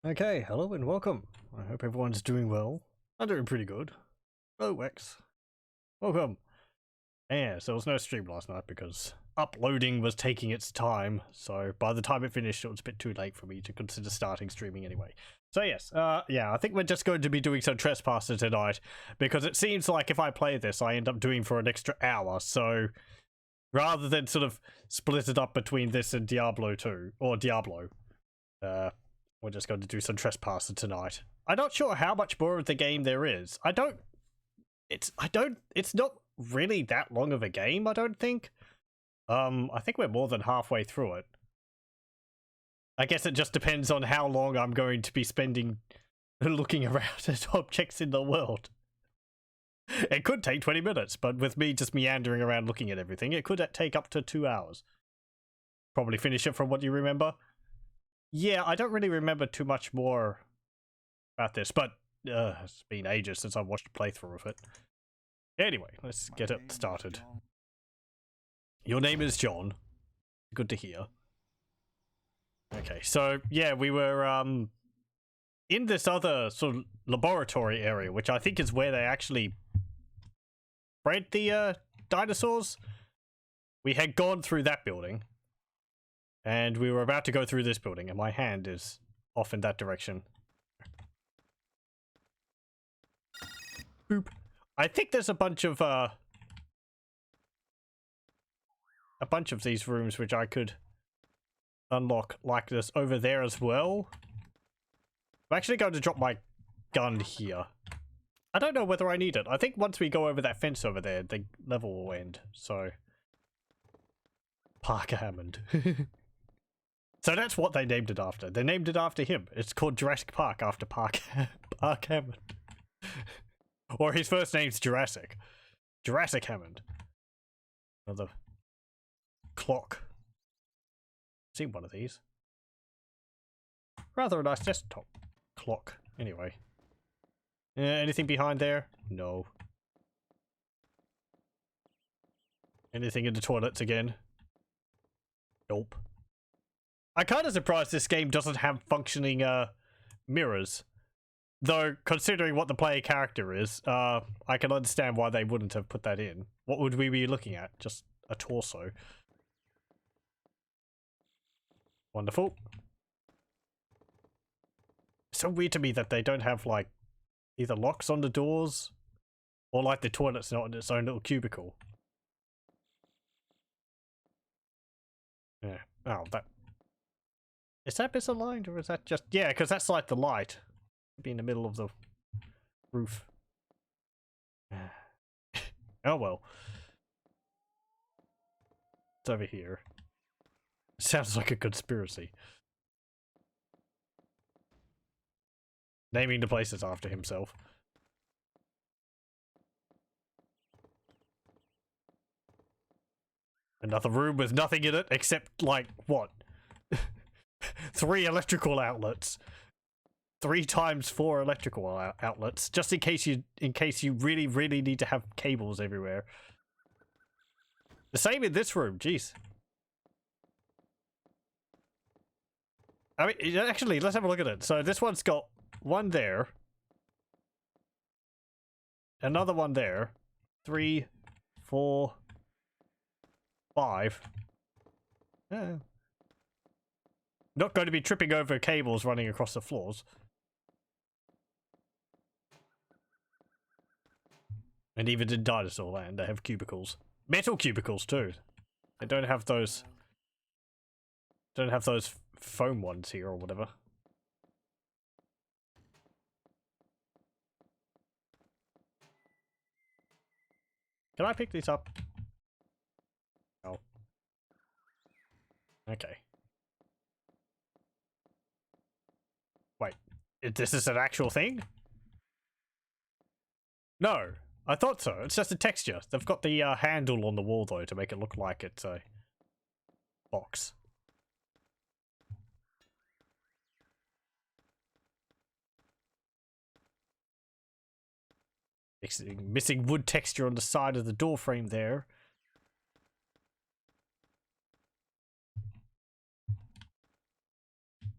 Okay, hello and welcome. I hope everyone's doing well. I'm doing pretty good. Hello, Wex. Welcome. Yeah, so there was no stream last night because uploading was taking its time, so by the time it finished, it was a bit too late for me to consider starting streaming anyway. So yes, yeah, I think we're just going to be doing some Trespasser tonight, because it seems like if I play this, I end up doing for an extra hour, so rather than sort of split it up between this and Diablo 2, or Diablo, we're just going to do some Trespasser tonight. I'm not sure how much more of the game there is. It's not really that long of a game, I don't think. I think we're more than halfway through it. I guess it just depends on how long I'm going to be spending looking around at objects in the world. It could take 20 minutes, but with me just meandering around looking at everything, it could take up to 2 hours. Probably finish it from what you remember. Yeah, I don't really remember too much more about this, but it's been ages since I watched a playthrough of it. Anyway, let's get it started. Your name is John. Good to hear. Okay, so yeah, we were in this other sort of laboratory area, which I think is where they actually bred the dinosaurs. We had gone through that building. And we were about to go through this building, and my hand is off in that direction. Boop. I think there's a bunch of these rooms which I could unlock like this over there as well. I'm actually going to drop my gun here. I don't know whether I need it. I think once we go over that fence over there, the level will end. So, Parker Hammond. So that's what they named it after. They named it after him. It's called Jurassic Park after Park Hammond. Or his first name's Jurassic. Jurassic Hammond. Another clock. Seen one of these. Rather a nice desktop clock. Anyway. Anything behind there? No. Anything in the toilets again? Nope. I'm kind of surprised this game doesn't have functioning mirrors. Though, considering what the player character is, I can understand why they wouldn't have put that in. What would we be looking at? Just a torso. Wonderful. It's so weird to me that they don't have, like, either locks on the doors, or, like, the toilet's not in its own little cubicle. Yeah. Oh, that... Is that misaligned, or is that just... Yeah, because that's like the light. It'd be in the middle of the roof. Oh well. It's over here. Sounds like a conspiracy. Naming the places after himself. Another room with nothing in it, except, like, what? 3 electrical outlets. 3 times 4 electrical outlets, just in case you really need to have cables everywhere. The same in this room, jeez. I mean, actually, let's have a look at it. So this one's got one there, another one there, 3, 4, 5. Yeah. Not going to be tripping over cables running across the floors. And even in Dinosaur Land, they have cubicles. Metal cubicles, too. They don't have those... Don't have those foam ones here, or whatever. Can I pick these up? Oh. Okay. Wait. This is an actual thing? No. I thought so. It's just a texture. They've got the handle on the wall, though, to make it look like it's a box. Missing wood texture on the side of the door frame there.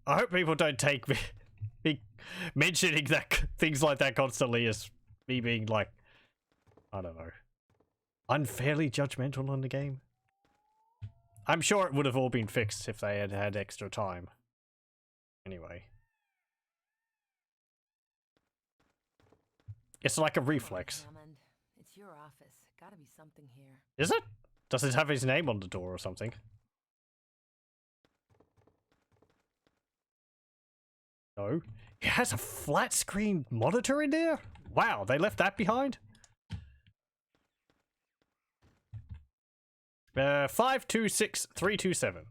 I hope people don't take me me mentioning that things like that constantly is me being like, I don't know, unfairly judgmental on the game. I'm sure it would have all been fixed if they had had extra time. Anyway. It's like a reflex. Hammond, it's your office. Gotta be something here. Is it? Does it have his name on the door or something? No. It has a flat screen monitor in there? Wow, they left that behind? 526327.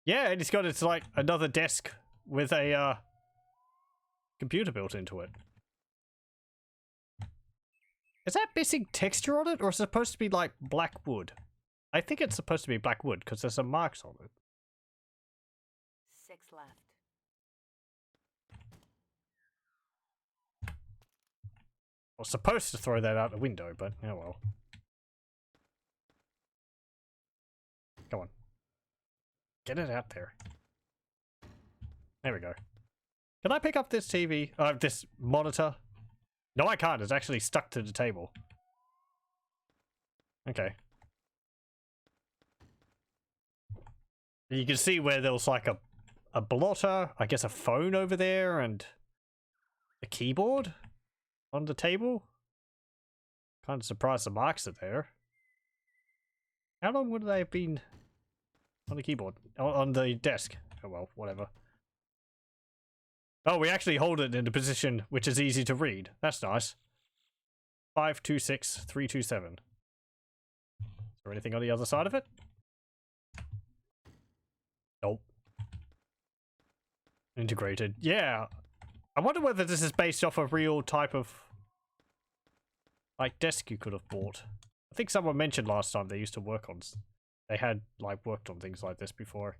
Yeah, and it's got its like another desk with a computer built into it. Is that missing texture on it, or is it supposed to be like black wood? I think it's supposed to be black wood because there's some marks on it. 6 left. I was supposed to throw that out the window, but oh well. Come on. Get it out there. There we go. Can I pick up this TV? This monitor? No, I can't. It's actually stuck to the table. Okay. You can see where there was like a blotter, I guess a phone over there, and a keyboard on the table. Kind of surprised the marks are there. How long would they have been on the keyboard? On the desk? Oh well, whatever. Oh, we actually hold it in a position which is easy to read. That's nice. 526327. Is there anything on the other side of it? Nope. Integrated. Yeah. I wonder whether this is based off a real type of like desk you could have bought. I think someone mentioned last time they used to work on. They had like worked on things like this before.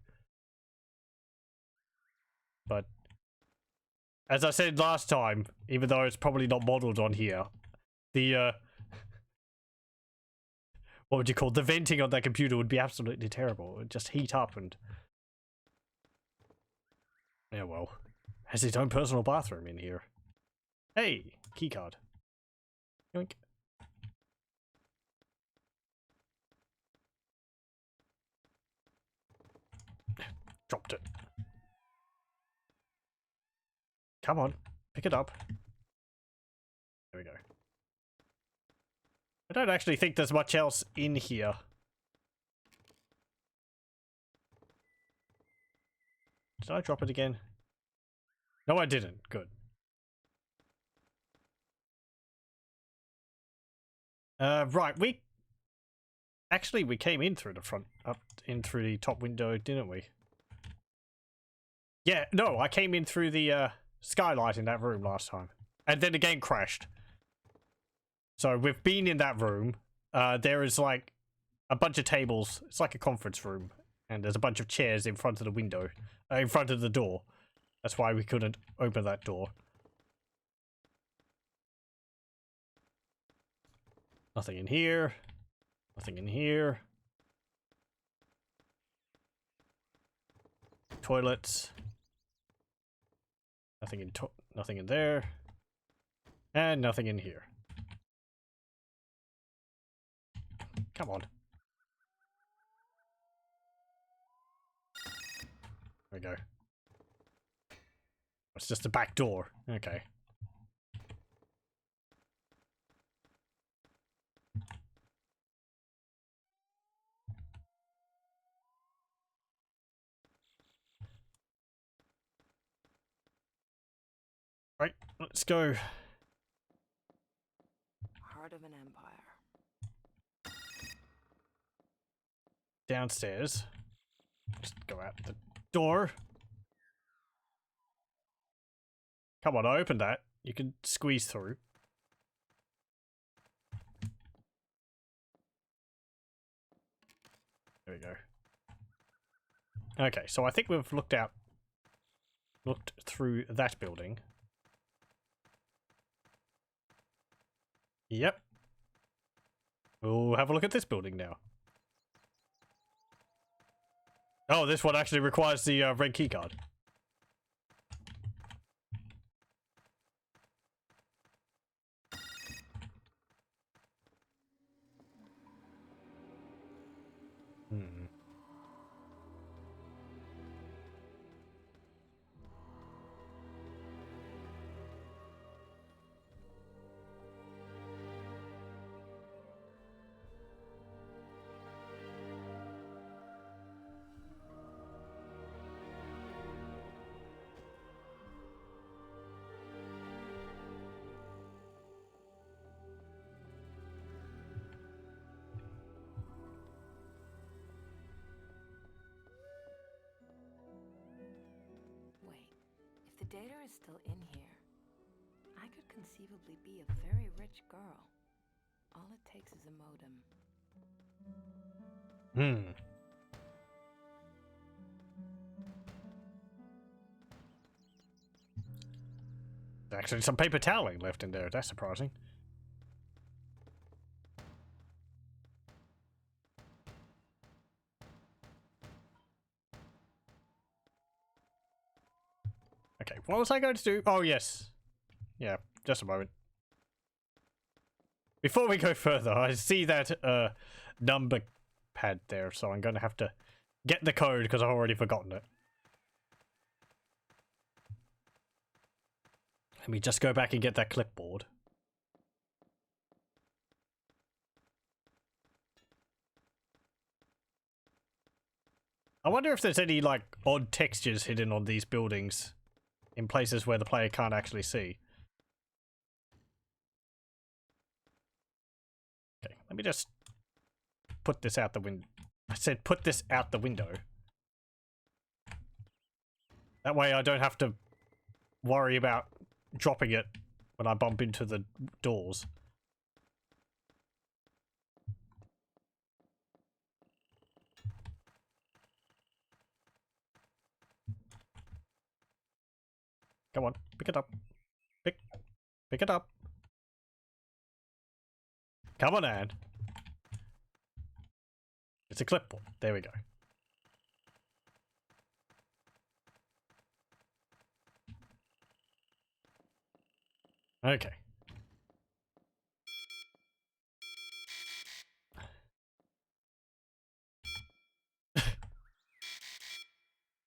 But as I said last time, even though it's probably not modeled on here, the what would you call it? The venting on that computer would be absolutely terrible. It would just heat up and yeah, well, has his own personal bathroom in here. Hey, keycard. Yoink. Dropped it. Come on, pick it up. There we go. I don't actually think there's much else in here. Did I drop it again? No, I didn't. Good. Right, we came in through the front, up in through the top window, didn't we? Yeah, no, I came in through the skylight in that room last time. And then the game crashed. So we've been in that room. There is like a bunch of tables. It's like a conference room. And there's a bunch of chairs in front of the window. In front of the door. That's why we couldn't open that door. Nothing in here. Nothing in here. Toilets. Nothing in there. And nothing in here. Come on. There we go. It's just a back door. Okay. Right, let's go. Heart of an empire. Downstairs. Just go out the door. Come on, I opened that. You can squeeze through. There we go. Okay, so I think we've looked through that building. Yep. We'll have a look at this building now. Oh, this one actually requires the red keycard. data is still in here, I could conceivably be a very rich girl. All it takes is a modem. Actually, some paper toweling left in there. That's surprising. Okay, what was I going to do? Oh, yes. Yeah, just a moment. Before we go further, I see that number pad there, so I'm going to have to get the code because I've already forgotten it. Let me just go back and get that clipboard. I wonder if there's any, like, odd textures hidden on these buildings in places where the player can't actually see. Okay, let me just put this out the window. I said put this out the window. That way I don't have to worry about dropping it when I bump into the doors. Come on, pick it up. Pick it up. Come on, Anne. It's a clipboard. There we go. Okay.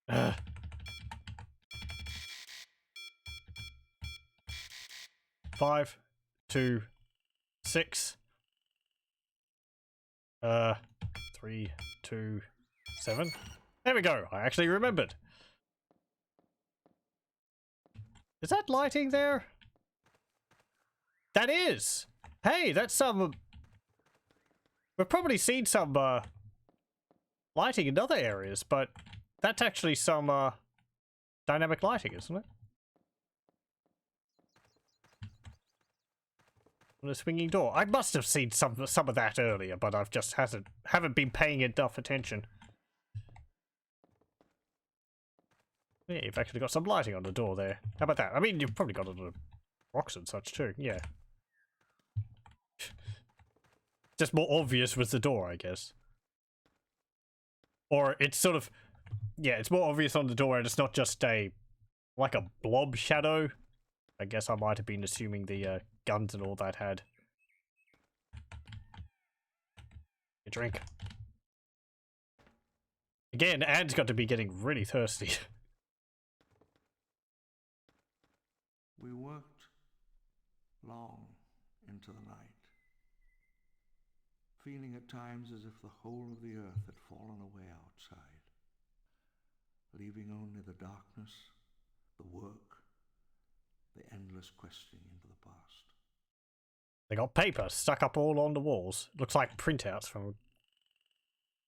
uh. 5, 2, 6. 3, 2, 7. There we go. I actually remembered. Is that lighting there? That is. Hey, that's some. We've probably seen some lighting in other areas, but that's actually some dynamic lighting, isn't it? On a swinging door. I must have seen some of that earlier, but I've just haven't been paying enough attention. Yeah, you've actually got some lighting on the door there. How about that? I mean, you've probably got it on the rocks and such too. Yeah. Just more obvious with the door, I guess. Or it's sort of, yeah, it's more obvious on the door and it's not just like a blob shadow. I guess I might have been assuming the guns and all that had. A drink. Again, Anne's got to be getting really thirsty. We worked long into the night, feeling at times as if the whole of the earth had fallen away outside, leaving only the darkness, the work, the endless questioning into the past. They got paper stuck up all on the walls. Looks like printouts from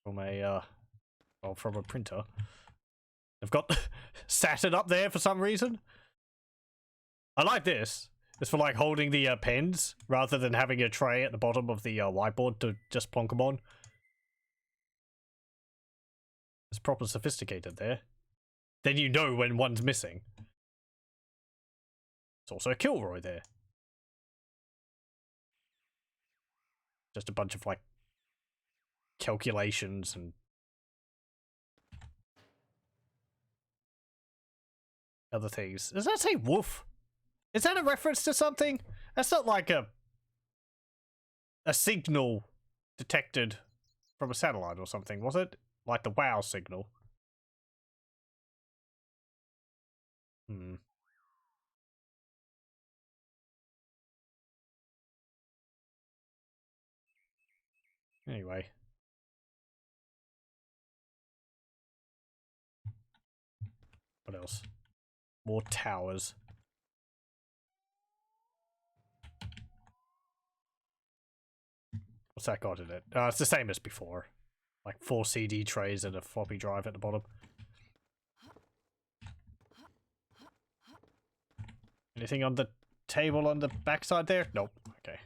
a printer. They've got Saturn up there for some reason. I like this. It's for like holding the pens rather than having a tray at the bottom of the whiteboard to just plonk them on. It's proper sophisticated there. Then you know when one's missing. It's also a Kilroy there. Just a bunch of like calculations and other things. Does that say woof? Is that a reference to something? That's not like a signal detected from a satellite or something, was it? Like the WOW signal. Anyway. What else? More towers. What's that got in it? It's the same as before. Like 4 CD trays and a floppy drive at the bottom. Anything on the table on the backside there? Nope. Okay.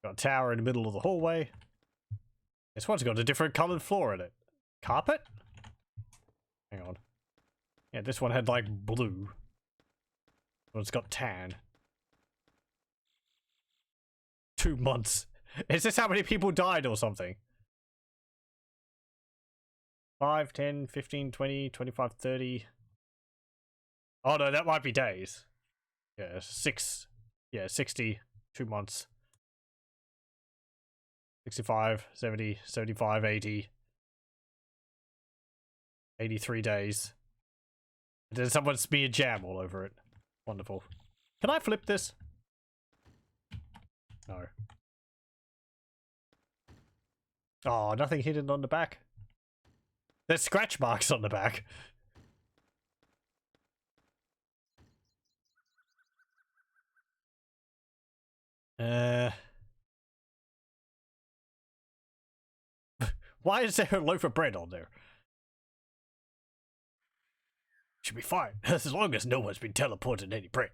Got a tower in the middle of the hallway. This one's got a different colored floor in it. Carpet? Hang on. Yeah, this one had like blue. This one's got tan. 2 months. Is this how many people died or something? 5, 10, 15, 20, 25, 30. Oh no, that might be days. Yeah, 6. Yeah, 60. 2 months. 65, 70, 75, 80. 83 days. And then someone smeared jam all over it. Wonderful. Can I flip this? No. Oh, nothing hidden on the back. There's scratch marks on the back. Why is there a loaf of bread on there? Should be fine, as long as no one's been teleporting any bread.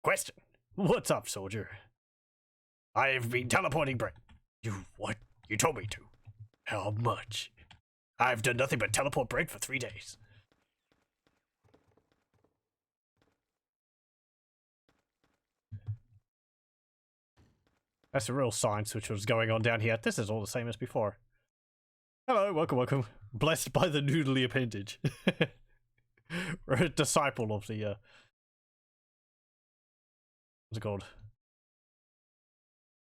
Question. What's up, soldier? I've been teleporting bread. You what? You told me to. How much? I've done nothing but teleport bread for 3 days. That's a real science which was going on down here. This is all the same as before. Hello, welcome, welcome. Blessed by the noodly appendage. We're a disciple of the, what's it called?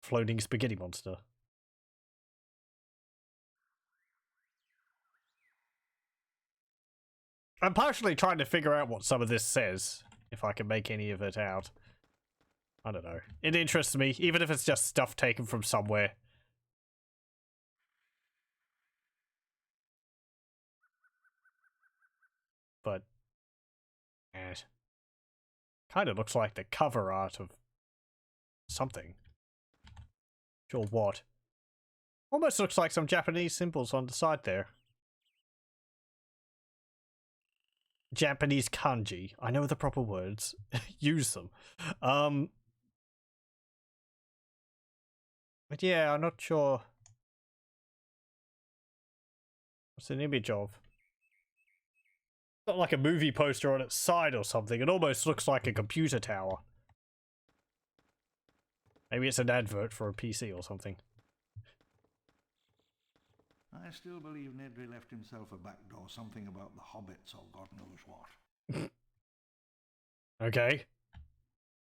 Floating spaghetti monster. I'm partially trying to figure out what some of this says, if I can make any of it out. I don't know. It interests me, even if it's just stuff taken from somewhere. But, it kind of looks like the cover art of something. Sure what. Almost looks like some Japanese symbols on the side there. Japanese kanji. I know the proper words. Use them. But yeah, I'm not sure. What's an image of? Not like a movie poster on its side or something. It almost looks like a computer tower. Maybe it's an advert for a PC or something. I still believe Nedry left himself a back door, something about the hobbits or God knows what. Okay.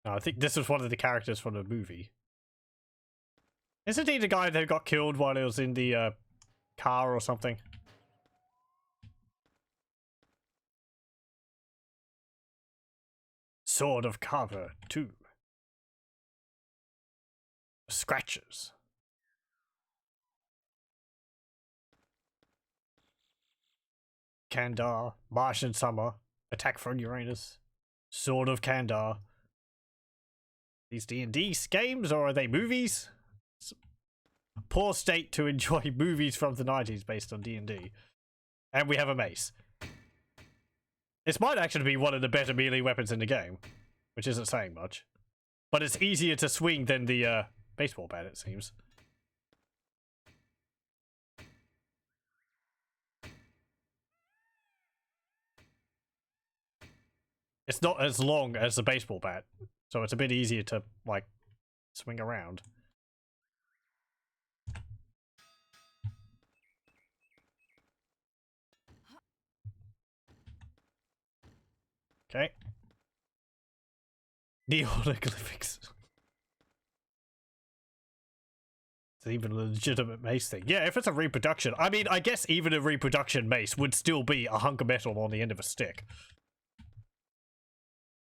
No, I think this was one of the characters from the movie. Isn't he the guy that got killed while he was in the car or something? Sword of Carver 2. Scratches. Kandar, Martian Summer, Attack from Uranus, Sword of Kandar. These D&D games, or are they movies? Poor state to enjoy movies from the 90s based on D&D. And we have a mace. This might actually be one of the better melee weapons in the game, which isn't saying much. But it's easier to swing than the baseball bat, it seems. It's not as long as the baseball bat, so it's a bit easier to, like, swing around. Okay. Neonoglyphics. It's even a legitimate mace thing. Yeah, if it's a reproduction. I mean, I guess even a reproduction mace would still be a hunk of metal on the end of a stick.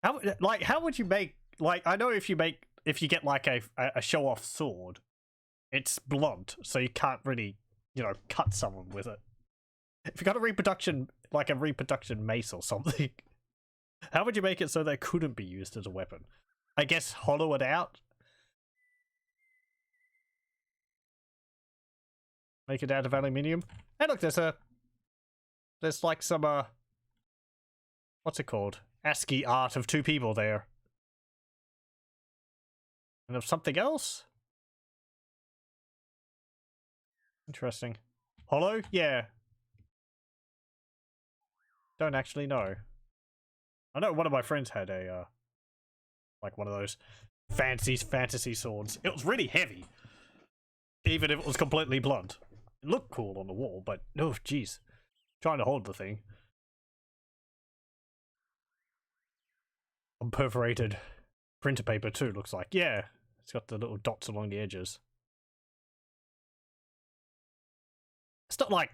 How would you make, like, I know if you get like a show-off sword, it's blunt, so you can't really, you know, cut someone with it. If you got a reproduction, like a reproduction mace or something, how would you make it so that it couldn't be used as a weapon? I guess hollow it out? Make it out of aluminium? Hey look, there's like some what's it called? ASCII art of two people there. And of something else? Interesting. Hollow? Yeah. Don't actually know. I know one of my friends had a, like one of those fantasy swords. It was really heavy. Even if it was completely blunt. It looked cool on the wall, but, oh, jeez. Trying to hold the thing. Unperforated printer paper too, looks like. Yeah, it's got the little dots along the edges. It's not like...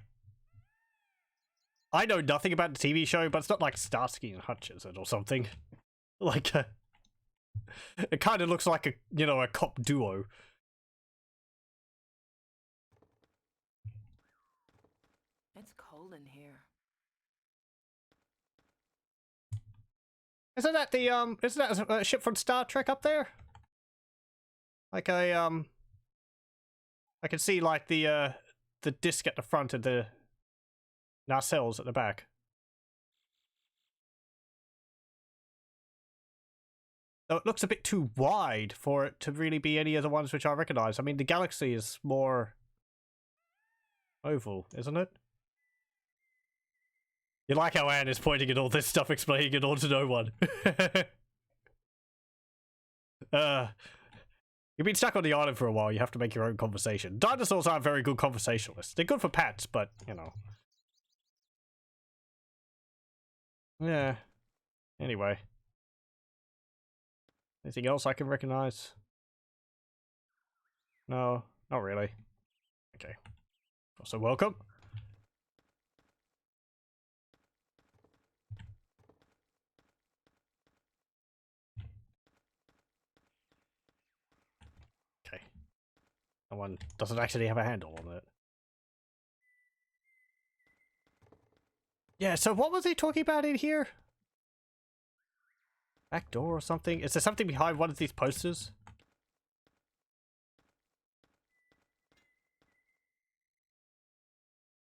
I know nothing about the TV show, but it's not like Starsky and Hutchison or something. Like, it kind of looks like a, you know, a cop duo. It's cold in here. Isn't that the, isn't that a ship from Star Trek up there? Like a, I can see, like, the disc at the front and the nacelles at the back. Though it looks a bit too wide for it to really be any of the ones which I recognize. I mean, the Galaxy is more oval, isn't it? You like how Anne is pointing at all this stuff, explaining it all to no one. You've been stuck on the island for a while, you have to make your own conversation. Dinosaurs aren't very good conversationalists. They're good for pets, but, you know. Yeah. Anyway. Anything else I can recognize? No, not really. Okay. Also welcome. Okay. That one doesn't actually have a handle on it. Yeah, so what was he talking about in here? Back door or something? Is there something behind one of these posters?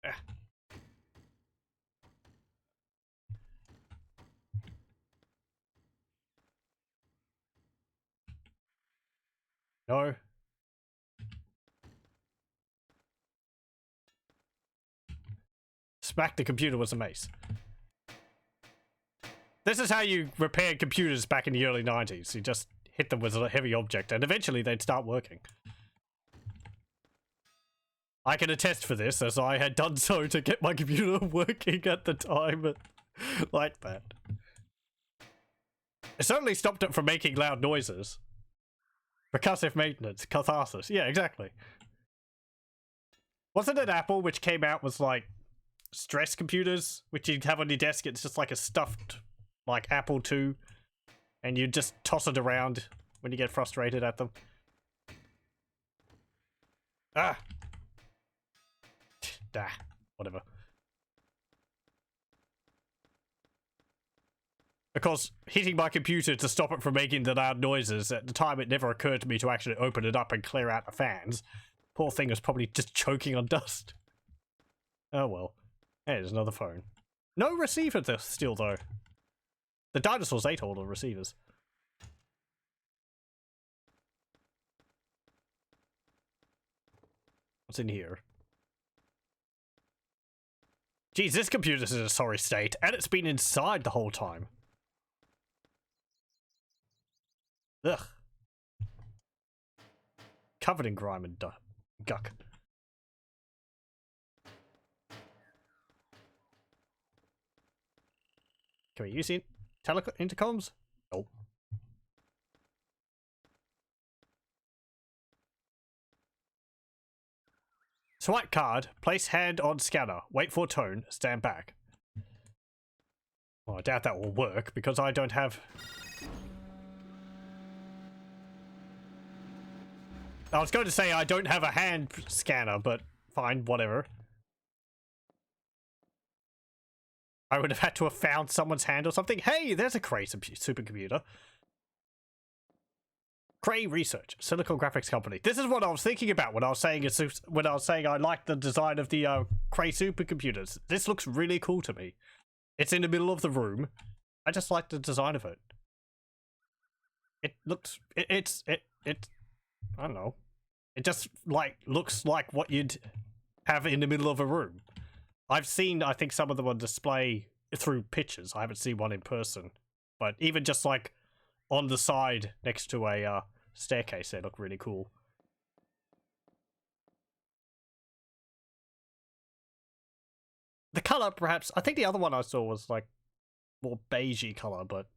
Ah. No. Smack the computer with a mace. This is how you repaired computers back in the early 90s. You just hit them with a heavy object and eventually they'd start working. I can attest for this, as I had done so to get my computer working at the time like that. It certainly stopped it from making loud noises. Percussive maintenance, catharsis. Yeah, exactly. Wasn't it Apple which came out with like stress computers, which you'd have on your desk? It's just like a stuffed, like, Apple II, and you just toss it around when you get frustrated at them. Ah! Dah, whatever. Of course, hitting my computer to stop it from making the loud noises, at the time it never occurred to me to actually open it up and clear out the fans. Poor thing was probably just choking on dust. Oh well. Hey, there's another phone. No receiver still, though. The dinosaurs ate all the receivers. What's in here? Geez, this computer's in a sorry state, and it's been inside the whole time. Ugh. Covered in grime and guck. Can we use it? Intercoms? Nope. Swipe card. Place hand on scanner. Wait for tone. Stand back. Well, I doubt that will work because I don't have... I was going to say I don't have a hand scanner, but fine, whatever. I would have had to have found someone's hand or something. Hey, there's a Cray supercomputer. Cray Research, Silicon Graphics Company. This is what I was thinking about when I was saying I like the design of the Cray supercomputers. This looks really cool to me. It's in the middle of the room. I just like the design of it. It looks, I don't know. It just like looks like what you'd have in the middle of a room. I've seen, I think, some of them on display through pictures. I haven't seen one in person, but even just like on the side next to a staircase, they look really cool. The color, perhaps, I think the other one I saw was like more beigey color, but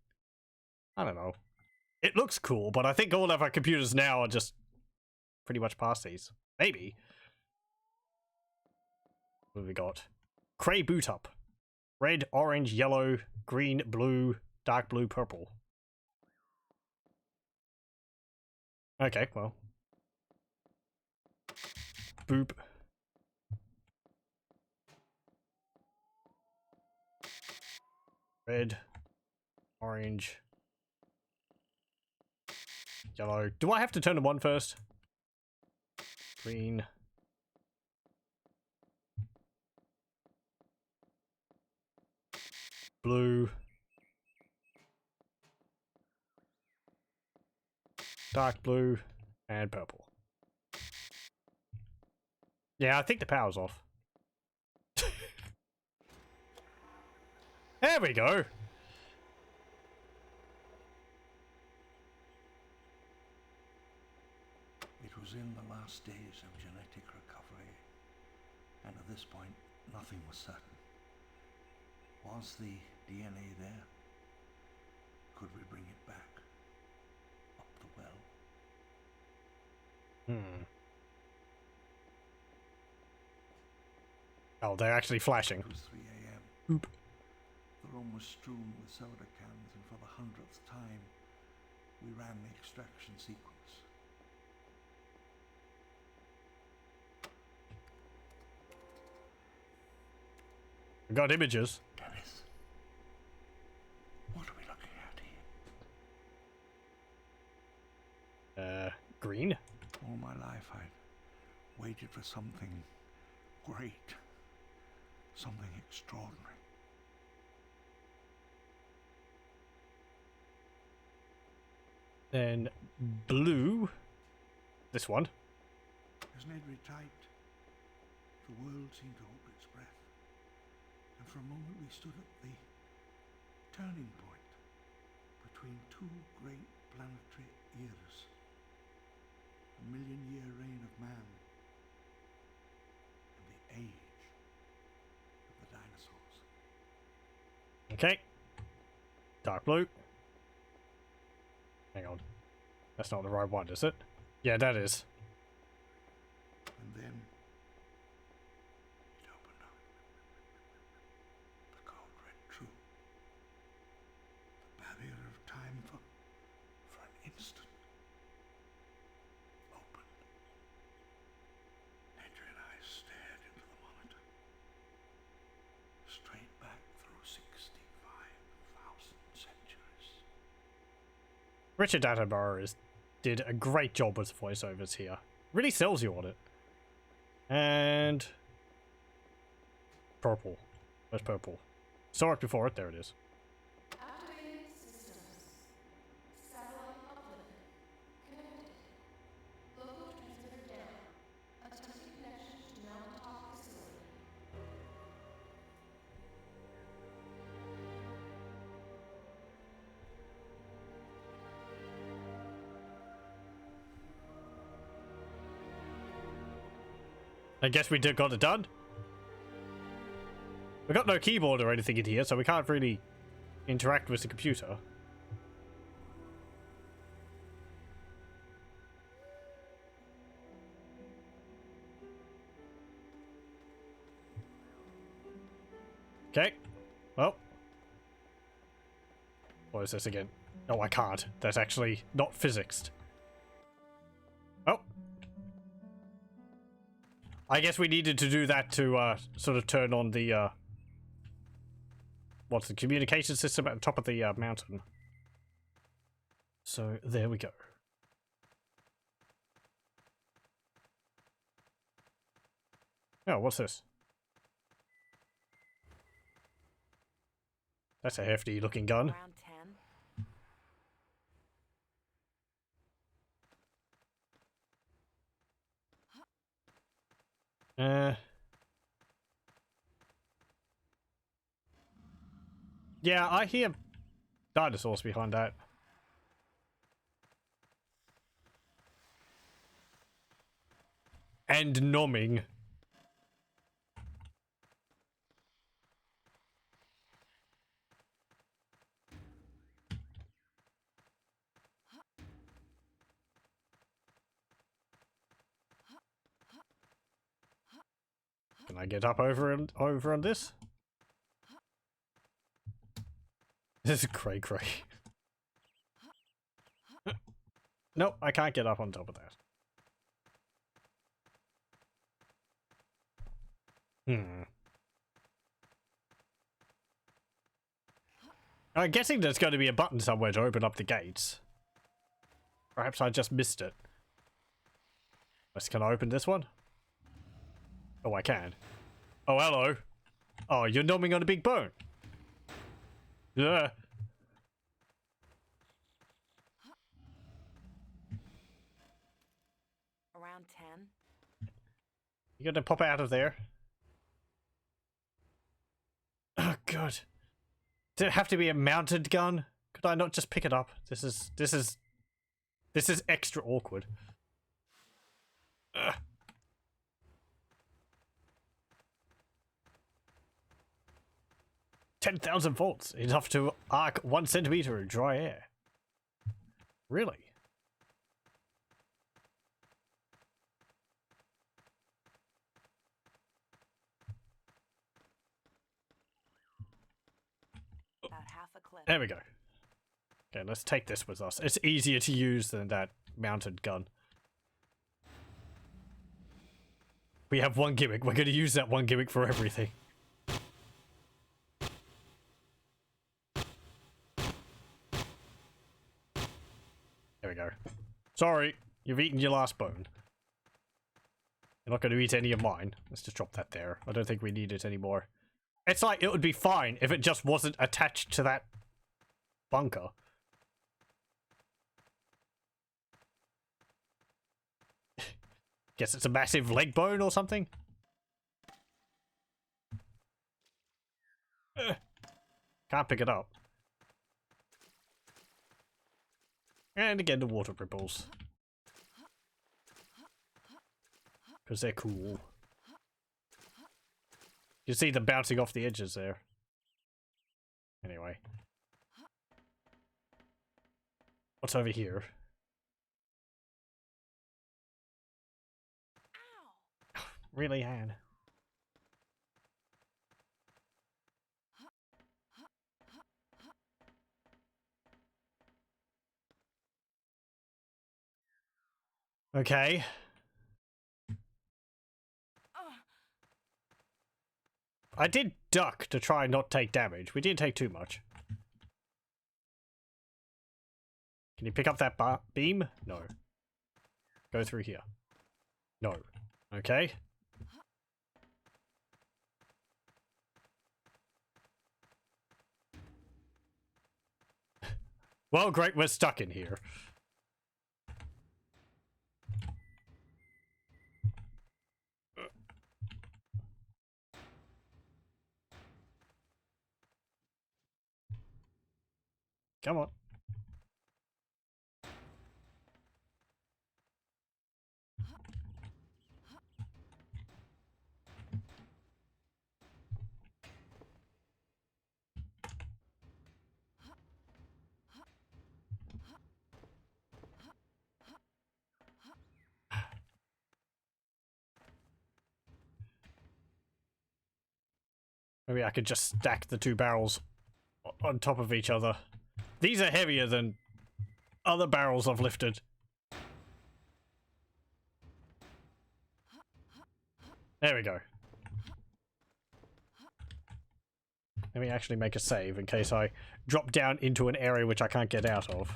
I don't know. It looks cool, but I think all of our computers now are just pretty much past these. Maybe. What have we got? Cray boot up. Red, orange, yellow, green, blue, dark blue, purple. Okay, well. Boop. Red, orange, yellow. Do I have to turn them on first? Green. Blue. Dark blue. And purple. Yeah, I think the power's off. There we go. It was in the last days of genetic recovery, and at this point, nothing was certain. Was the DNA there? Could we bring it back? Up the well? Oh, they're actually flashing. It was 3 a.m. Oop. The room was strewn with soda cans, and for the 100th time, we ran the extraction sequence. We got images. Dennis, what are we looking at here? Green? All my life I'd waited for something great, something extraordinary. Then blue. This one. As Ned retyped, the world seemed to hold its breath, and for a moment we stood at the turning point between two great planetary eras. A million-year reign of man and the age of the dinosaurs. Okay. Dark blue. Hang on. That's not the right one, is it? Yeah, that is. And then it opened up. The code read true. The barrier of time for an instant opened. Nedry and I stared into the monitor. Straight back through 65,000 centuries. Richard Attenborough did a great job with voiceovers here. Really sells you on it. And purple. Where's purple? Saw it before it. There it is. Activating systems. Satellite uplink. Connected. Local transmitter down. Attempting connection to mountaintop facility. I guess we got it done. We got no keyboard or anything in here, so we can't really interact with the computer. Okay. Well. What is this again? Oh, I can't. That's actually not physicsed. Oh. I guess we needed to do that to sort of turn on the what's the communication system at the top of the mountain. So there we go. Oh, what's this? That's a hefty looking gun. Around 10. Yeah, I hear dinosaurs behind that. And nomming. Can I get up over on this? This is cray cray. Nope, I can't get up on top of that. I'm guessing there's going to be a button somewhere to open up the gates. Perhaps I just missed it. Can I open this one? Oh, I can. Oh, hello. Oh, you're nomming on a big bone. Yeah. Around 10. You gonna pop out of there? Oh, God. Did it have to be a mounted gun? Could I not just pick it up? This is extra awkward. Ugh. 10,000 volts, enough to arc 1 centimeter in dry air. Really? About half a clip. There we go. Okay, let's take this with us. It's easier to use than that mounted gun. We have one gimmick. We're going to use that one gimmick for everything. There we go. Sorry, you've eaten your last bone. You're not going to eat any of mine. Let's just drop that there. I don't think we need it anymore. It's like, it would be fine if it just wasn't attached to that bunker. Guess it's a massive leg bone or something? Can't pick it up. And again, the water ripples. Because they're cool. You see them bouncing off the edges there. Anyway. What's over here? Ow. Really, Anne? Okay. I did duck to try and not take damage. We didn't take too much. Can you pick up that beam? No. Go through here. No. Okay. Well, great, we're stuck in here. Come on. Maybe I could just stack the two barrels on top of each other. These are heavier than other barrels I've lifted. There we go. Let me actually make a save in case I drop down into an area which I can't get out of.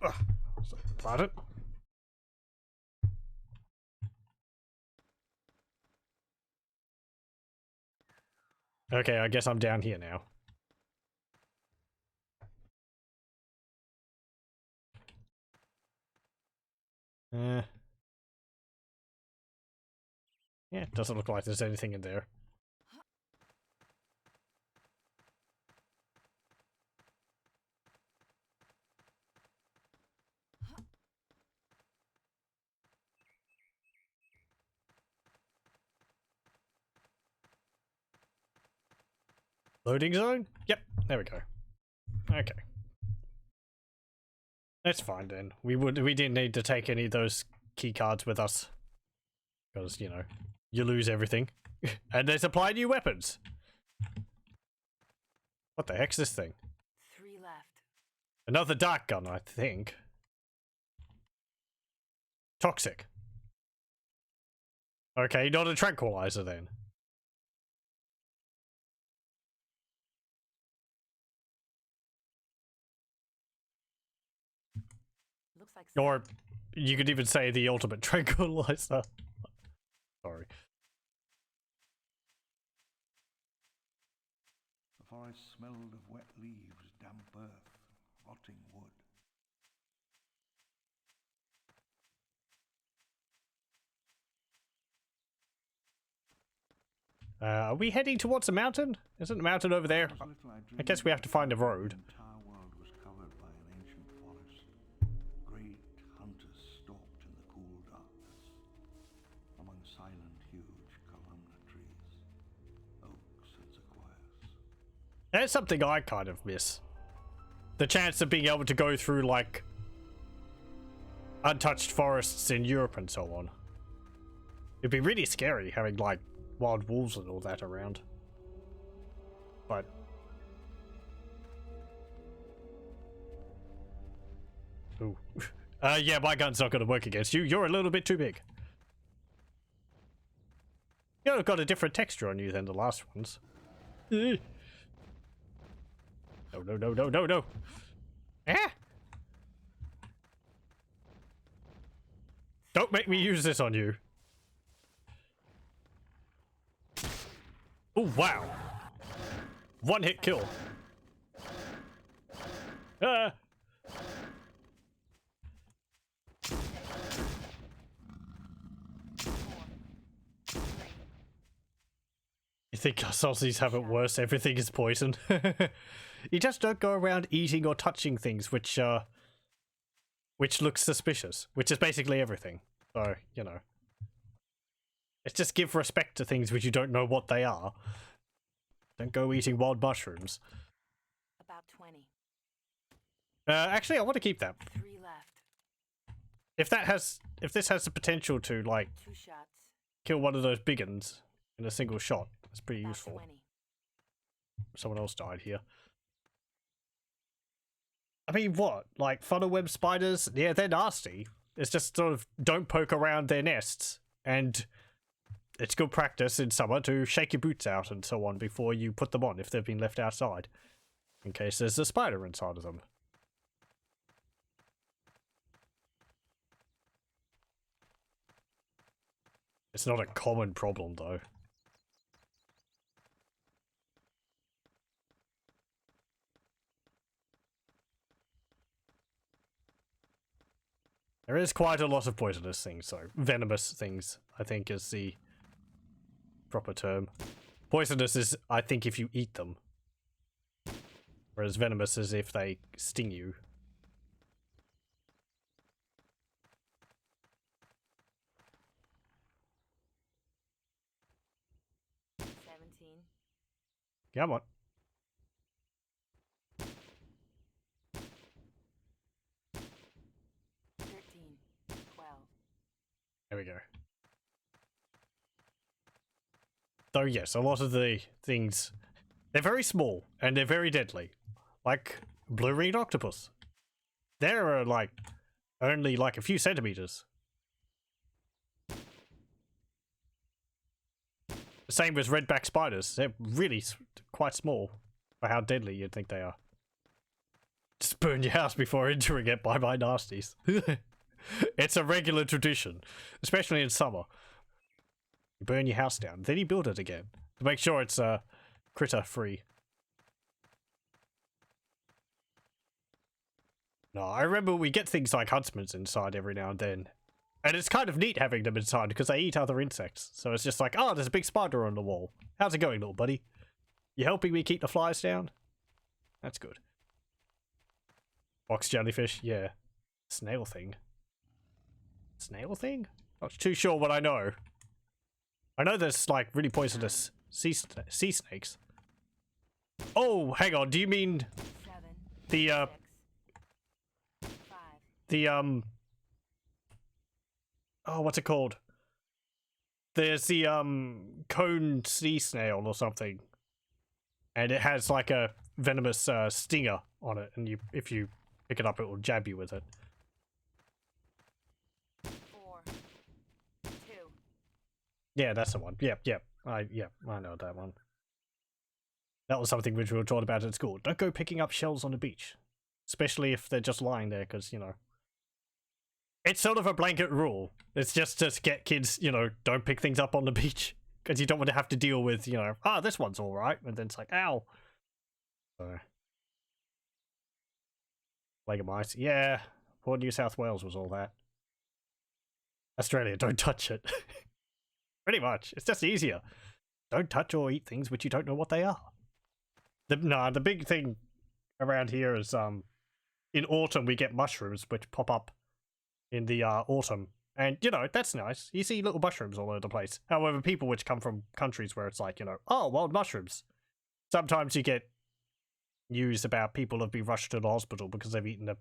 Ugh. Sorry about it. Okay, I guess I'm down here now. Yeah, it doesn't look like there's anything in there. Loading zone? Yep, there we go. Okay. That's fine then. We didn't need to take any of those key cards with us. Because, you know, you lose everything. And they supply new weapons. What the heck's this thing? 3 left. Another dark gun, I think. Toxic. Okay, not a tranquilizer then. Looks like Or you could even say the ultimate tranquilizer. Sorry. The forest smelled of wet leaves, damp earth, rotting wood. Are we heading towards the mountain? Isn't the mountain over there? I guess we have to find a road. The entire world was covered by an ancient forest. Great hunters stalked in the cool darkness, among silent, huge columnar trees, oaks and sequoias. That's something I kind of miss. The chance of being able to go through, like, untouched forests in Europe and so on. It'd be really scary having, like, wild wolves and all that around. But ooh. Yeah, my gun's not gonna work against you. You're a little bit too big. You've got a different texture on you than the last ones. No, no, no, no, no, no. Ah! Don't make me use this on you. Oh, wow. One hit kill. Ah! You think us Aussies have it worse? Everything is poison. You just don't go around eating or touching things which looks suspicious, which is basically everything. So, you know. Let's just give respect to things which you don't know what they are. Don't go eating wild mushrooms. about 20. Actually, I want to keep that. 3 left. If this has the potential to, like, 2 shots. kill one of those big uns in a single shot, that's pretty About useful. 20. Someone else died here. I mean, what? Like, funnel web spiders? Yeah, they're nasty. It's just sort of don't poke around their nests. And it's good practice in summer to shake your boots out and so on before you put them on if they've been left outside. In case there's a spider inside of them. It's not a common problem, though. There is quite a lot of poisonous things, so venomous things, I think, is the proper term. Poisonous is, I think, if you eat them. Whereas venomous is if they sting you. Come on. There we go. So yes, a lot of the things, they're very small and they're very deadly. Like blue-ringed octopus. They're like only like a few centimeters. Same with redback spiders. They're really quite small for how deadly you'd think they are. Just burn your house before entering it by my nasties. It's a regular tradition, especially in summer. You burn your house down, then you build it again to make sure it's critter free. No, I remember we get things like huntsmen's inside every now and then. And it's kind of neat having them inside because they eat other insects. So it's just like, oh, there's a big spider on the wall. How's it going, little buddy? You helping me keep the flies down? That's good. Box jellyfish, yeah. Snail thing. Snail thing? Not too sure what I know. I know there's like really poisonous sea snakes. Oh, hang on. Do you mean 7, the 6, 5. oh, what's it called? There's the cone sea snail or something, and it has like a venomous stinger on it, and if you pick it up, it will jab you with it. 4, 2. Yeah, that's the one. Yep. I know that one. That was something which we were taught about at school. Don't go picking up shells on the beach, especially if they're just lying there, because you know. It's sort of a blanket rule. It's just to get kids, you know, don't pick things up on the beach. Because you don't want to have to deal with, you know, this one's alright. And then it's like, ow. So. Plague of mice. Yeah. Poor New South Wales was all that. Australia, don't touch it. Pretty much. It's just easier. Don't touch or eat things which you don't know what they are. The big thing around here is, in autumn we get mushrooms which pop up in the autumn, and you know that's nice. You see little mushrooms all over the place. However, people which come from countries where it's like, you know, oh, wild mushrooms, sometimes you get news about people have been rushed to the hospital because they've eaten a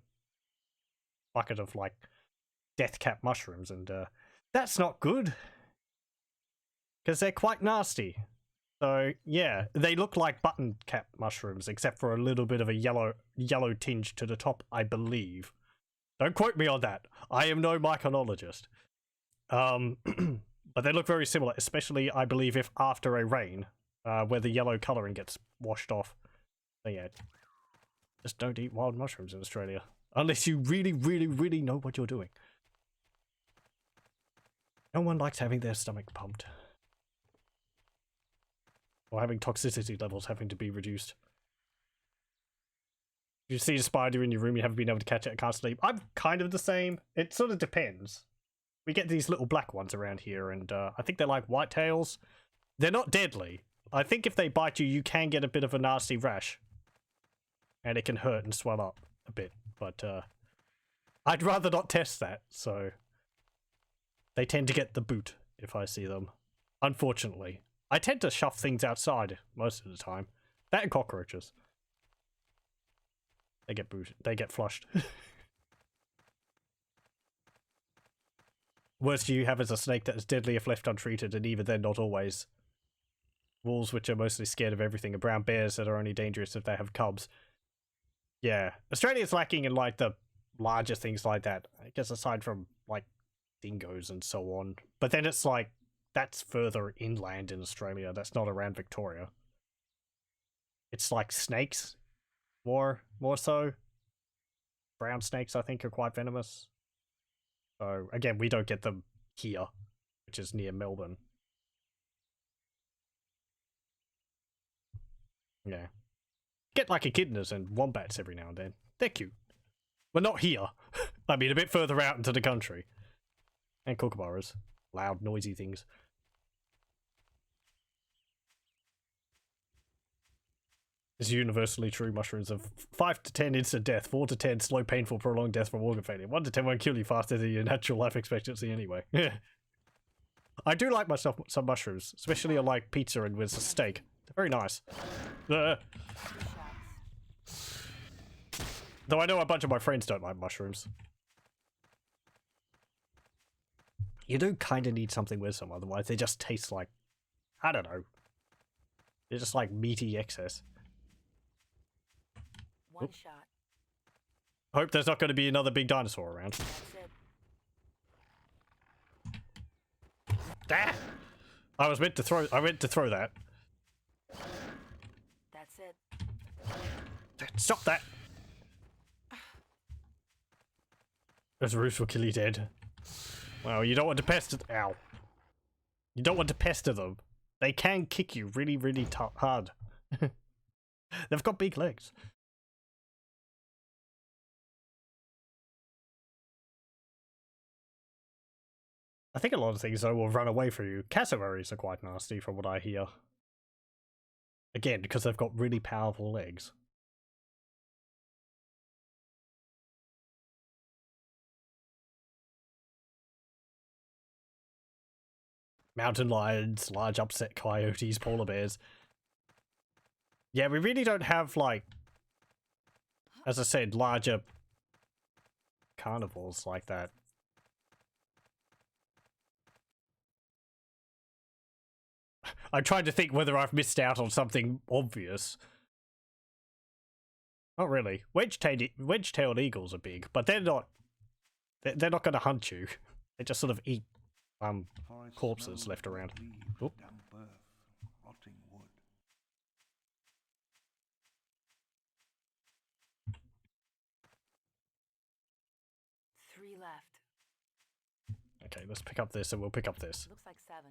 bucket of like death cap mushrooms, and that's not good because they're quite nasty. So yeah, they look like button cap mushrooms except for a little bit of a yellow tinge to the top, I believe. Don't quote me on that. I am no mycologist. But they look very similar, especially, I believe, if after a rain, where the yellow colouring gets washed off. So yeah, just don't eat wild mushrooms in Australia. Unless you really, really, really know what you're doing. No one likes having their stomach pumped. Or having toxicity levels having to be reduced. If you see a spider in your room, you haven't been able to catch it, I can't sleep. I'm kind of the same. It sort of depends. We get these little black ones around here, and I think they're like whitetails. They're not deadly. I think if they bite you, you can get a bit of a nasty rash. And it can hurt and swell up a bit. But I'd rather not test that, so... They tend to get the boot if I see them. Unfortunately. I tend to shove things outside most of the time. That and cockroaches. They get booted. They get flushed. Worst you have is a snake that is deadly if left untreated, and even then not always. Wolves, which are mostly scared of everything, and brown bears that are only dangerous if they have cubs. Yeah. Australia's lacking in, like, the larger things like that. I guess aside from, like, dingoes and so on. But then it's like, that's further inland in Australia. That's not around Victoria. It's like snakes. More so. Brown snakes, I think, are quite venomous. So, again, we don't get them here, which is near Melbourne. Yeah. Get like echidnas and wombats every now and then. They're cute. But not here. I mean, a bit further out into the country. And kookaburras. Loud, noisy things. It's universally true. Mushrooms of 5 to 10 instant death, 4 to 10 slow, painful, prolonged death from organ failure. 1 to 10 won't kill you faster than your natural life expectancy anyway. I do like myself some mushrooms, especially on like pizza and with a steak. They're very nice. Though I know a bunch of my friends don't like mushrooms. You do kind of need something with them, otherwise they just taste like, I don't know. They're just like meaty excess. One shot. Hope there's not going to be another big dinosaur around. That's it. Ah! I meant to throw that. That's it. Stop that! Those roofs will kill you dead. Well, you don't want to pester. Ow. You don't want to pester them. They can kick you really, really hard. They've got big legs. I think a lot of things, though, will run away from you. Cassowaries are quite nasty, from what I hear. Again, because they've got really powerful legs. Mountain lions, large upset coyotes, polar bears. Yeah, we really don't have, like, as I said, larger carnivores like that. I'm trying to think whether I've missed out on something obvious. Not really. Wedge-tailed eagles are big, but they're not. They're not going to hunt you. They just sort of eat corpses left around. Oh. Damp earth, rotting wood. Three left. Okay, let's pick up this, and we'll pick up this. Looks like 7.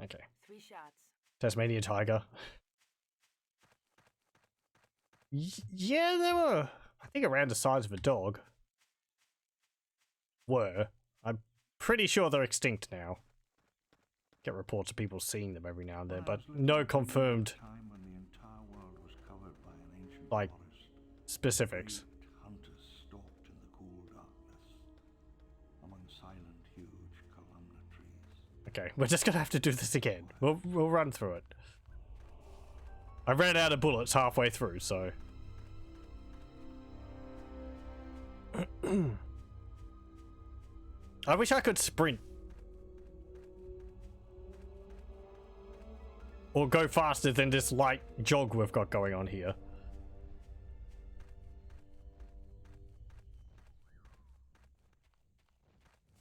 Okay. 3 shots. Tasmanian tiger. Yeah, they were, I think, around the size of a dog. I'm pretty sure they're extinct now. Get reports of people seeing them every now and then, but no confirmed, Time when the entire world was covered by an ancient like, forest. specifics. Great hunters stalked in the cool darkness among silent, huge columnar trees. Okay, we're just gonna have to do this again. We'll run through it. I ran out of bullets halfway through, so... I wish I could sprint. Or go faster than this light jog we've got going on here.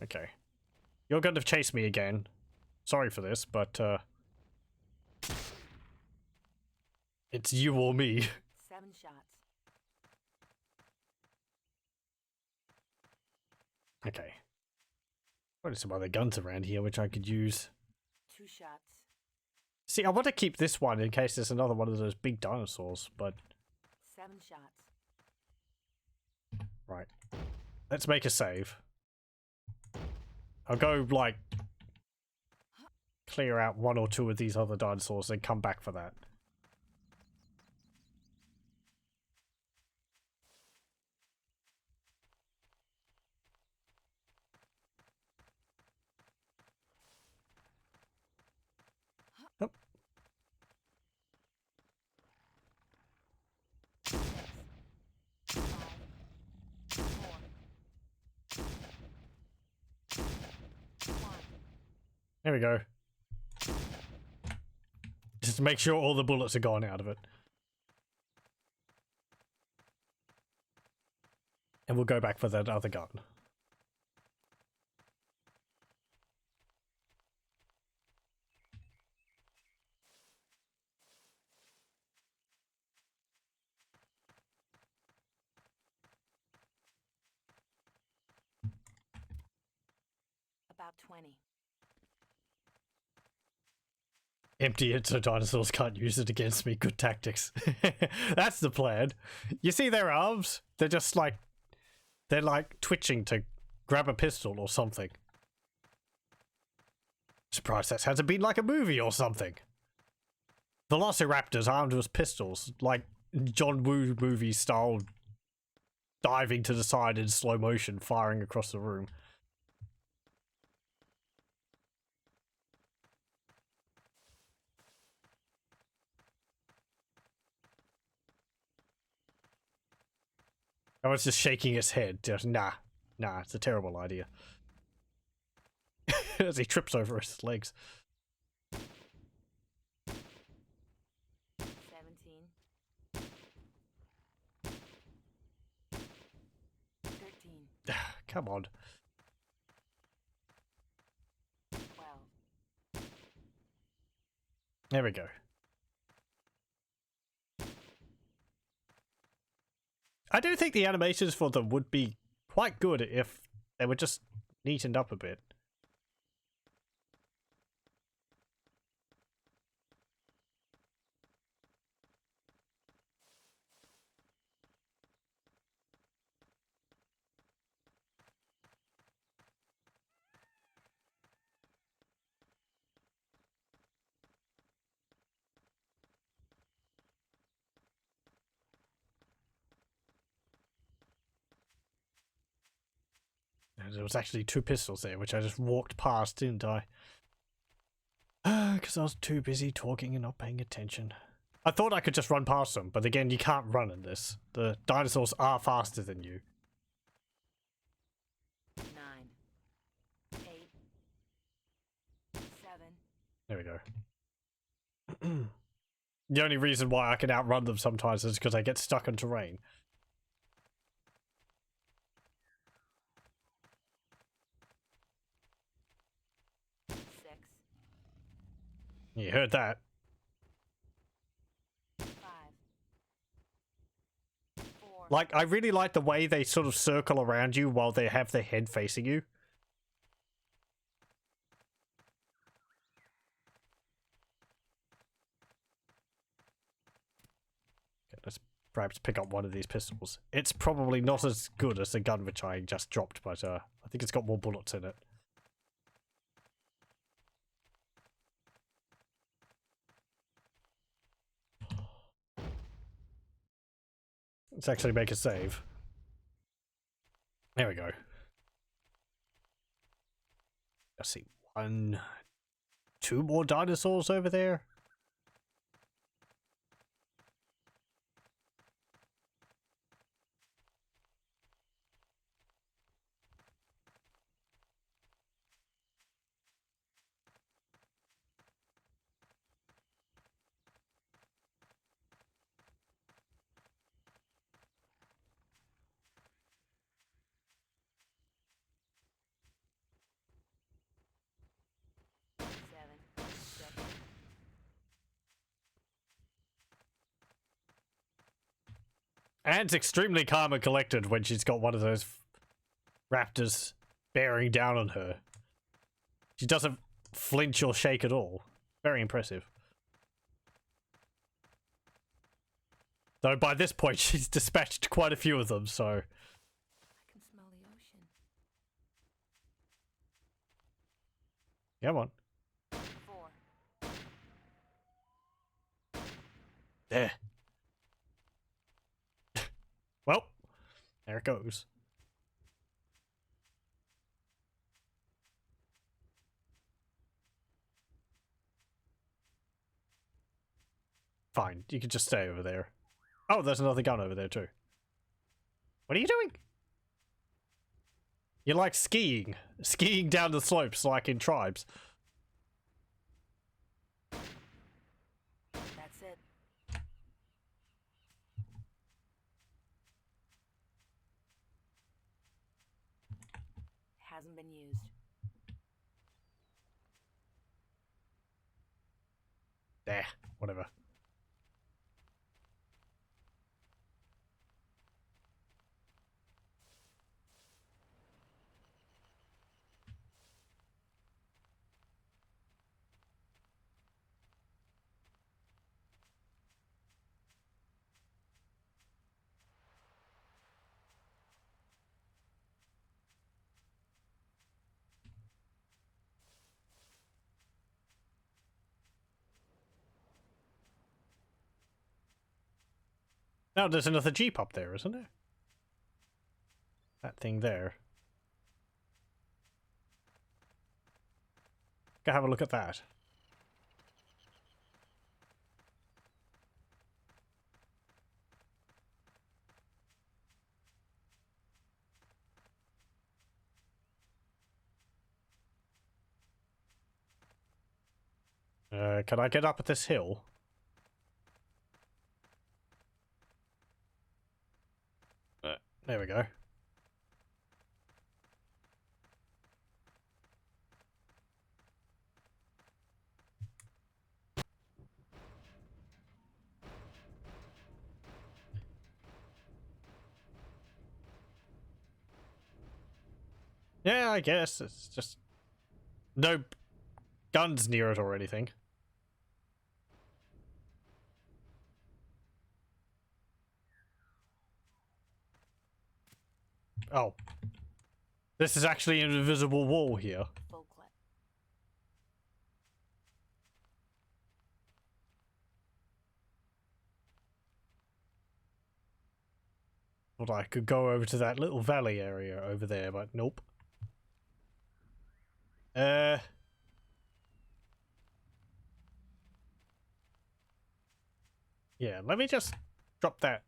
Okay. You're going to chase me again. Sorry for this, but, it's you or me. 7 shots. Okay. There's some other guns around here which I could use. 2 shots. See, I want to keep this one in case there's another one of those big dinosaurs, but... 7 shots. Right. Let's make a save. I'll go, like... clear out 1 or 2 of these other dinosaurs and come back for that. Nope. 6, 5, 4, 1. There we go. Just make sure all the bullets are gone out of it. And we'll go back for that other gun. About 20. Empty it so dinosaurs can't use it against me. Good tactics. That's the plan. You see their arms? They're just like... they're like twitching to grab a pistol or something. Surprised that hasn't been like a movie or something. Velociraptors armed with pistols, like John Woo movie style, diving to the side in slow motion, firing across the room. I was just shaking his head. Just, nah, it's a terrible idea. As he trips over his legs. 17. 13. Come on. 12. There we go. I do think the animations for them would be quite good if they were just neatened up a bit. There was actually 2 pistols there, which I just walked past, didn't I? Because I was too busy talking and not paying attention. I thought I could just run past them, but again, you can't run in this. The dinosaurs are faster than you. 9, 8, 7. There we go. The only reason why I can outrun them sometimes is because I get stuck in terrain. You heard that. 5, 4. Like, I really like the way they sort of circle around you while they have their head facing you. Okay, let's perhaps pick up one of these pistols. It's probably not as good as the gun which I just dropped, but I think it's got more bullets in it. Let's actually make a save. There we go. Let's see. 1, 2 more dinosaurs over there. Anne's extremely calm and collected when she's got one of those raptors bearing down on her. She doesn't flinch or shake at all. Very impressive. Though by this point she's dispatched quite a few of them, so... I can smell the ocean. Come on. 4. There. Well, there it goes. Fine, you can just stay over there. Oh, there's another gun over there too. What are you doing? You're like skiing. Skiing down the slopes like in Tribes. That's it. Hasn't been used. There, whatever. Now there's another Jeep up there, isn't there? That thing there. Go have a look at that. Can I get up at this hill? There we go. Yeah, I guess. It's just... no guns near it or anything. Oh. This is actually an invisible wall here. Full clip. Thought I could go over to that little valley area over there, but nope. Uh... Yeah, let me just drop that.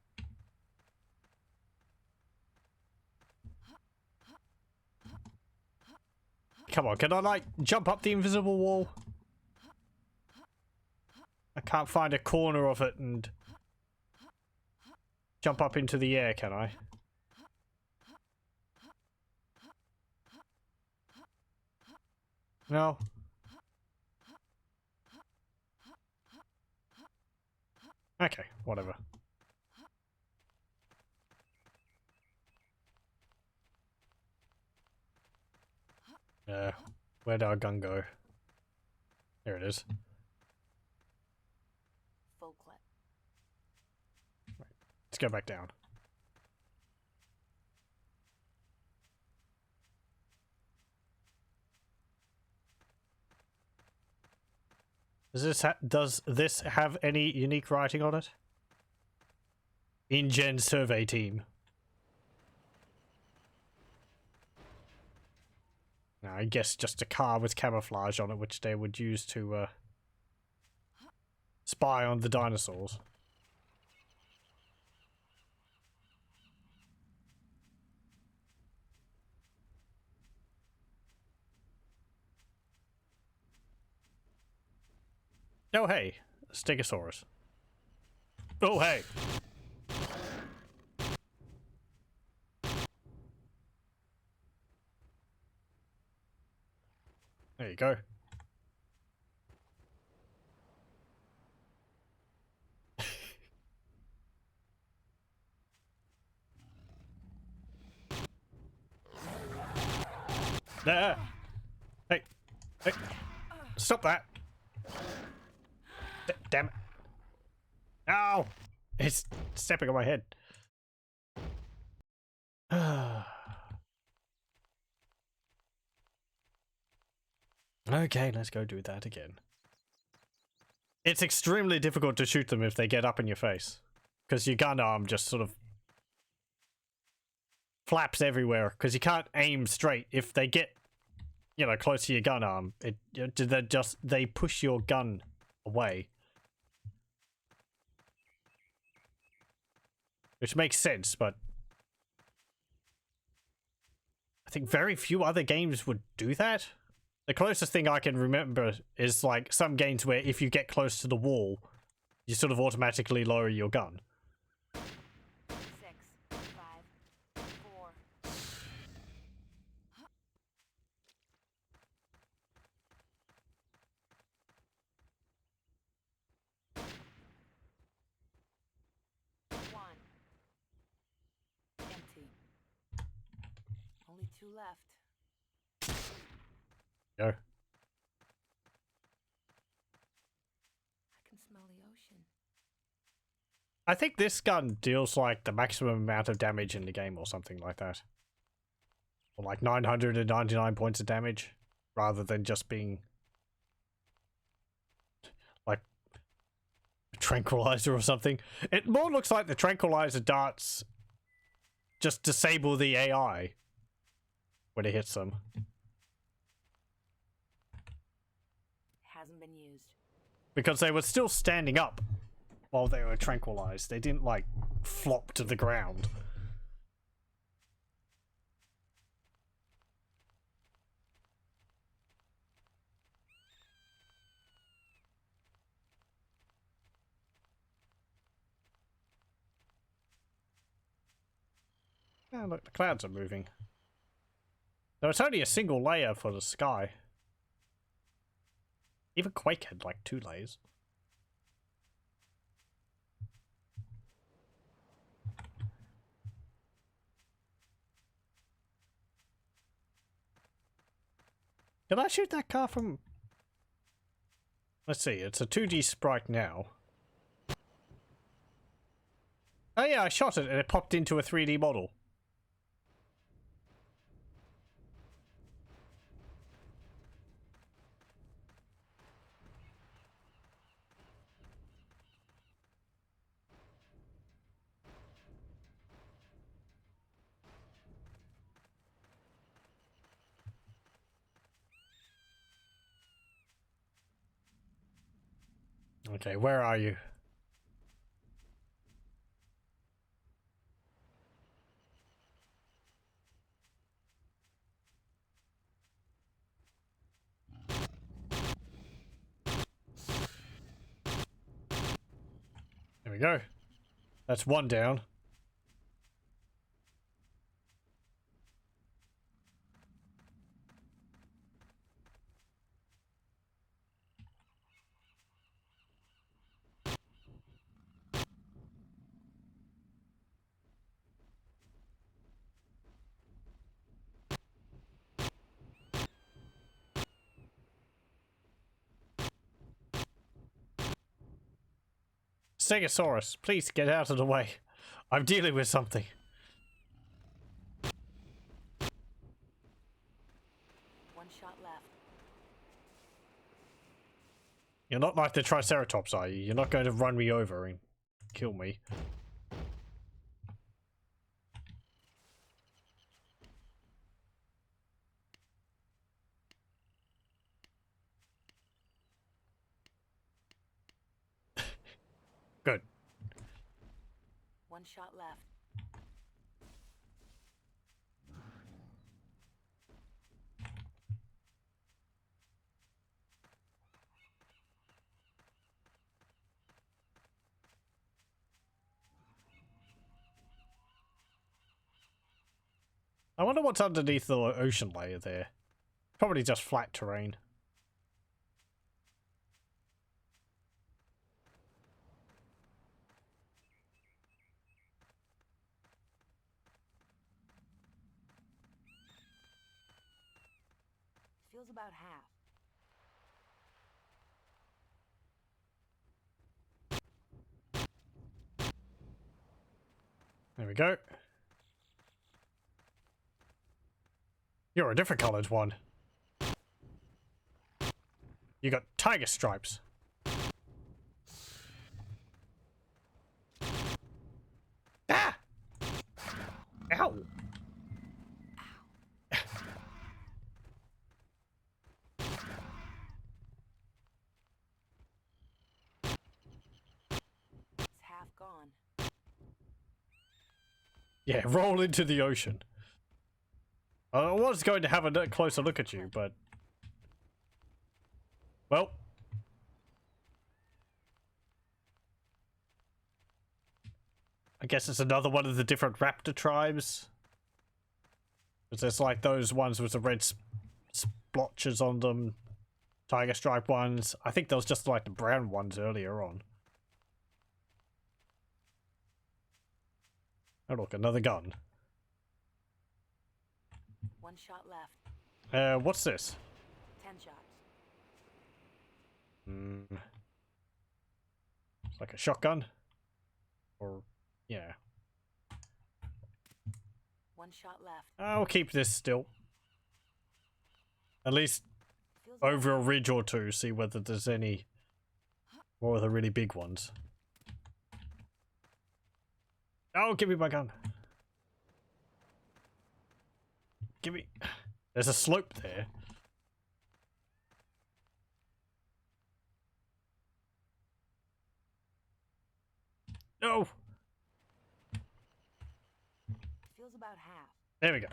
Come on, can I, like, jump up the invisible wall? I can't find a corner of it and jump up into the air, can I? No. Okay, whatever. Where'd our gun go? There it is. Full clip. Let's go back down. Does this have any unique writing on it? InGen survey team. No, I guess just a car with camouflage on it, which they would use to spy on the dinosaurs. Oh hey, Stegosaurus. Oh hey. There you go. There. Hey. Hey. Stop that. Damn it. Ow! It's stepping on my head. Okay, let's go do that again. It's extremely difficult to shoot them if they get up in your face. Because your gun arm just sort of flaps everywhere. Because you can't aim straight. If they get, you know, close to your gun arm, they push your gun away. Which makes sense, but I think very few other games would do that. The closest thing I can remember is like some games where if you get close to the wall, you sort of automatically lower your gun. 6, 5, 4. One. Empty. Only 2 left. Go. I can smell the ocean. I think this gun deals like the maximum amount of damage in the game or something like that. Or like 999 points of damage rather than just being like a tranquilizer or something. It more looks like the tranquilizer darts just disable the AI when it hits them. Hasn't been used. Because they were still standing up while they were tranquilized. They didn't like flop to the ground. Oh, look, the clouds are moving. Though it's only a single layer for the sky. Even Quake had like 2 layers. Did I shoot that car from... Let's see, it's a 2D sprite now. Oh yeah, I shot it and it popped into a 3D model. Okay, where are you? There we go. That's one down. Stegosaurus, please get out of the way. I'm dealing with something. One shot left. You're not like the Triceratops, are you? You're not going to run me over and kill me. Good. One shot left. I wonder what's underneath the ocean layer there. Probably just flat terrain. Feels about half. There we go. You're a different colored one. You got tiger stripes. Ah! Ow! It's half gone. Yeah, roll into the ocean. I was going to have a closer look at you, but... Well. I guess it's another one of the different raptor tribes. Because there's like those ones with the red splotches on them. Tiger stripe ones. I think those just like the brown ones earlier on. Oh look, another gun. One shot left. What's this? 10 shots. It's like a shotgun? Or, yeah. One shot left. I'll keep this still. At least Feels over a ridge or two, see whether there's any more of the really big ones. Oh, give me my gun. Give me... There's a slope there. No! Feels about half. There we go.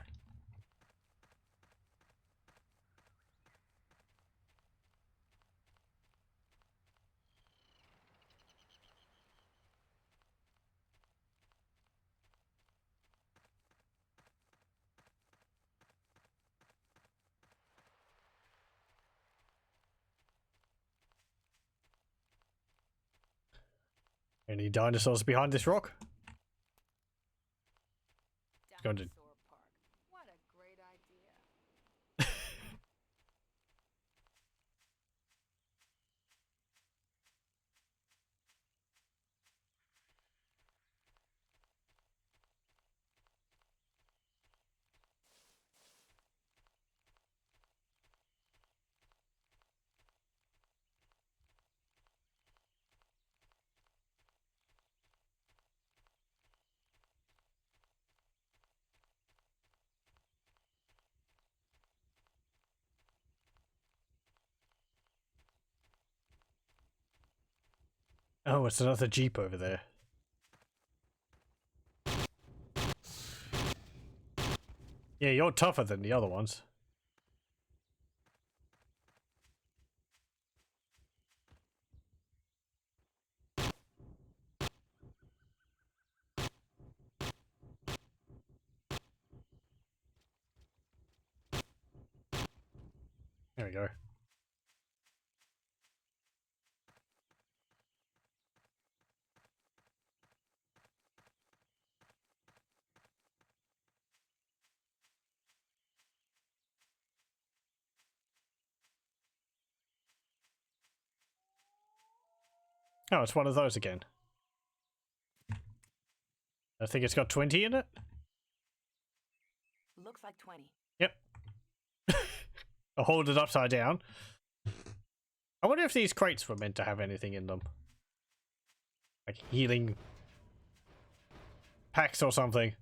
Any dinosaurs behind this rock? Going to... Dinosaur Park. What a great idea. Oh, it's another Jeep over there. Yeah, you're tougher than the other ones. There we go. Oh, it's one of those again. I think it's got 20 in it. Looks like 20. Yep. I'll hold it upside down. I wonder if these crates were meant to have anything in them. Like healing packs or something.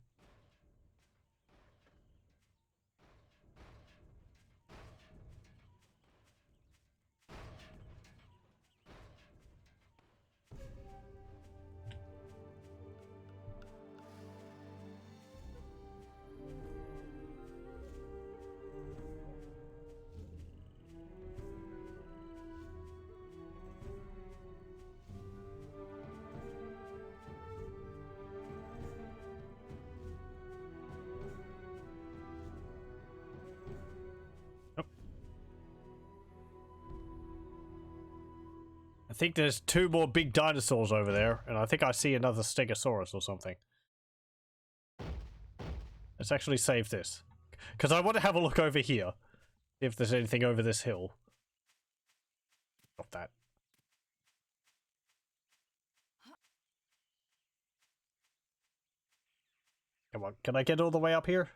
I think there's 2 more big dinosaurs over there, and I think I see another stegosaurus or something. Let's actually save this. Because I want to have a look over here. If there's anything over this hill. Stop that. Come on, can I get all the way up here?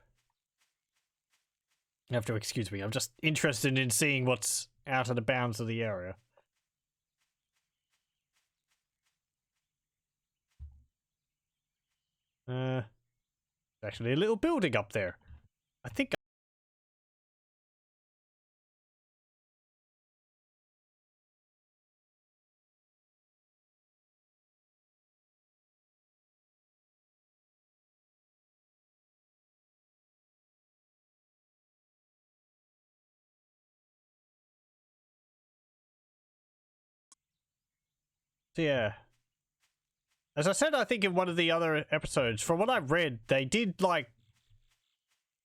You have to excuse me, I'm just interested in seeing what's out of the bounds of the area. Actually a little building up there. I think yeah. As I said, I think in one of the other episodes, from what I've read, they did like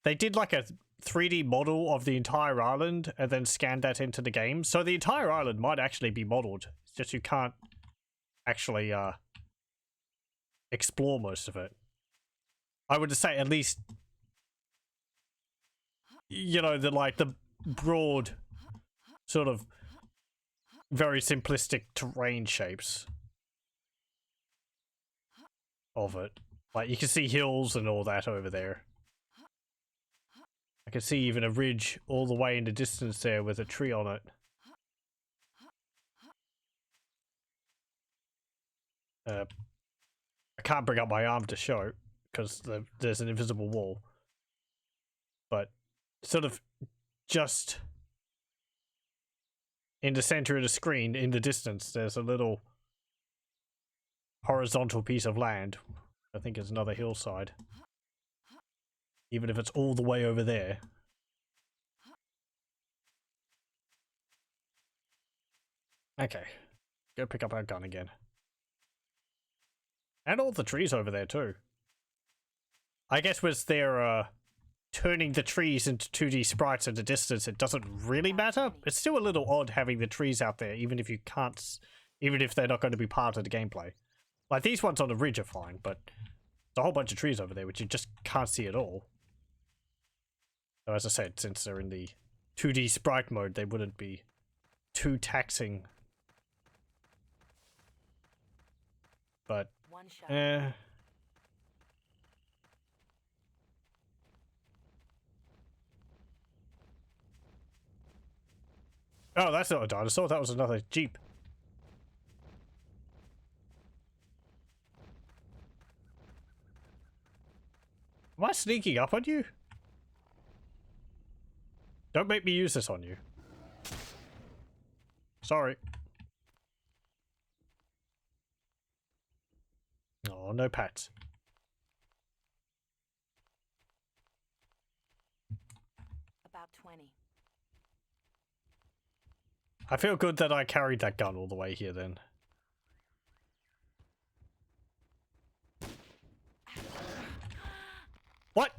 a 3D model of the entire island and then scanned that into the game. So the entire island might actually be modeled. It's just you can't actually explore most of it. I would say at least, you know, the broad sort of very simplistic terrain shapes of it. Like you can see hills and all that over there. I can see even a ridge all the way in the distance there with a tree on it. I can't bring up my arm to show because there's an invisible wall. But sort of just in the center of the screen, in the distance, there's a little horizontal piece of land. I think it's another hillside. Even if it's all the way over there. Okay. Go pick up our gun again. And all the trees over there too. I guess with their turning the trees into 2D sprites at a distance, it doesn't really matter. It's still a little odd having the trees out there, even if you can't, even if they're not going to be part of the gameplay. Like these ones on the ridge are fine, but there's a whole bunch of trees over there which you just can't see at all. So as I said, since they're in the 2D sprite mode, they wouldn't be too taxing. But, One shot. Oh, that's not a dinosaur, that was another Jeep. Am I sneaking up on you? Don't make me use this on you. Sorry. Oh, no pets. About 20. I feel good that I carried that gun all the way here then. What?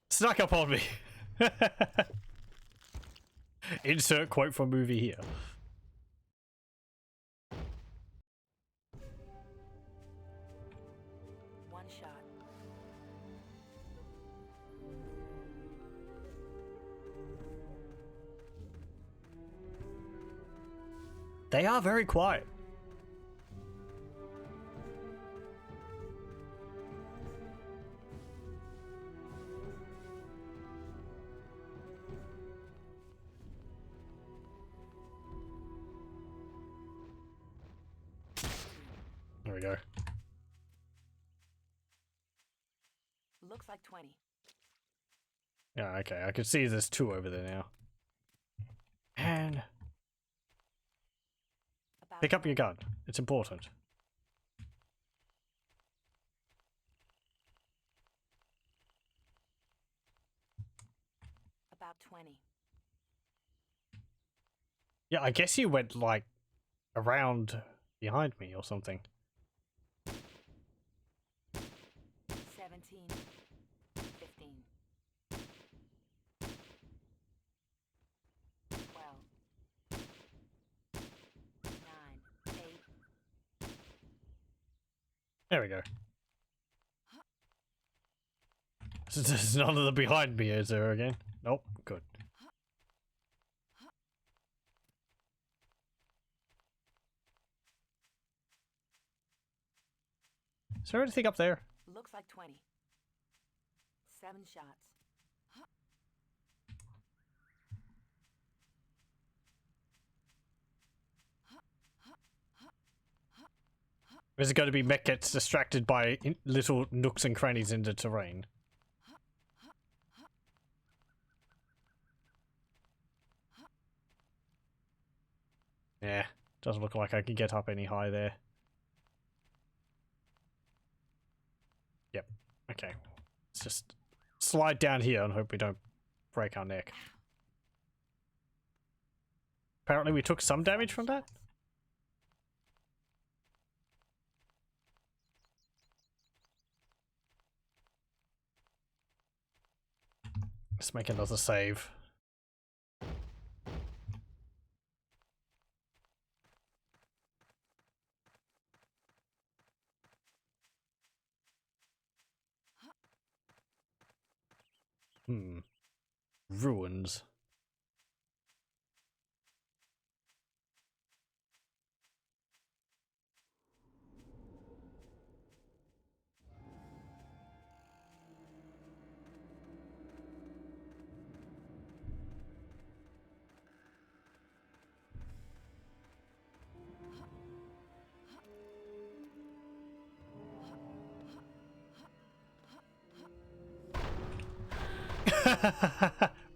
Snuck up on me. Insert quote from movie here. One shot. They are very quiet. There we go. Looks like 20. Yeah, okay. I can see there's 2 over there now. And About pick up your 20. gun. It's important. About 20. Yeah, I guess you went, like, around behind me or something. 17. 15. 12. 9. 8. There we go. There's none of them behind me, is there again? Nope, good. Is there anything up there? Looks like 20. 7 shots. Is it going to be mech gets distracted by little nooks and crannies in the terrain? Yeah, doesn't look like I can get up any high there. Yep, okay. Let's just slide down here and hope we don't break our neck. Apparently we took some damage from that? Let's make another save. Ruins.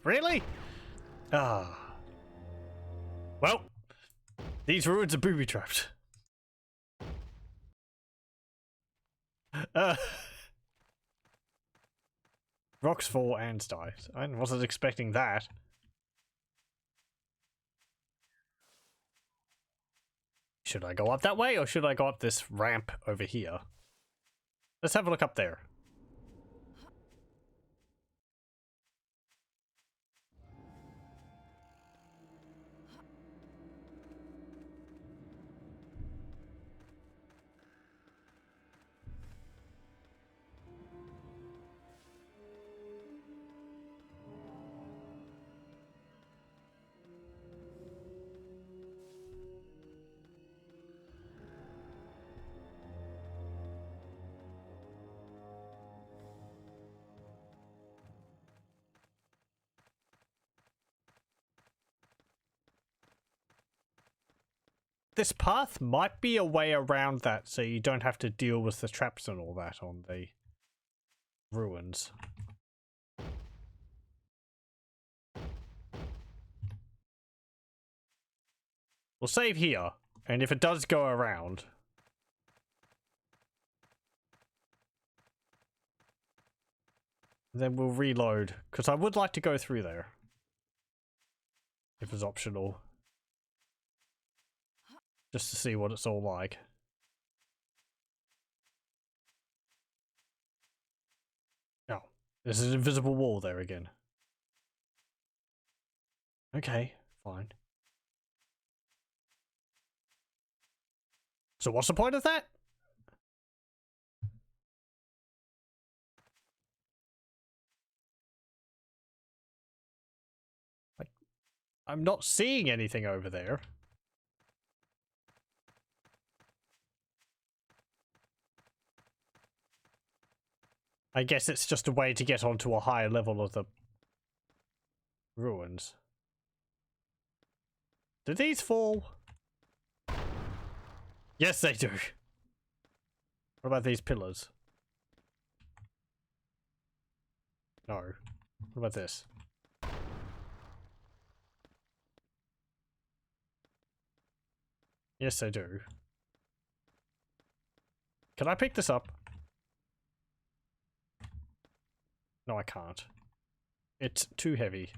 Really? Ah. Well, these ruins are booby trapped. Rocks fall and die. I wasn't expecting that. Should I go up that way or should I go up this ramp over here? Let's have a look up there. This path might be a way around that so you don't have to deal with the traps and all that on the ruins. We'll save here, and if it does go around, Then we'll reload, because I would like to go through there. If it's optional. Just to see what it's all like. Oh, there's an invisible wall there again. Okay, fine. So what's the point of that? I'm not seeing anything over there. I guess it's just a way to get onto a higher level of the ruins. Do these fall? Yes, they do. What about these pillars? No. What about this? Yes, they do. Can I pick this up? No, I can't. It's too heavy.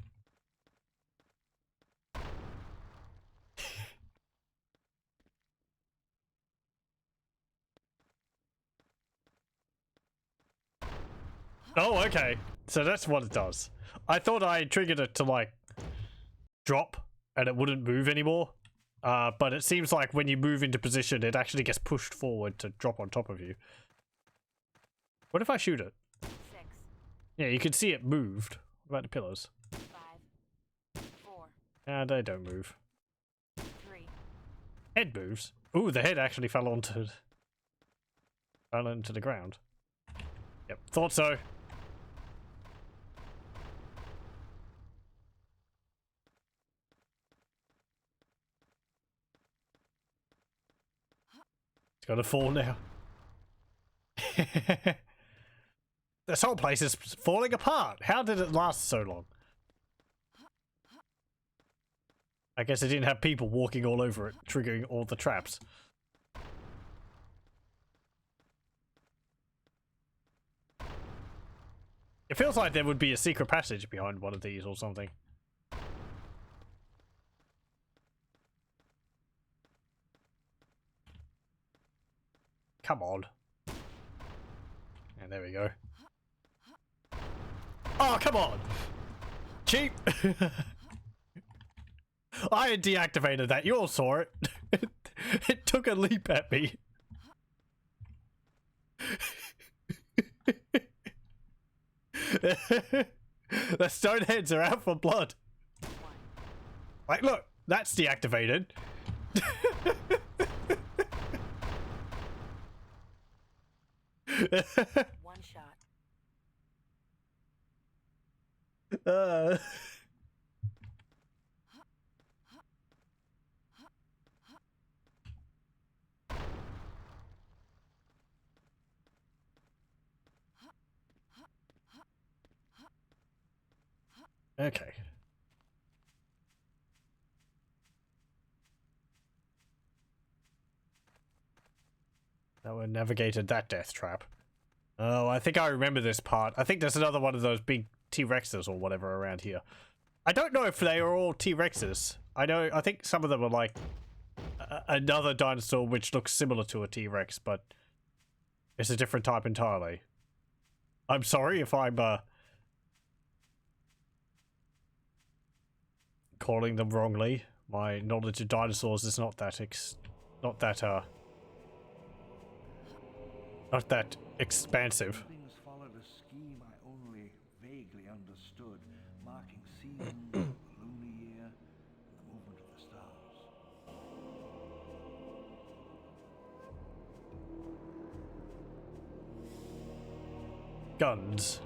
Oh, okay. So that's what it does. I thought I triggered it to, like, drop and it wouldn't move anymore. But it seems like when you move into position, it actually gets pushed forward to drop on top of you. What if I shoot it? 6. Yeah, you can see it moved. What about the pillars? 5. 4. They don't move. 3. Head moves. Ooh, the head actually fell into the ground. Yep, thought so. It's gonna fall now. This whole place is falling apart. How did it last so long? I guess it didn't have people walking all over it, triggering all the traps. It feels like there would be a secret passage behind one of these or something. Come on. And there we go. Oh, come on! Cheap! I had deactivated that. You all saw it. It took a leap at me. The stone heads are out for blood. Like, look, that's deactivated. One shot. Okay. Now we navigated that death trap. Oh, I think I remember this part. I think there's another one of those big T-Rexes or whatever around here. I don't know if they are all T-Rexes. I think some of them are like another dinosaur which looks similar to a T-Rex, but it's a different type entirely. I'm sorry if I'm calling them wrongly. My knowledge of dinosaurs is not that expansive. Things followed a scheme I only vaguely understood, marking seasons, the lunar year, and the movement of the stars. Guns.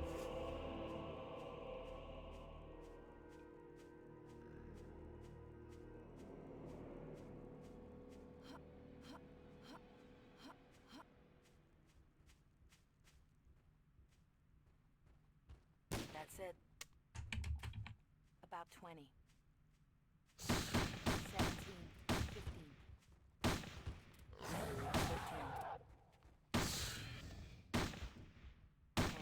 That's it. About 20. 17. 15. 13. 10.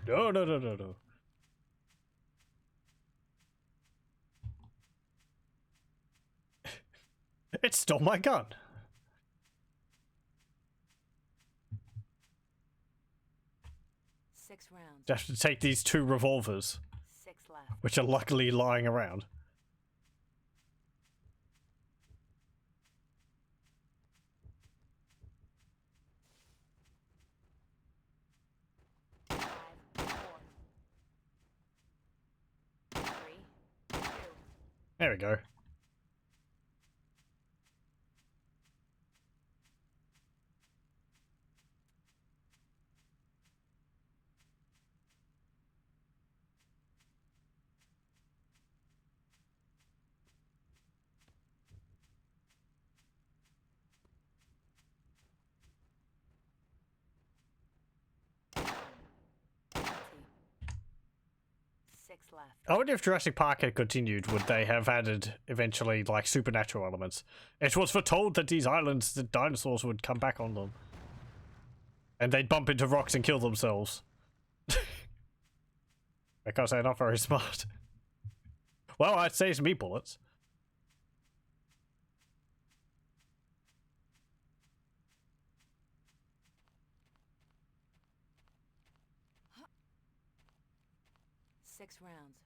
No, no, no, no, no. It stole my gun. 6 rounds. I have to take these 2 revolvers, 6 left. which are luckily lying around. 5, 4, 3, 2. There we go. Empty. 6 left. I wonder if Jurassic Park had continued, would they have added eventually like supernatural elements? It was foretold that these islands, the dinosaurs would come back on them. And they'd bump into rocks and kill themselves. Because they're not very smart. Well, it saves me bullets. Six rounds.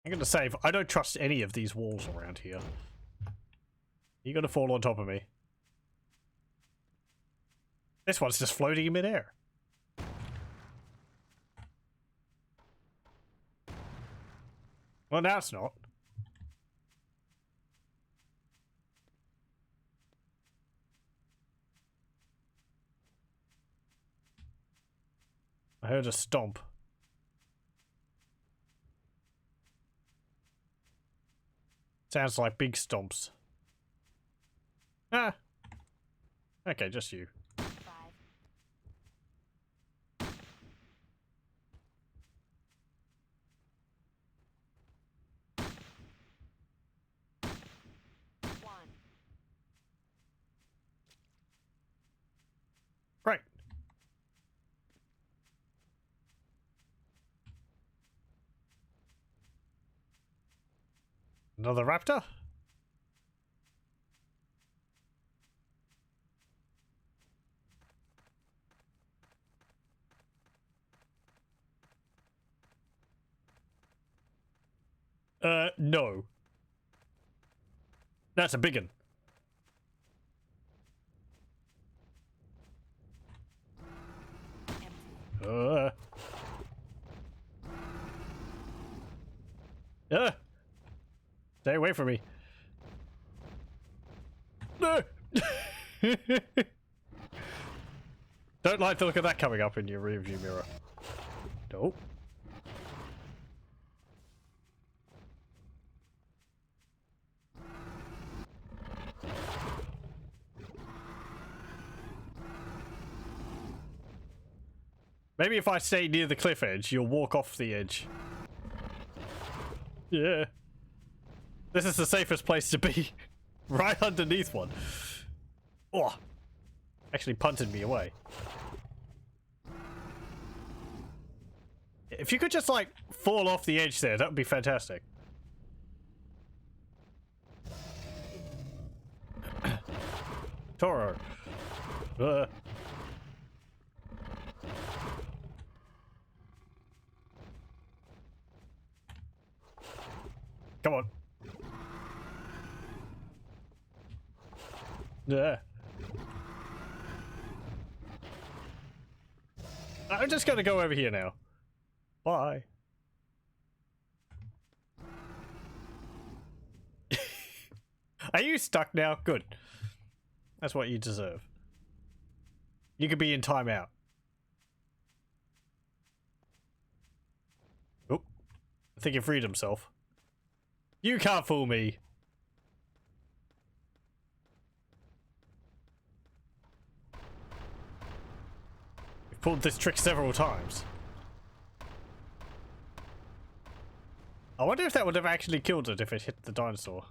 I'm gonna save. I don't trust any of these walls around here. You're gonna fall on top of me. This one's just floating in midair. Well, now it's not. I heard a stomp. Sounds like big stomps. Ah. Okay, just you. 5. One. Right. Another raptor? No. That's a big one. Empty. Stay away from me. No. Don't like the look of that coming up in your rearview mirror. Nope. Maybe if I stay near the cliff edge, you'll walk off the edge. Yeah. This is the safest place to be. Right underneath one. Oh. Actually punted me away. If you could just, like, fall off the edge there, that would be fantastic. Toro. Come on. Yeah. I'm just gonna go over here now. Bye. Are you stuck now? Good. That's what you deserve. You could be in timeout. Oh. I think he freed himself. You can't fool me. We've pulled this trick several times. I wonder if that would have actually killed it if it hit the dinosaur.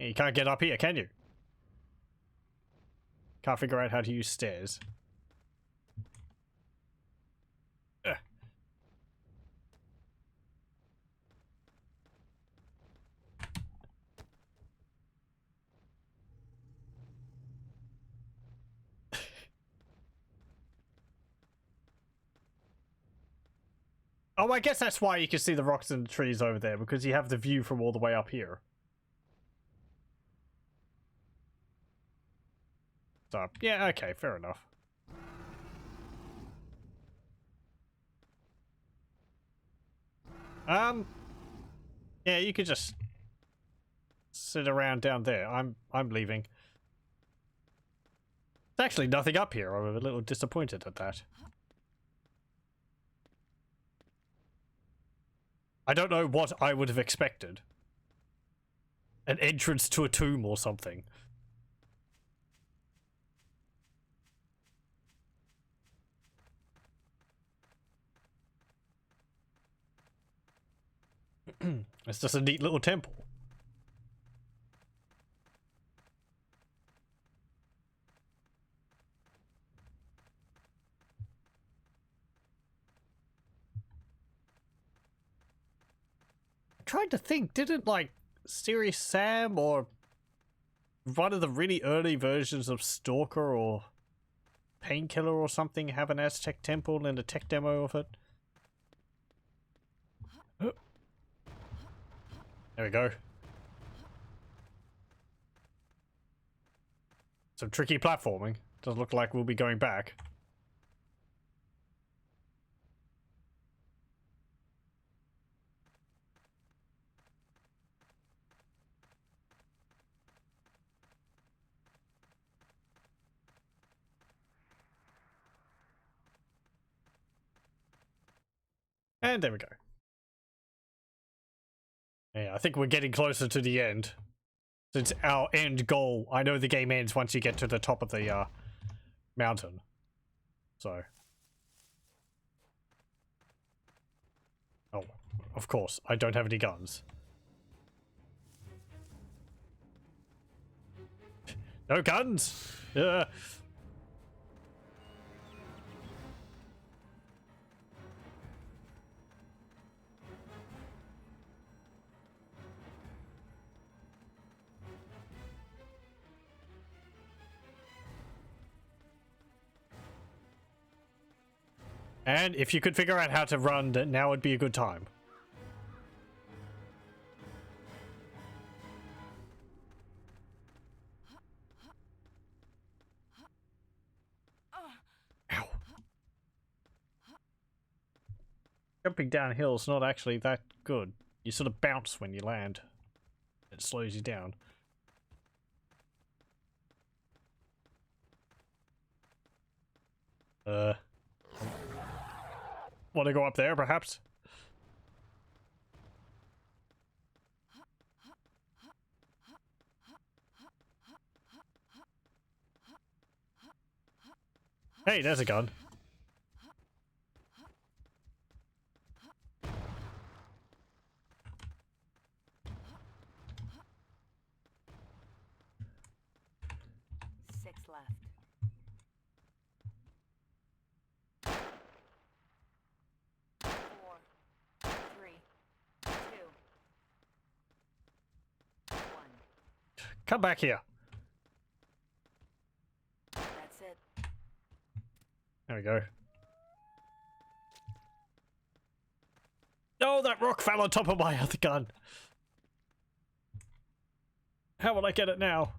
You can't get up here, can you? Can't figure out how to use stairs. Ugh. Oh, I guess that's why you can see the rocks and the trees over there, because you have the view from all the way up here. So, yeah, okay, fair enough. Yeah, you could just sit around down there. I'm leaving. There's actually nothing up here. I'm a little disappointed at that. I don't know what I would have expected. An entrance to a tomb or something. It's just a neat little temple. I'm trying to think, didn't like Serious Sam or one of the really early versions of Stalker or Painkiller or something have an Aztec temple and a tech demo of it? There we go. Some tricky platforming. Doesn't look like we'll be going back. And there we go. Yeah, I think we're getting closer to the end. Since our end goal, I know the game ends once you get to the top of the mountain. So. Oh, of course, I don't have any guns. No guns! And if you could figure out how to run, now would be a good time. Ow. Jumping downhill is not actually that good. You sort of bounce when you land. It slows you down. Want to go up there, perhaps? Hey, there's a gun. Come back here. That's it. There we go. Oh, that rock fell on top of my other gun. How will I get it now?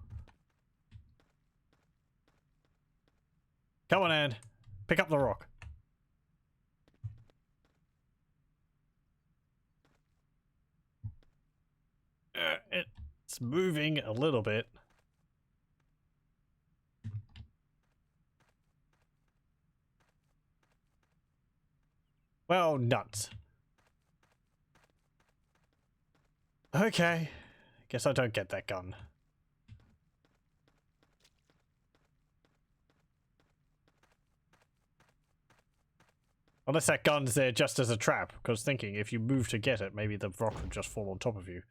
Come on, Anne. Pick up the rock. It's moving a little bit. Well, nuts. Okay. Guess I don't get that gun. Unless that gun's there just as a trap, because thinking if you move to get it, maybe the rock would just fall on top of you.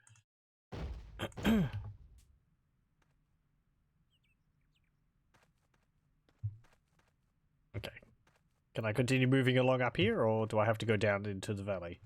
Can I continue moving along up here, or do I have to go down into the valley?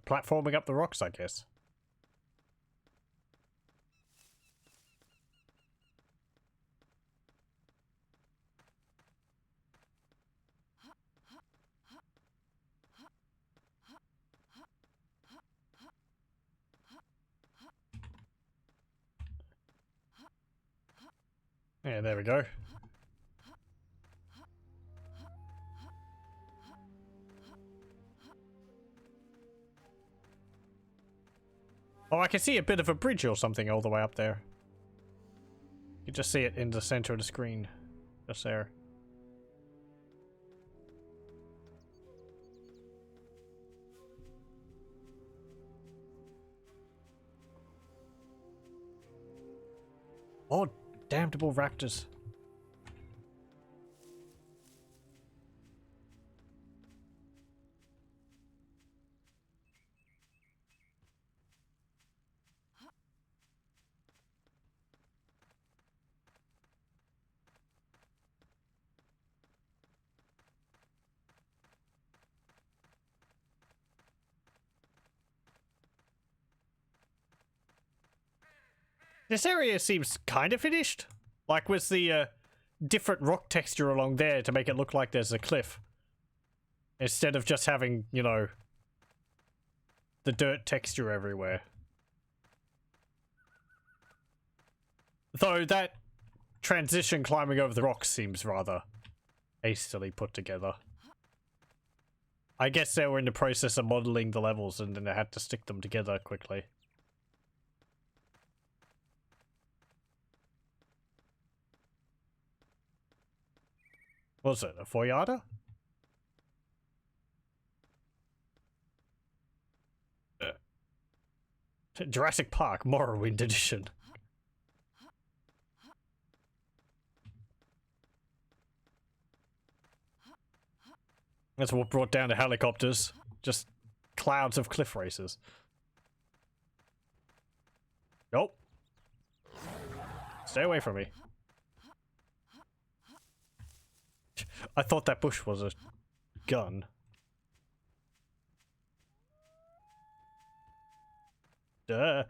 Platforming up the rocks, I guess. Yeah, there we go. Oh, I can see a bit of a bridge or something all the way up there. You can just see it in the center of the screen. Just there. Oh, damnable raptors. This area seems kind of finished. Like with the different rock texture along there to make it look like there's a cliff. Instead of just having, you know, the dirt texture everywhere. Though that transition climbing over the rocks seems rather hastily put together. I guess they were in the process of modeling the levels and then they had to stick them together quickly. What was it, a 4-yarder? Jurassic Park, Morrowind Edition. That's what brought down the helicopters. Just clouds of cliff racers. Nope. Stay away from me. I thought that bush was a gun. Duh.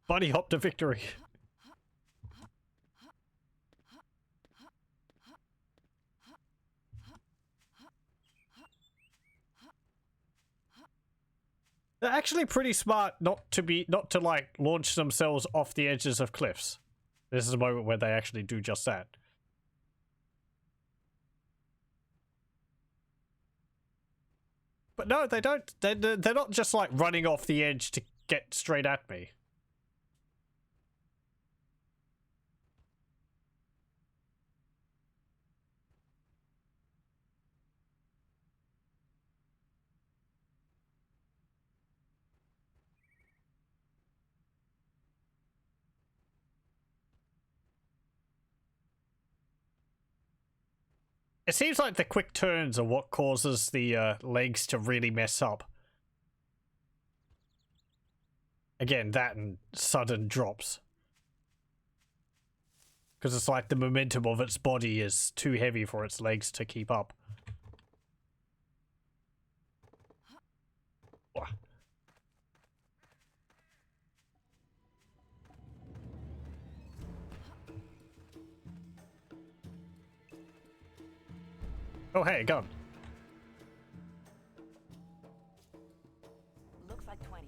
Bunny hop to victory. They're actually pretty smart not to like launch themselves off the edges of cliffs. This is a moment where they actually do just that. But no, they don't. They're not just like running off the edge to get straight at me. It seems like the quick turns are what causes the legs to really mess up. Again, that and sudden drops. Because it's like the momentum of its body is too heavy for its legs to keep up. Oh, hey, gun. Looks like 20.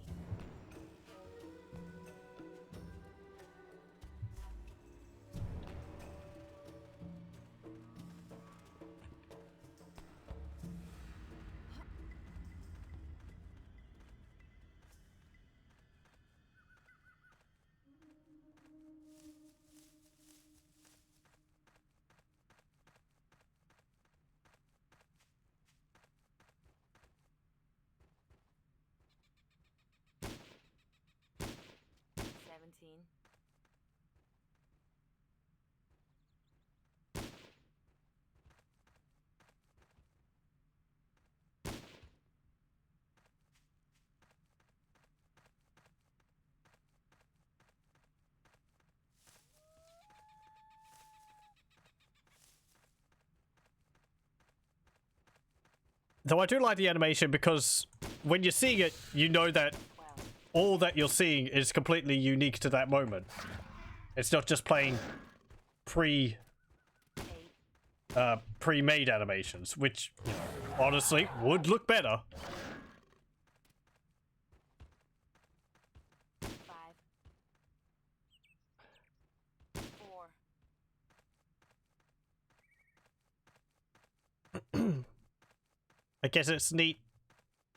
Though I do like the animation because when you're seeing it, you know that all that you're seeing is completely unique to that moment. It's not just playing pre-made animations, which, you know, honestly would look better. 5, 4. I guess it's neat,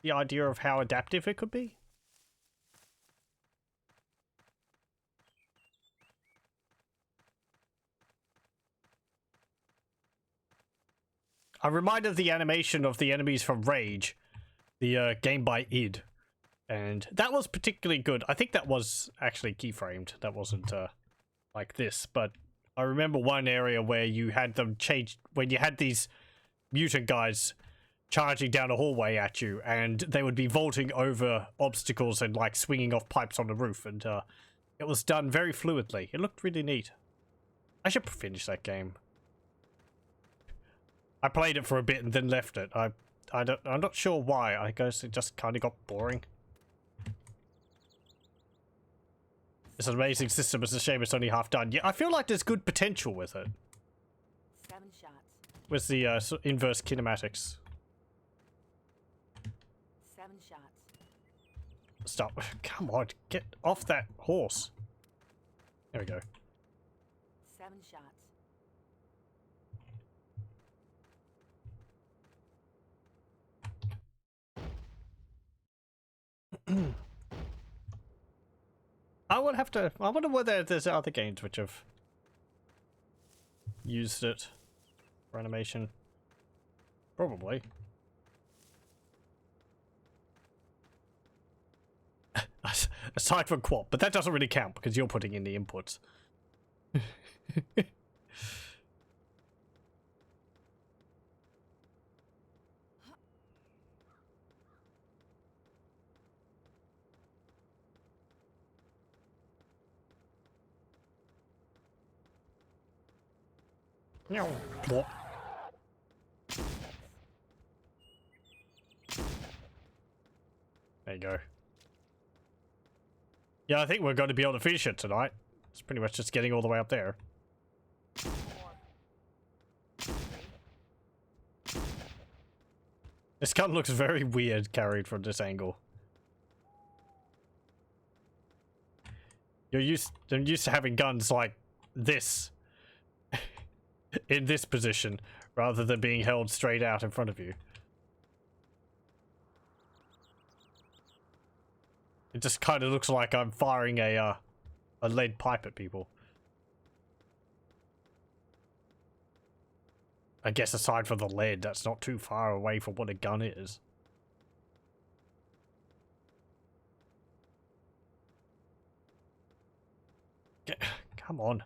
the idea of how adaptive it could be. I'm reminded of the animation of the enemies from Rage, the game by id, and that was particularly good. I think that was actually keyframed. That wasn't like this, but I remember one area where you had them change when you had these mutant guys charging down a hallway at you, and they would be vaulting over obstacles and like swinging off pipes on the roof, and it was done very fluidly. It looked really neat. I should finish that game. I played it for a bit and then left it. I'm not sure why. I guess it just kind of got boring. It's an amazing system. It's a shame it's only half done. Yeah, I feel like there's good potential with it. 7 shots. With the inverse kinematics. 7 shots. Stop. Come on, get off that horse. There we go. 7 shots. I wonder whether there's other games which have used it for animation. Probably. Aside from Quap, but that doesn't really count because you're putting in the inputs. Plop. There you go. Yeah, I think we're going to be able to finish it tonight. It's pretty much just getting all the way up there. 4, 3. This gun looks very weird carried from this angle. I'm used to having guns like this in this position rather than being held straight out in front of you. It just kind of looks like I'm firing a lead pipe at people. I guess aside from the lead, that's not too far away from what a gun is. Come on.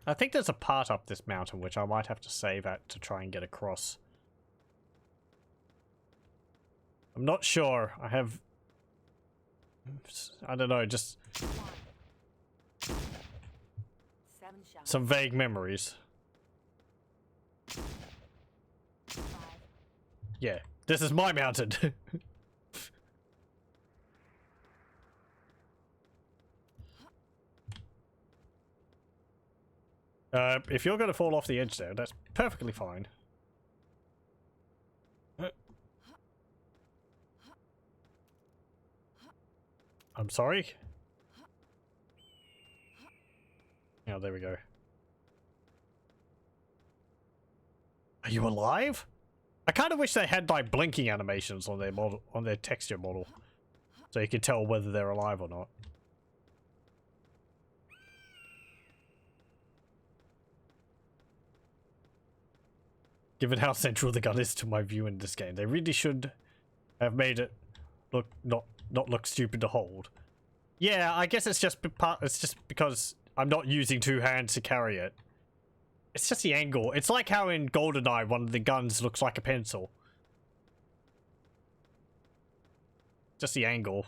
I think there's a part up this mountain which I might have to save at to try and get across. I'm not sure. I don't know, just 7 shots. some vague memories. 5, Yeah, this is my mountain. If you're going to fall off the edge there, that's perfectly fine. I'm sorry? Oh, there we go. Are you alive? I kind of wish they had like blinking animations on their model, on their texture model, so you could tell whether they're alive or not. Given how central the gun is to my view in this game, they really should have made it look not look stupid to hold. Yeah, I guess it's just because I'm not using 2 hands to carry it. It's just the angle. It's like how in GoldenEye one of the guns looks like a pencil. Just the angle.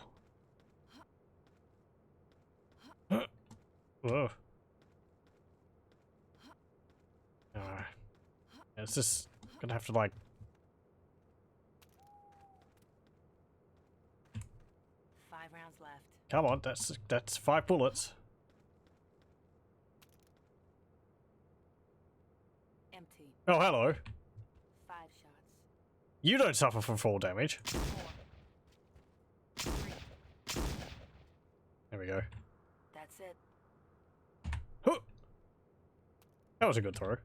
Whoa. It's just gonna have to like... 5 rounds left. Come on, that's 5 bullets. Empty. Oh, hello. 5 shots. You don't suffer from fall damage. 4. 3. There we go. That's it. Huh. That was a good throw.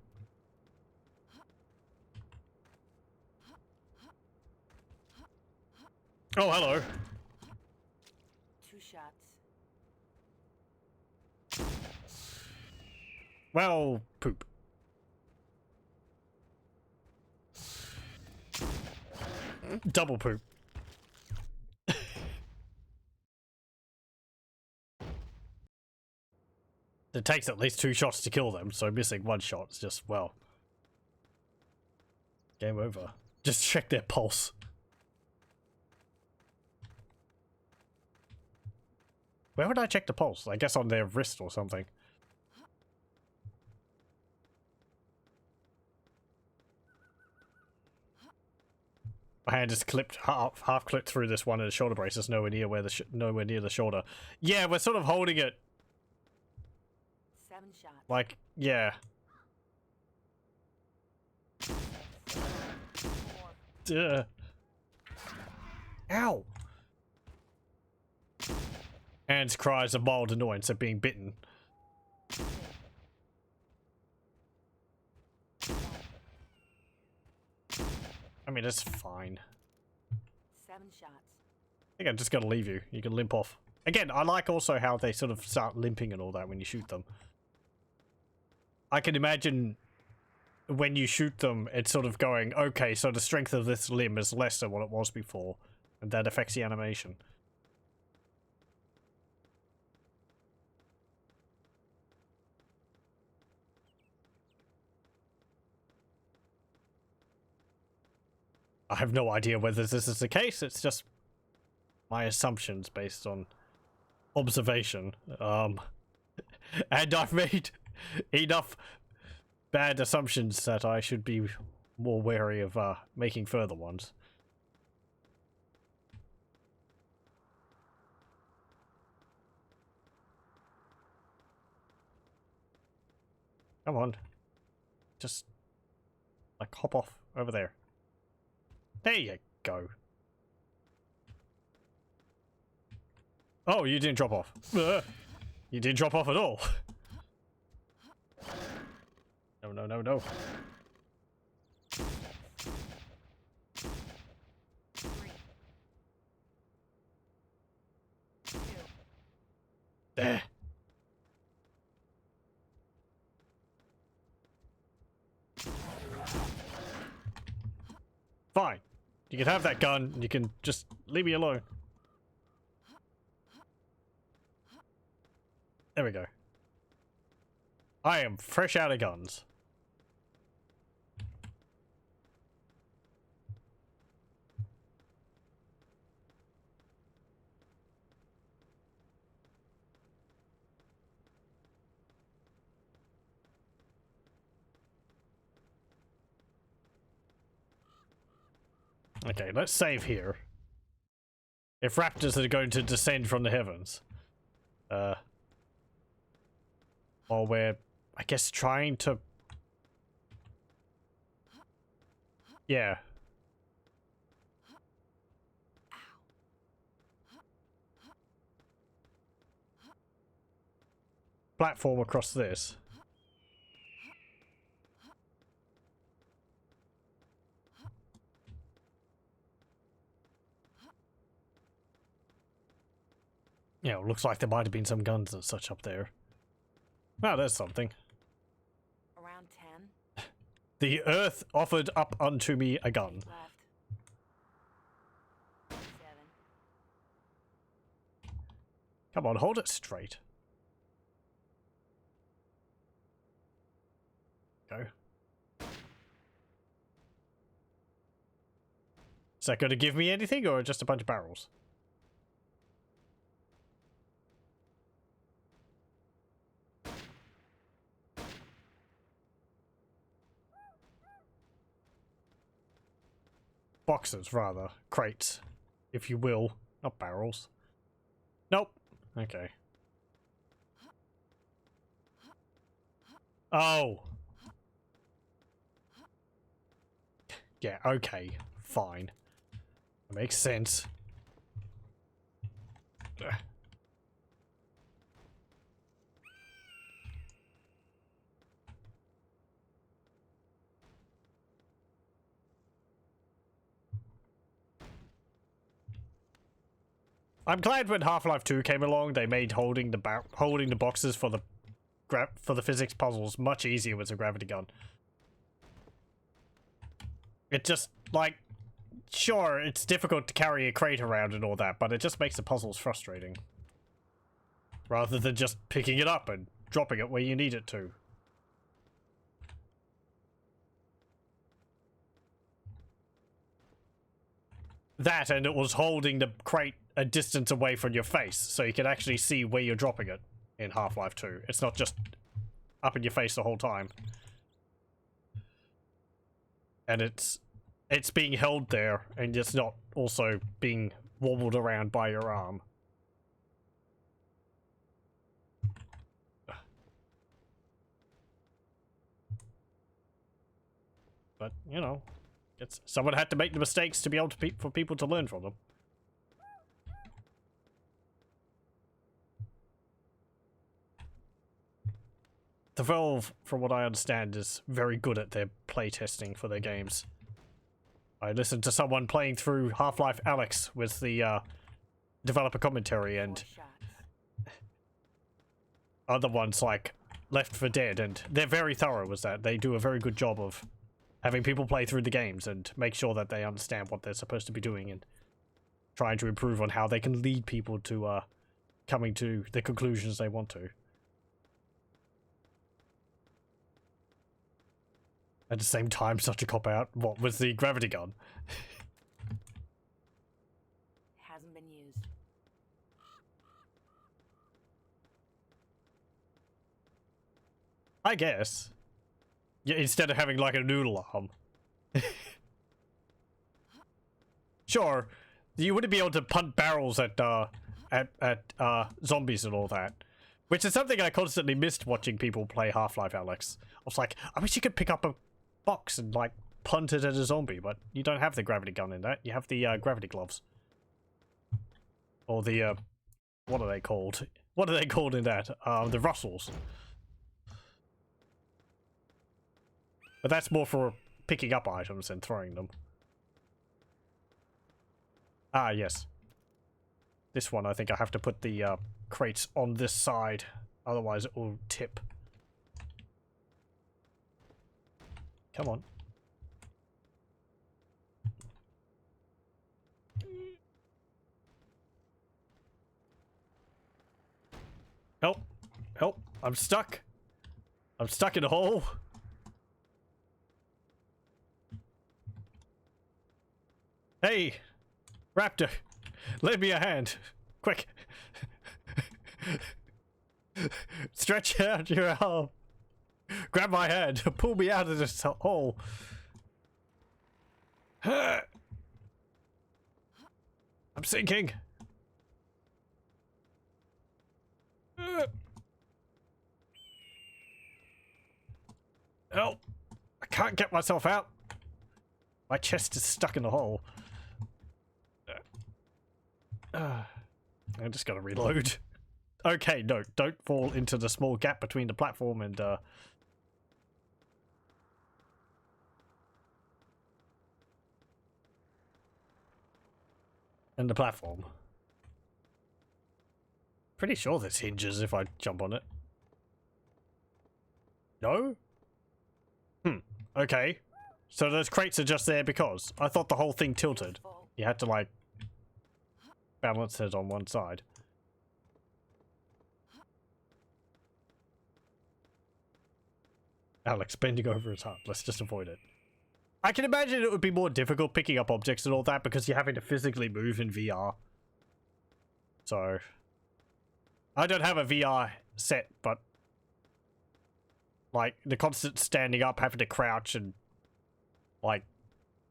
Oh, hello. 2 shots. Well, poop. Double poop. It takes at least 2 shots to kill them, so missing 1 shot is just, well... Game over. Just check their pulse. Where would I check the pulse? I guess on their wrist or something. My hand is clipped half clipped through this one, and the shoulder brace is nowhere near where nowhere near the shoulder. Yeah, we're sort of holding it 7 shots. like, yeah. 4. Duh. Ow. Anne's cries of mild annoyance at being bitten. I mean, it's fine. 7 shots. I think I'm just gonna leave you. You can limp off. Again, I like also how they sort of start limping and all that when you shoot them. I can imagine when you shoot them, it's sort of going, okay, so the strength of this limb is less than what it was before, and that affects the animation. I have no idea whether this is the case, it's just my assumptions based on observation. And I've made enough bad assumptions that I should be more wary of making further ones. Come on. Just, like, hop off over there. There you go. Oh, you didn't drop off. You didn't drop off at all. No, no, no, no. 3. There. Fine. You can have that gun, you can just leave me alone. There we go. I am fresh out of guns. Okay, let's save here. If raptors are going to descend from the heavens. While we're, I guess, trying to... Yeah. Platform across this. Yeah, it looks like there might have been some guns and such up there. Well, there's something. Around 10. The earth offered up unto me a gun. Left. 7. Come on, hold it straight. Go. Is that going to give me anything, or just a bunch of barrels? boxes, rather. Crates, if you will. Not barrels. Nope. Okay. Oh. Yeah, okay. Fine. That makes sense. Ugh. I'm glad when Half-Life 2 came along, they made holding the boxes for the physics puzzles much easier with a gravity gun. It just, like, sure, it's difficult to carry a crate around and all that, but it just makes the puzzles frustrating. Rather than just picking it up and dropping it where you need it to. That, and it was holding the crate a distance away from your face, so you can actually see where you're dropping it in Half-Life 2. It's not just up in your face the whole time. And it's being held there, and it's not also being wobbled around by your arm. But, you know, someone had to make the mistakes to be able to for people to learn from them. The Valve, from what I understand, is very good at their playtesting for their games. I listened to someone playing through Half-Life Alyx with the developer commentary, and other ones like Left 4 Dead, and they're very thorough with that. They do a very good job of having people play through the games and make sure that they understand what they're supposed to be doing and trying to improve on how they can lead people to coming to the conclusions they want to. At the same time, such a cop-out. What, with the gravity gun? Hasn't been used. I guess. Yeah, instead of having like a noodle arm. Sure, you wouldn't be able to punt barrels at zombies and all that. Which is something I constantly missed watching people play Half-Life Alyx. I was like, I wish you could pick up a box and like punt it at a zombie, but you don't have the gravity gun in that. You have the gravity gloves. Or the what are they called? What are they called in that? The Russells. But that's more for picking up items and throwing them. Ah, yes. This one, I think I have to put the crates on this side, otherwise it will tip. Come on. Help! Help! I'm stuck! I'm stuck in a hole! Hey! Raptor! Lend me a hand! Quick! Stretch out your arm! Grab my hand! Pull me out of this hole! I'm sinking! Help! I can't get myself out! My chest is stuck in the hole. I just gotta reload. Okay, no, don't fall into the small gap between the platform and the platform. Pretty sure this hinges if I jump on it. No? Okay. So those crates are just there because I thought the whole thing tilted. You had to like balance it on one side. Alex bending over his heart. Let's just avoid it. I can imagine it would be more difficult picking up objects and all that because you're having to physically move in VR. So I don't have a VR set, but like the constant standing up, having to crouch and like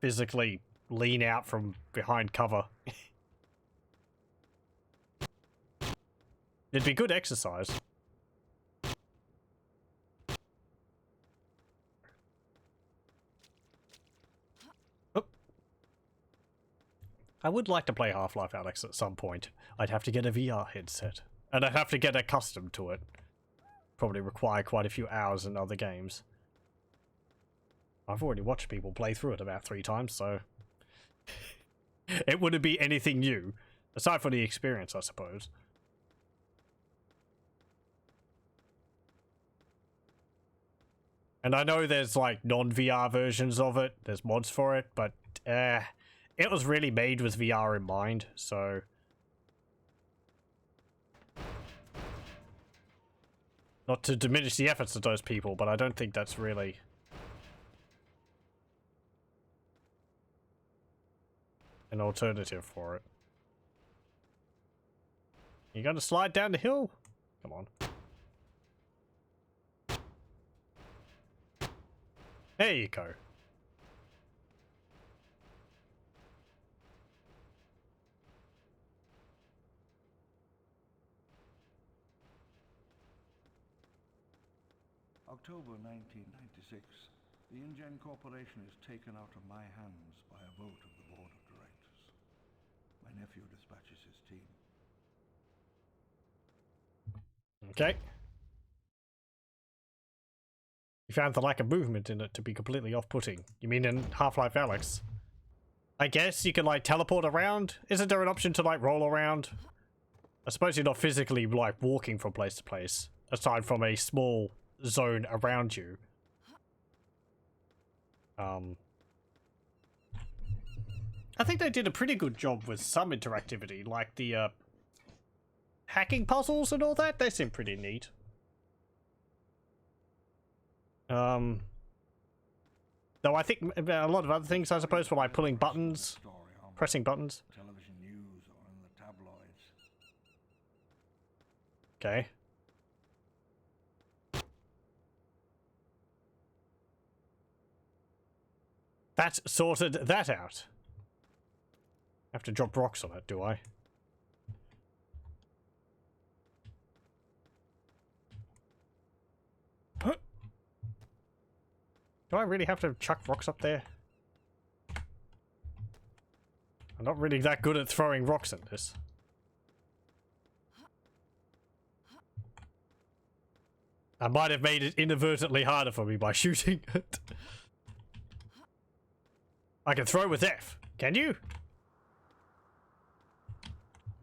physically lean out from behind cover. It'd be good exercise. Oh. I would like to play Half-Life Alyx at some point. I'd have to get a VR headset. And I'd have to get accustomed to it. Probably require quite a few hours in other games. I've already watched people play through it about 3 times, so... it wouldn't be anything new. Aside from the experience, I suppose. And I know there's like non-VR versions of it, there's mods for it, but it was really made with VR in mind, so... Not to diminish the efforts of those people, but I don't think that's really... an alternative for it. You gonna slide down the hill? Come on. There you go. October 1996. The InGen Corporation is taken out of my hands by a vote of the board of directors. My nephew dispatches his team. Okay. You found the lack of movement in it to be completely off-putting. You mean in Half-Life Alyx? I guess you can, like, teleport around? Isn't there an option to, like, roll around? I suppose you're not physically, like, walking from place to place, aside from a small zone around you. I think they did a pretty good job with some interactivity, like the, hacking puzzles and all that. They seem pretty neat. Though I think a lot of other things, I suppose, were like pulling buttons, pressing buttons. Television news or in the tabloids. Okay. That sorted that out. I have to drop rocks on it, do I? Huh. Do I really have to chuck rocks up there? I'm not really that good at throwing rocks at this. I might have made it inadvertently harder for me by shooting it. I can throw with F. Can you?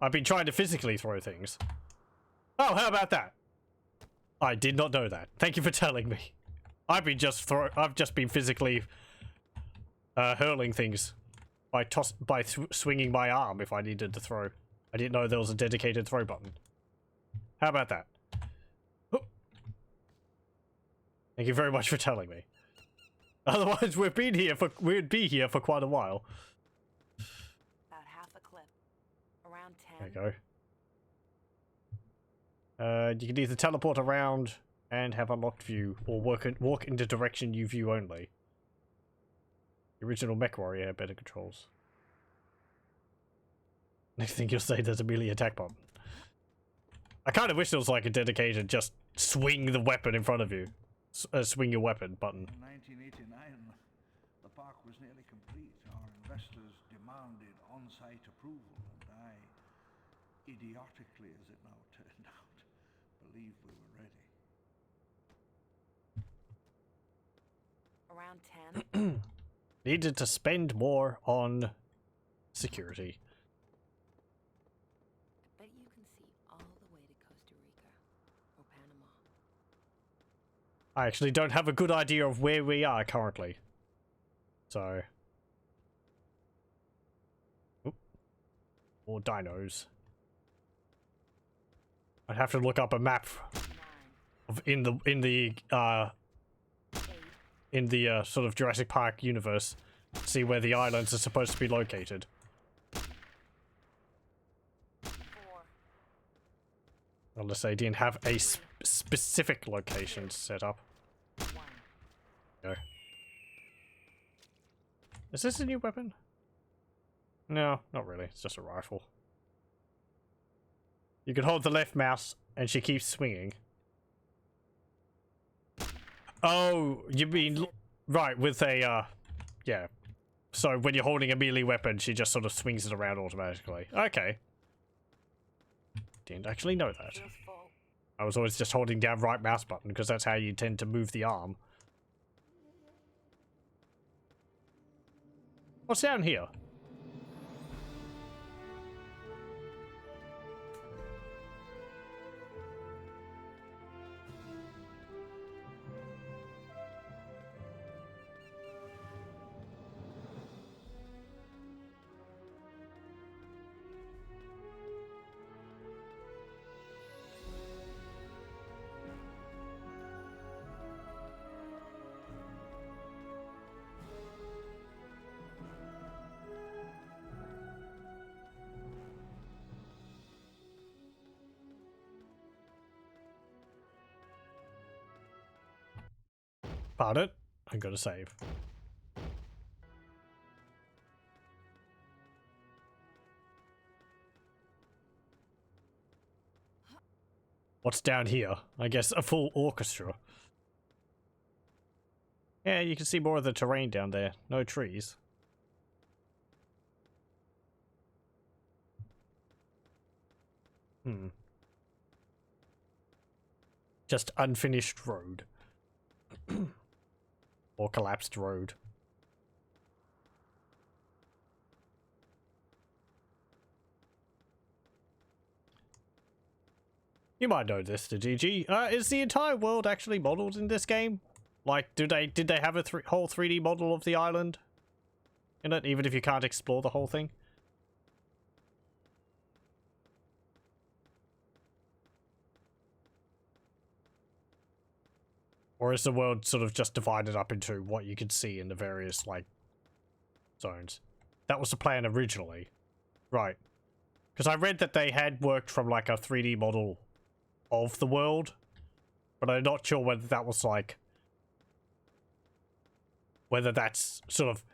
I've been trying to physically throw things. Oh, how about that? I did not know that. Thank you for telling me. I've just been physically hurling things by swinging my arm if I needed to throw. I didn't know there was a dedicated throw button. How about that? Oh. Thank you very much for telling me. Otherwise, we'd be here for quite a while. About half a clip. Around 10. There you go. You can either teleport around and have unlocked view, or walk in the direction you view only. The original Mech Warrior had better controls. Next thing you'll say, there's a melee attack button. I kind of wish there was like a dedicated just swing the weapon in front of you. Swing your weapon button. In 1989, the park was nearly complete. Our investors demanded on-site approval, and I, idiotically as it now turned out, believed we were ready. Around 10. Needed to spend more on security. I bet you can see all the way to Costa Rica or Panama. I actually don't have a good idea of where we are currently. So. Oop. More dinos. I'd have to look up a map of in the sort of Jurassic Park universe, see where the islands are supposed to be located. 4. Unless they didn't have a specific location set up. 1. Go. Is this a new weapon? No, not really. It's just a rifle. You can hold the left mouse and she keeps swinging. Oh, you mean... Right, with a, yeah. So when you're holding a melee weapon, she just sort of swings it around automatically. Okay. Didn't actually know that. Useful. I was always just holding down right mouse button because that's how you tend to move the arm. What's down here? Pardon? I'm gonna save. What's down here? I guess a full orchestra. Yeah, you can see more of the terrain down there. No trees. Just unfinished road. Or collapsed road. You might know this, the GG. Is the entire world actually modeled in this game? Like, did they have a whole 3D model of the island in it, even if you can't explore the whole thing? Or is the world sort of just divided up into what you can see in the various, like, zones? That was the plan originally. Right. Because I read that they had worked from, like, a 3D model of the world, but I'm not sure whether that was, like, whether that's sort of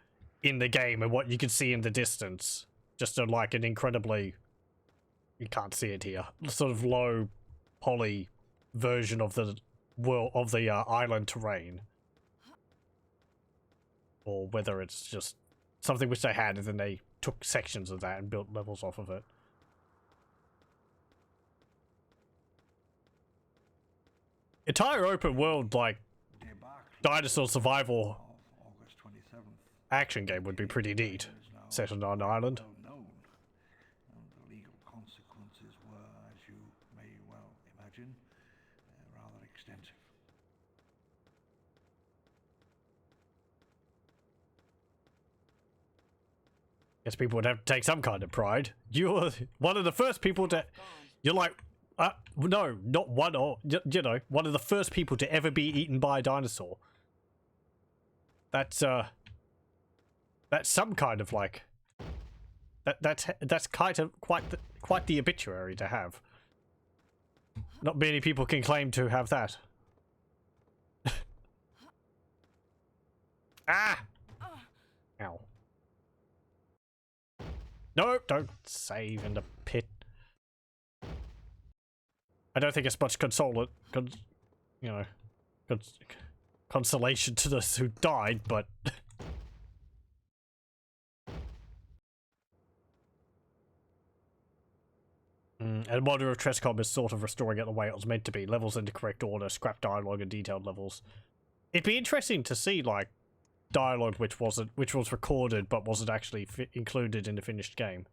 in the game and what you can see in the distance. Just a, like, an incredibly, you can't see it here, sort of low poly version of the world, of the island terrain, or whether it's just something which they had and then they took sections of that and built levels off of it. Entire open world, like, dinosaur survival action game would be pretty neat, set on an island. The legal consequences were, as you may well imagine, rather extensive. Guess people would have to take some kind of pride. You're one of the first people to... You're like... no, not one or... You know, one of the first people to ever be eaten by a dinosaur. That's some kind of, like... That's kind of quite the obituary to have. Not many people can claim to have that. Ah! Ow. No, don't save in the pit. I don't think it's much consolation to those who died, but... And modern of Trescom is sort of restoring it the way it was meant to be. Levels into correct order, scrap dialogue and detailed levels. It'd be interesting to see, like, dialogue which was recorded but wasn't actually included in the finished game.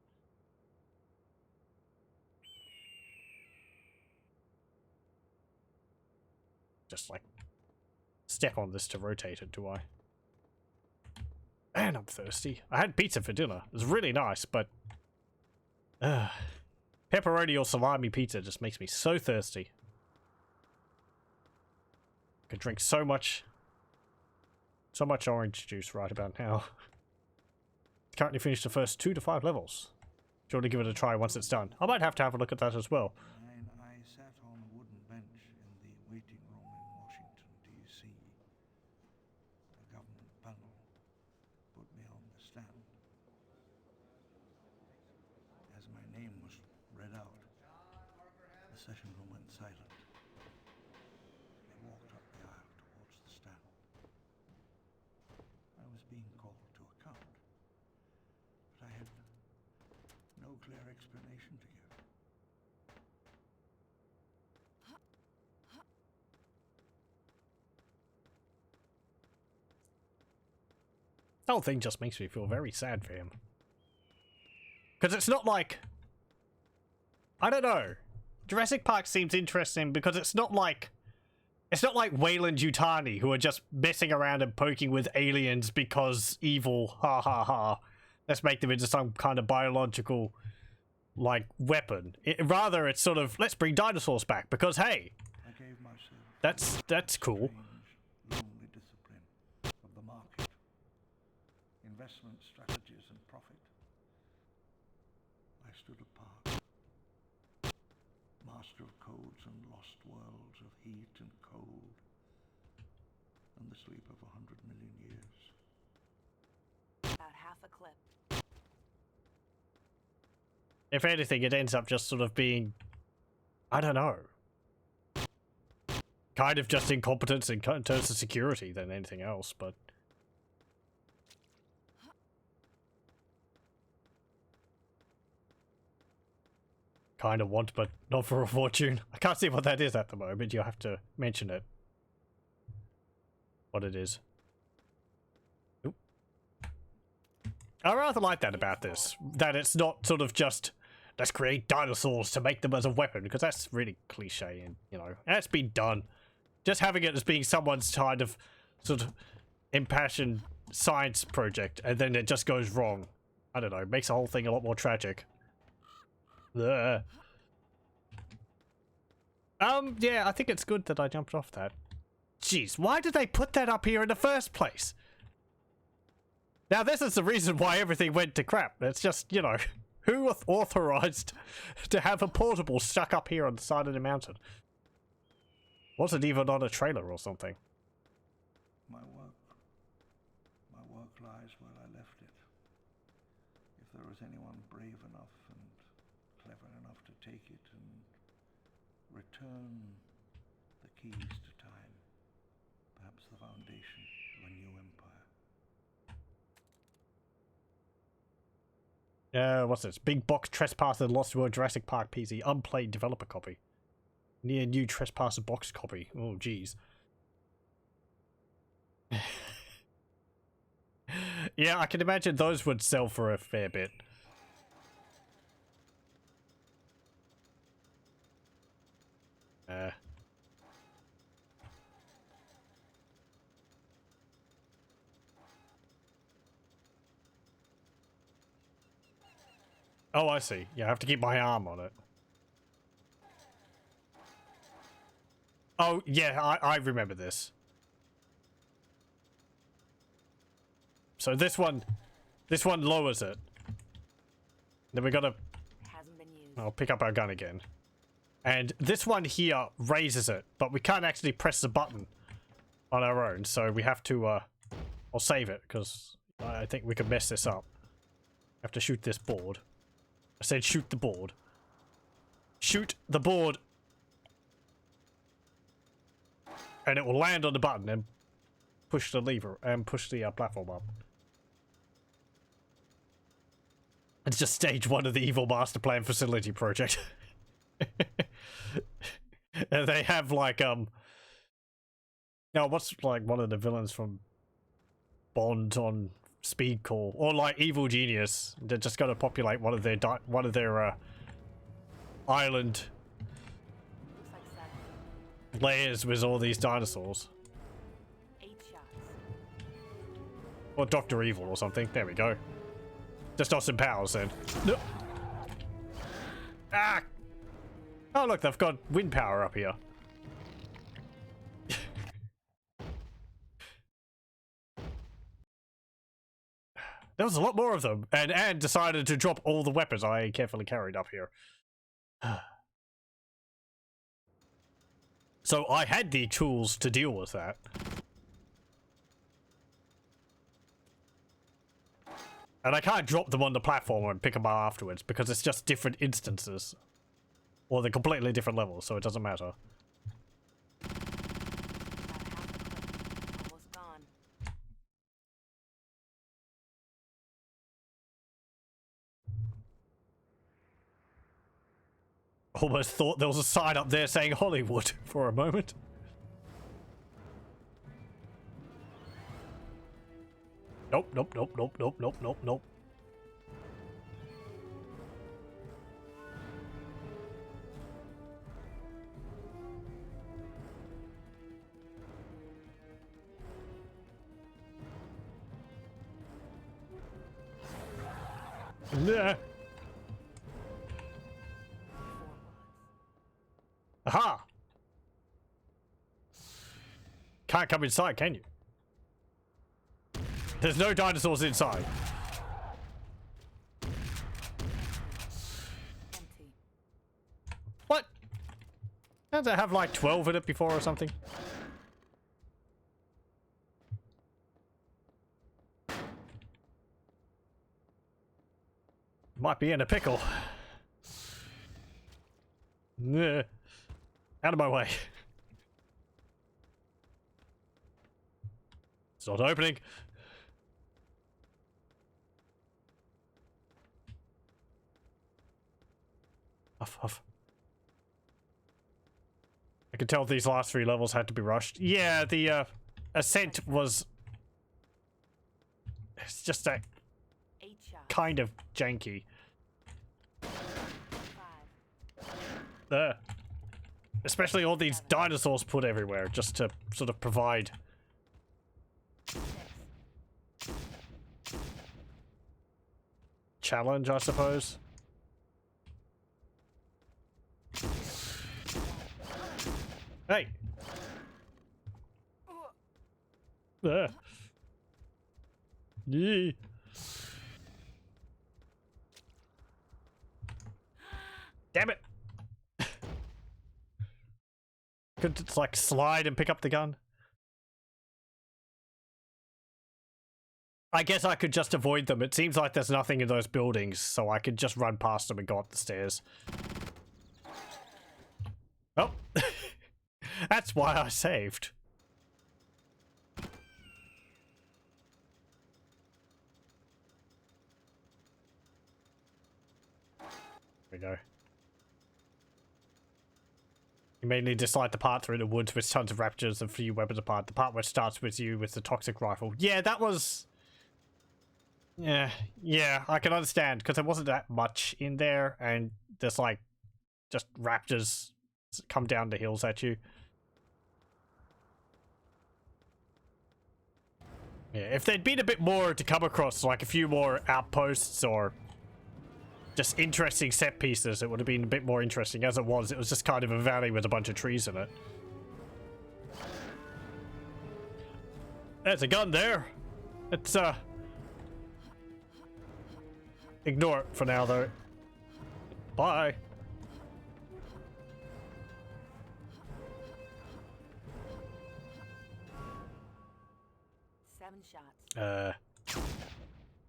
Just, like, step on this to rotate it, do I? Man, I'm thirsty. I had pizza for dinner. It was really nice, but... pepperoni or salami pizza just makes me so thirsty. I could drink so much orange juice right about now. Currently finished the first 2 to 5 levels. Sure to give it a try once it's done. I might have to have a look at that as well. I sat on a wooden bench in the waiting room in Washington, D.C. A government panel put me on the stand. clear explanation to give. The whole thing just makes me feel very sad for him. Because it's not like... I don't know. Jurassic Park seems interesting because it's not like... It's not like Wayland Yutani, who are just messing around and poking with aliens because evil, ha ha ha. Let's make them into some kind of biological, like, weapon. Rather, it's sort of, let's bring dinosaurs back because, hey, I gave myself that's cool. strange, lonely discipline of the market, investment strategies and profit. I stood apart, master of codes and lost worlds of heat and cold, and the sleep of 100 million years. About half a clip. If anything, it ends up just sort of being, I don't know, kind of just incompetence in terms of security than anything else, but... Kind of want, but not for a fortune. I can't see what that is at the moment. You'll have to mention it. What it is. Oop. I rather like that about this. That it's not sort of just, let's create dinosaurs to make them as a weapon, because that's really cliche and, you know, that's been done. Just having it as being someone's kind of sort of impassioned science project, and then it just goes wrong. I don't know, makes the whole thing a lot more tragic. Ugh. Yeah, I think it's good that I jumped off that. Jeez, why did they put that up here in the first place? Now, this is the reason why everything went to crap. It's just, you know, who authorized to have a portable stuck up here on the side of the mountain? Wasn't even on a trailer or something. My work lies where I left it. If there is anyone brave enough and clever enough to take it and return the keys to time, perhaps the foundation of a new empire. What's this? Big box Trespasser Lost World Jurassic Park PC unplayed developer copy. Near new Trespasser box copy. Oh, jeez. Yeah, I can imagine those would sell for a fair bit. Oh, I see. Yeah, I have to keep my arm on it. Oh, yeah, I remember this. So this one lowers it. Then we gotta... Hasn't been used. I'll pick up our gun again. And this one here raises it, but we can't actually press the button on our own, so we have to, I'll save it, because I think we could mess this up. Have to shoot this board. I said shoot the board. Shoot the board! And it will land on the button and push the lever, and push the platform up. It's just stage 1 of the Evil Master Plan Facility project. And they have like now what's like one of the villains from Bond on Speed Call, or like Evil Genius? They're just gonna populate one of their island layers with all these dinosaurs. 8 shots. Or Dr. Evil or something. There we go. Just Austin Powers then. No. Ah! Oh look, they've got wind power up here. There was a lot more of them, and decided to drop all the weapons I carefully carried up here. So I had the tools to deal with that. And I can't drop them on the platform and pick them up afterwards because it's just different instances. Or they're completely different levels, so it doesn't matter. Almost gone. Almost thought there was a sign up there saying Hollywood for a moment. Nope, nope, nope, nope, nope, nope, nope, nope. Nah. Aha! Can't come inside, can you? There's no dinosaurs inside. Empty. What? Don't they have like 12 in it before or something? Might be in a pickle. Nah. Out of my way. It's not opening. Huff, huff. I could tell these last 3 levels had to be rushed. Yeah, the ascent was... It's just a 8 shots. kind of janky. 5. Especially all these dinosaurs put everywhere just to sort of provide 6. challenge, I suppose. Hey. Yee. Damn it. Could just like slide and pick up the gun. I guess I could just avoid them. It seems like there's nothing in those buildings, so I could just run past them and go up the stairs. Oh. That's why I saved. There we go. You mainly dislike the part through the woods with tons of raptors and few weapons apart. The part where it starts with you with the toxic rifle. Yeah, that was... Yeah, I can understand, because there wasn't that much in there, and there's like, just raptors come down the hills at you. Yeah, if there'd been a bit more to come across, like a few more outposts or just interesting set pieces, it would have been a bit more interesting. As it was just kind of a valley with a bunch of trees in it. There's a gun there. It's, ignore it for now, though. Bye.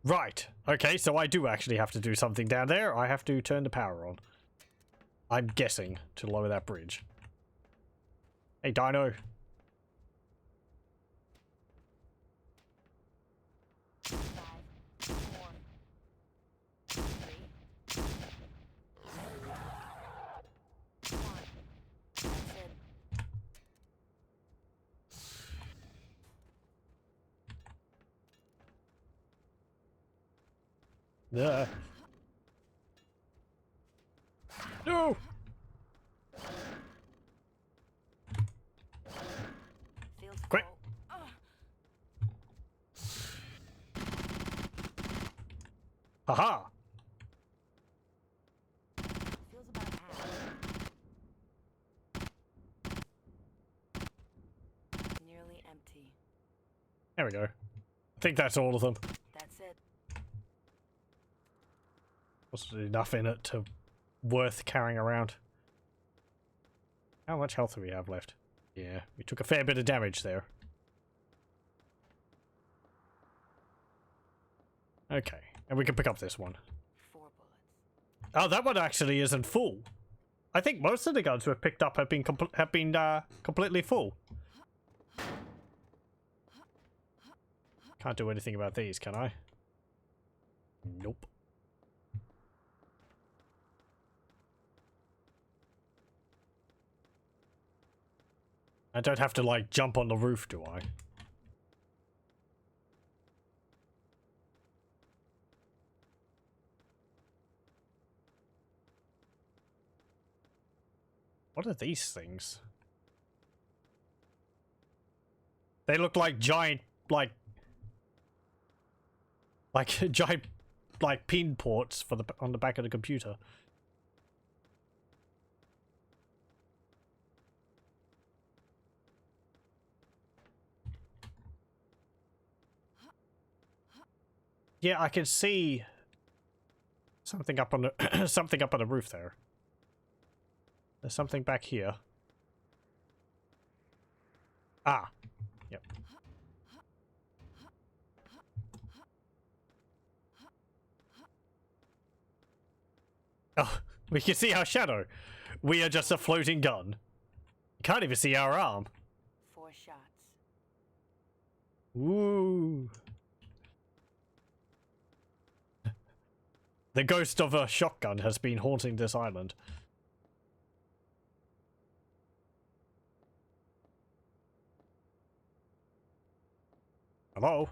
Right. Okay, so I do actually have to do something down there. I have to turn the power on. I'm guessing to lower that bridge. Hey, Dino. Five, 4, 3, 2, 1. That's it. No. Feels Quick. full. Haha. Feels about half. Nearly empty. There we go. I think that's all of them. That's it. Wasn't enough in it to worth carrying around. How much health do we have left? Yeah, we took a fair bit of damage there. Okay, and we can pick up this one. 4 bullets. Oh, that one actually isn't full. I think most of the guns we've picked up have been completely full. Can't do anything about these, can I? Nope. I don't have to, like, jump on the roof, do I? What are these things? They look like giant, like giant, like pin ports for the on the back of the computer. Yeah, I can see something up on the something up on the roof there. There's something back here. Ah, yep. Oh, we can see our shadow. We are just a floating gun. You can't even see our arm. 4 shots. Woo. The ghost of a shotgun has been haunting this island. Hello?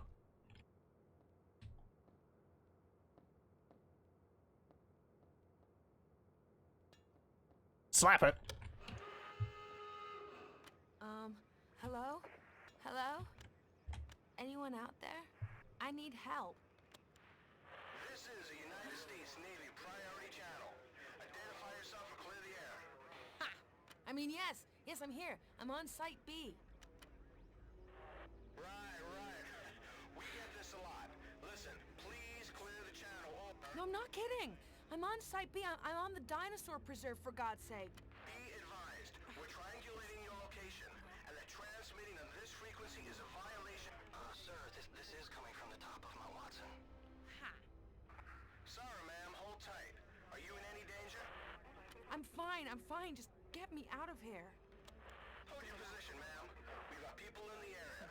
Slap it. Hello? Hello? Anyone out there? I need help. This is a United States Navy priority channel. Identify yourself or clear the air. Ha! I mean, yes. Yes, I'm here. I'm on Site B. Right. We get this a lot. Listen, please clear the channel. No, I'm not kidding. I'm on Site B. I'm on the dinosaur preserve, for God's sake. Be advised, we're triangulating your location, and that transmitting on this frequency is a violation. Sir, this is coming from the top of Mount Watson. Ha! Sorry, ma'am. Hold tight. Are you in any danger? I'm fine. Just get me out of here. Hold your position, ma'am. We've got people in the area.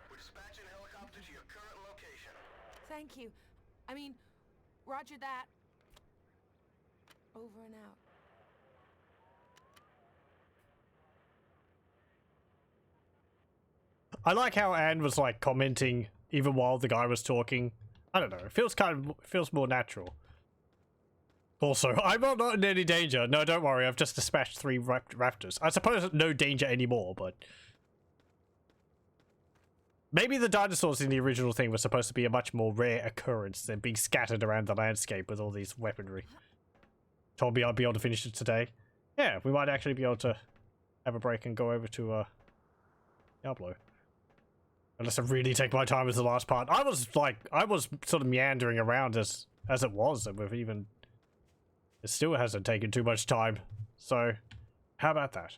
We're dispatching a helicopter to your current location. Thank you. I mean, roger that. Over and out. I like how Anne was like commenting even while the guy was talking. I don't know. It feels more natural. Also, I'm not in any danger. No, don't worry. I've just dispatched 3 raptors. I suppose no danger anymore, but maybe the dinosaurs in the original thing were supposed to be a much more rare occurrence than being scattered around the landscape with all these weaponry. Told me I'd be able to finish it today. Yeah, we might actually be able to have a break and go over to Diablo. Unless I really take my time with the last part. I was sort of meandering around as it was, and it still hasn't taken too much time. So, how about that?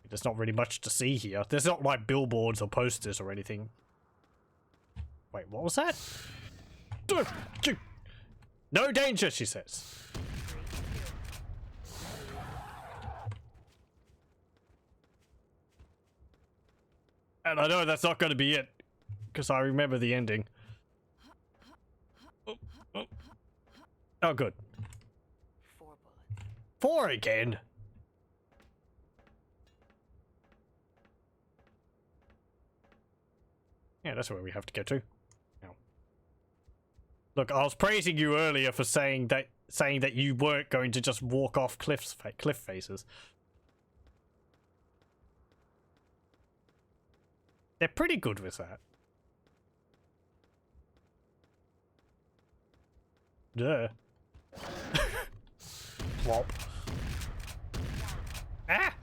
There's not really much to see here. There's not like billboards or posters or anything. Wait, what was that? No danger, she says. And I know that's not going to be it, because I remember the ending. Oh, good. 4 bullets. 4 again? Yeah, that's where we have to get to. Now. Look, I was praising you earlier for saying that you weren't going to just walk off cliff faces. They're pretty good with that. Duh. Whop. Ah!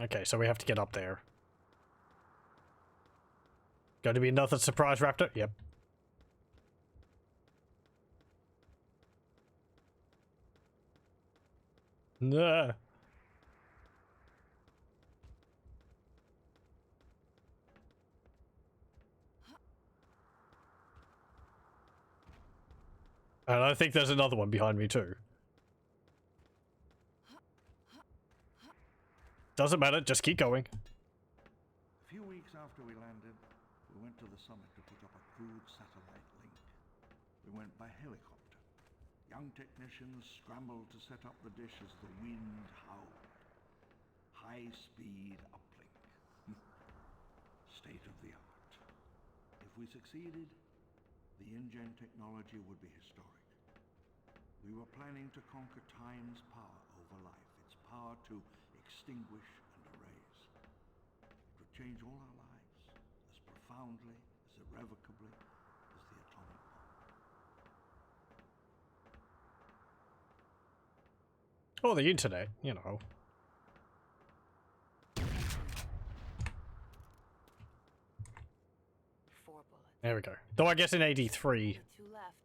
Okay, so we have to get up there. Going to be another surprise raptor? Yep. Nah. And I think there's another one behind me too. Doesn't matter, just keep going. A few weeks after we landed, we went to the summit to put up a crude satellite link. We went by helicopter. Young technicians scrambled to set up the dish as the wind howled. High-speed uplink. State of the art. If we succeeded, the InGen technology would be historic. We were planning to conquer time's power over life, its power to extinguish and erase. It would change all our lives, as profoundly, as irrevocably as the atomic bomb. Or the internet, you know. Four bullets. There we go. Though I guess in 83... Only 2 left.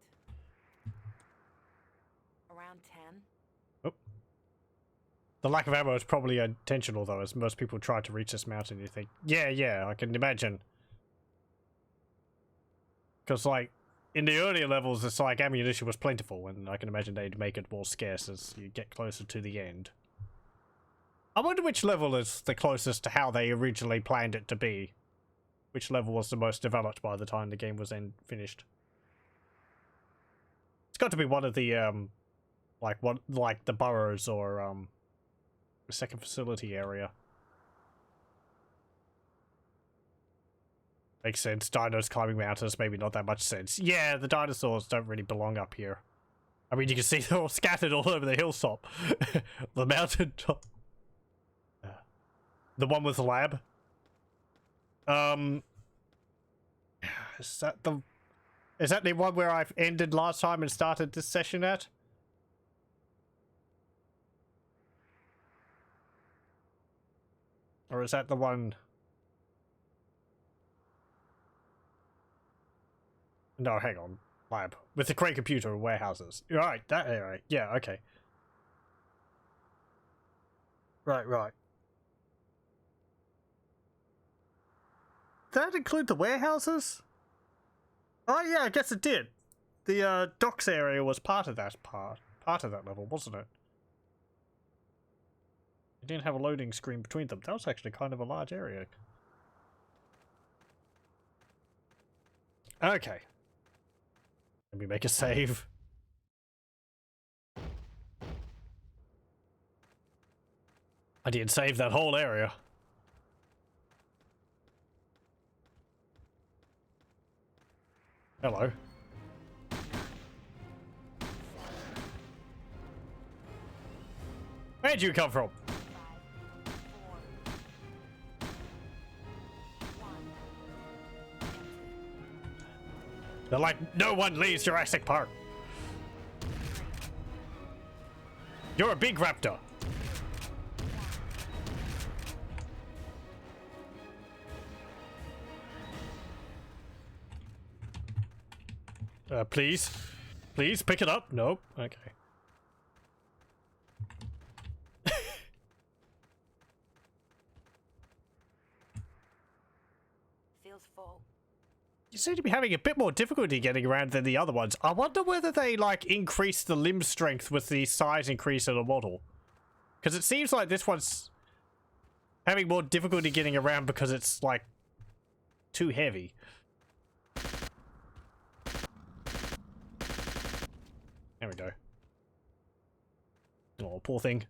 Around 10. The lack of ammo is probably intentional, though, as most people try to reach this mountain. You think, yeah, I can imagine. Because, like, in the earlier levels, it's like ammunition was plentiful, and I can imagine they'd make it more scarce as you get closer to the end. I wonder which level is the closest to how they originally planned it to be. Which level was the most developed by the time the game was finished. It's got to be one of the, like the burrows or, the second facility area. Makes sense. Dinos climbing mountains, maybe not that much sense. Yeah, the dinosaurs don't really belong up here. I mean, you can see they're all scattered all over the hilltop. The mountain top. The one with the lab. Is that the one where I've ended last time and started this session at? Or is that the one? No, hang on. Lab. With the crate computer and warehouses. Right, that area. Yeah, okay. Right. Did that include the warehouses? Oh yeah, I guess it did. The docks area was part of that level, wasn't it? It didn't have a loading screen between them. That was actually kind of a large area. Okay. Let me make a save. I didn't save that whole area. Hello. Where'd you come from? 5, 4, 1. They're like, no one leaves Jurassic Park. You're a big raptor. Please. Please, pick it up. Nope. Okay. Feels full. You seem to be having a bit more difficulty getting around than the other ones. I wonder whether they, like, increase the limb strength with the size increase of the model. Because it seems like this one's having more difficulty getting around because it's, like, too heavy. There we go. Oh, poor thing.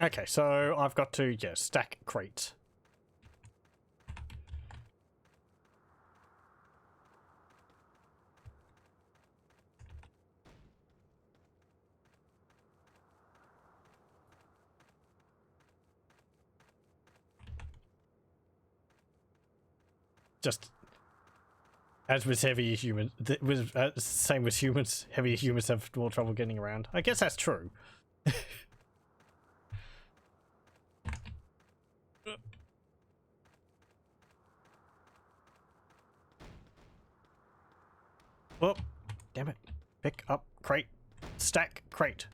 Okay, so I've got to, yeah, stack crates. Just as with heavy humans, same with humans. Heavier humans have more trouble getting around. I guess that's true. Well, damn it! Pick up crate, stack crate.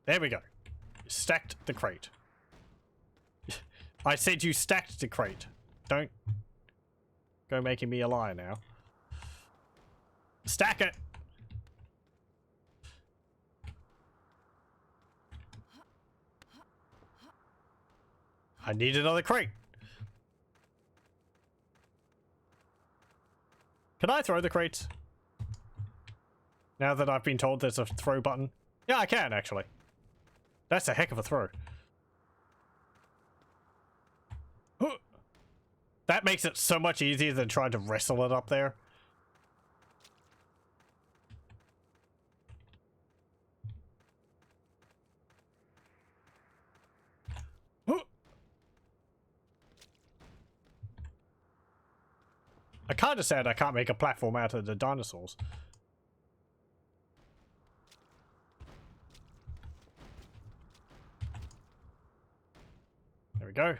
There we go. Stacked the crate. I said you stacked the crate. Don't go making me a liar now. Stack it! I need another crate. Can I throw the crates? Now that I've been told there's a throw button. Yeah, I can, actually. That's a heck of a throw. That makes it so much easier than trying to wrestle it up there. I kind of said I can't make a platform out of the dinosaurs. There we go.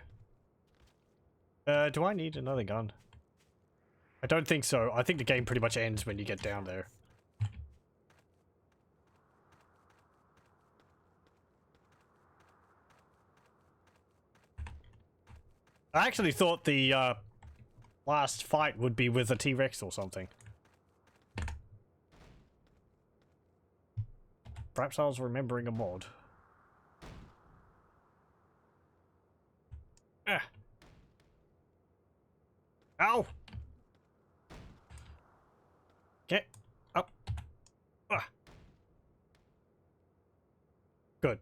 Do I need another gun? I don't think so. I think the game pretty much ends when you get down there. I actually thought the last fight would be with a T-Rex or something. Perhaps I was remembering a mod. Ah. Ow! Get up. Ah. Good.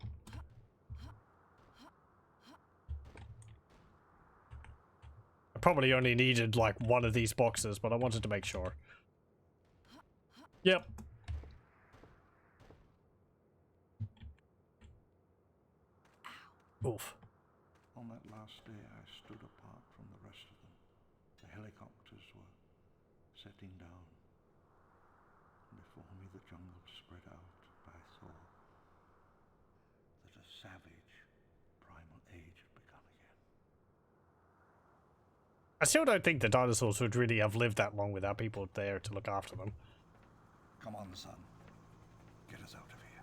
I probably only needed like one of these boxes, but I wanted to make sure. Yep. Oof. On that last day, I stood apart from the rest of them. The helicopters were setting down. Before me, the jungle spread out, but I saw that a savage, primal age had begun again. I still don't think the dinosaurs would really have lived that long without people there to look after them. Come on, son. Get us out of here.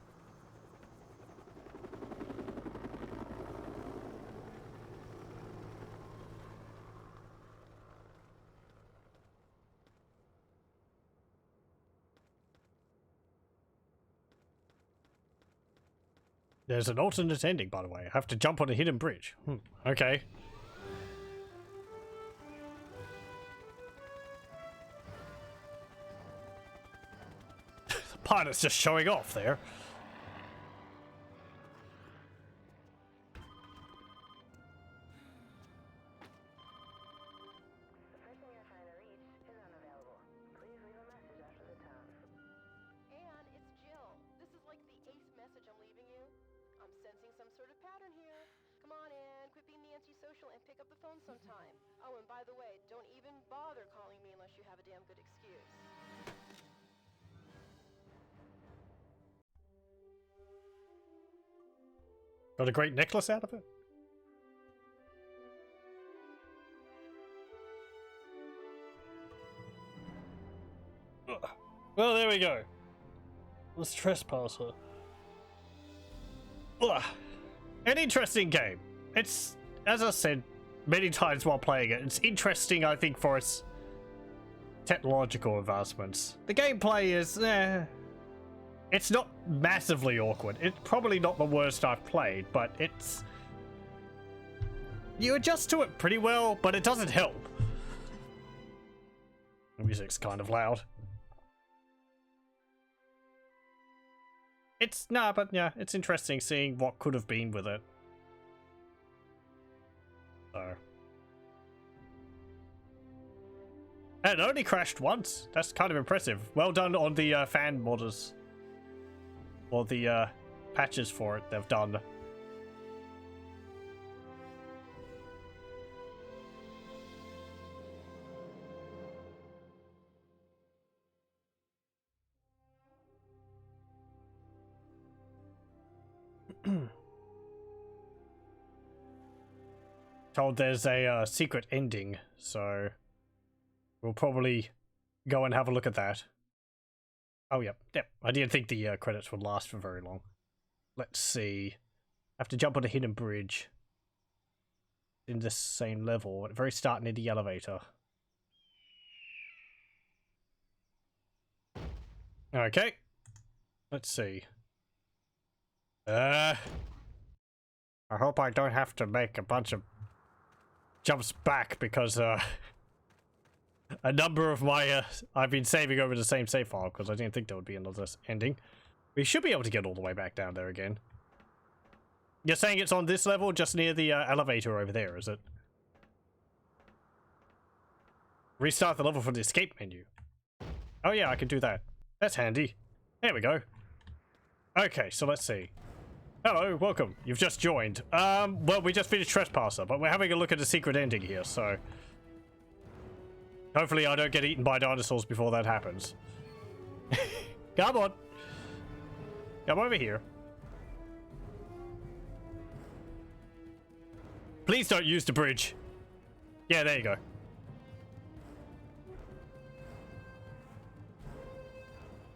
There's an alternate ending, by the way. I have to jump on a hidden bridge. Okay. The pilot's just showing off there. The person you're trying to reach is unavailable. Please leave a message after the tone. And it's Jill. This is like the 8th message I'm leaving you. I'm sensing some sort of pattern here. Come on in, quit being the antisocial and pick up the phone sometime. Oh, and by the way, don't even bother calling me unless you have a damn good excuse. Got a great necklace out of it? Well, there we go. Let's Trespasser. An interesting game. It's, as I said many times while playing it, it's interesting, I think, for its technological advancements. The gameplay is, it's not massively awkward. It's probably not the worst I've played, but it's... You adjust to it pretty well, but it doesn't help. The music's kind of loud. It's, but yeah, it's interesting seeing what could have been with it. So. And it only crashed once. That's kind of impressive. Well done on the fan modders. Or the patches for it they've done. Told there's a secret ending, so we'll probably go and have a look at that. Oh, yep. I didn't think the credits would last for very long. let's see. I have to jump on a hidden bridge. In the same level, at the very start near the elevator. Okay. Let's see. I hope I don't have to make a bunch of jumps back because, a number of my, I've been saving over the same save file because I didn't think there would be another ending. We should be able to get all the way back down there again. You're saying it's on this level, just near the elevator over there, is it? Restart the level from the escape menu. Oh yeah, I can do that. That's handy. There we go. Okay, so let's see. Hello, welcome. You've just joined. Well, we just finished Trespasser, but we're having a look at the secret ending here, so... hopefully I don't get eaten by dinosaurs before that happens. Come on. Come over here. Please don't use the bridge. Yeah, there you go.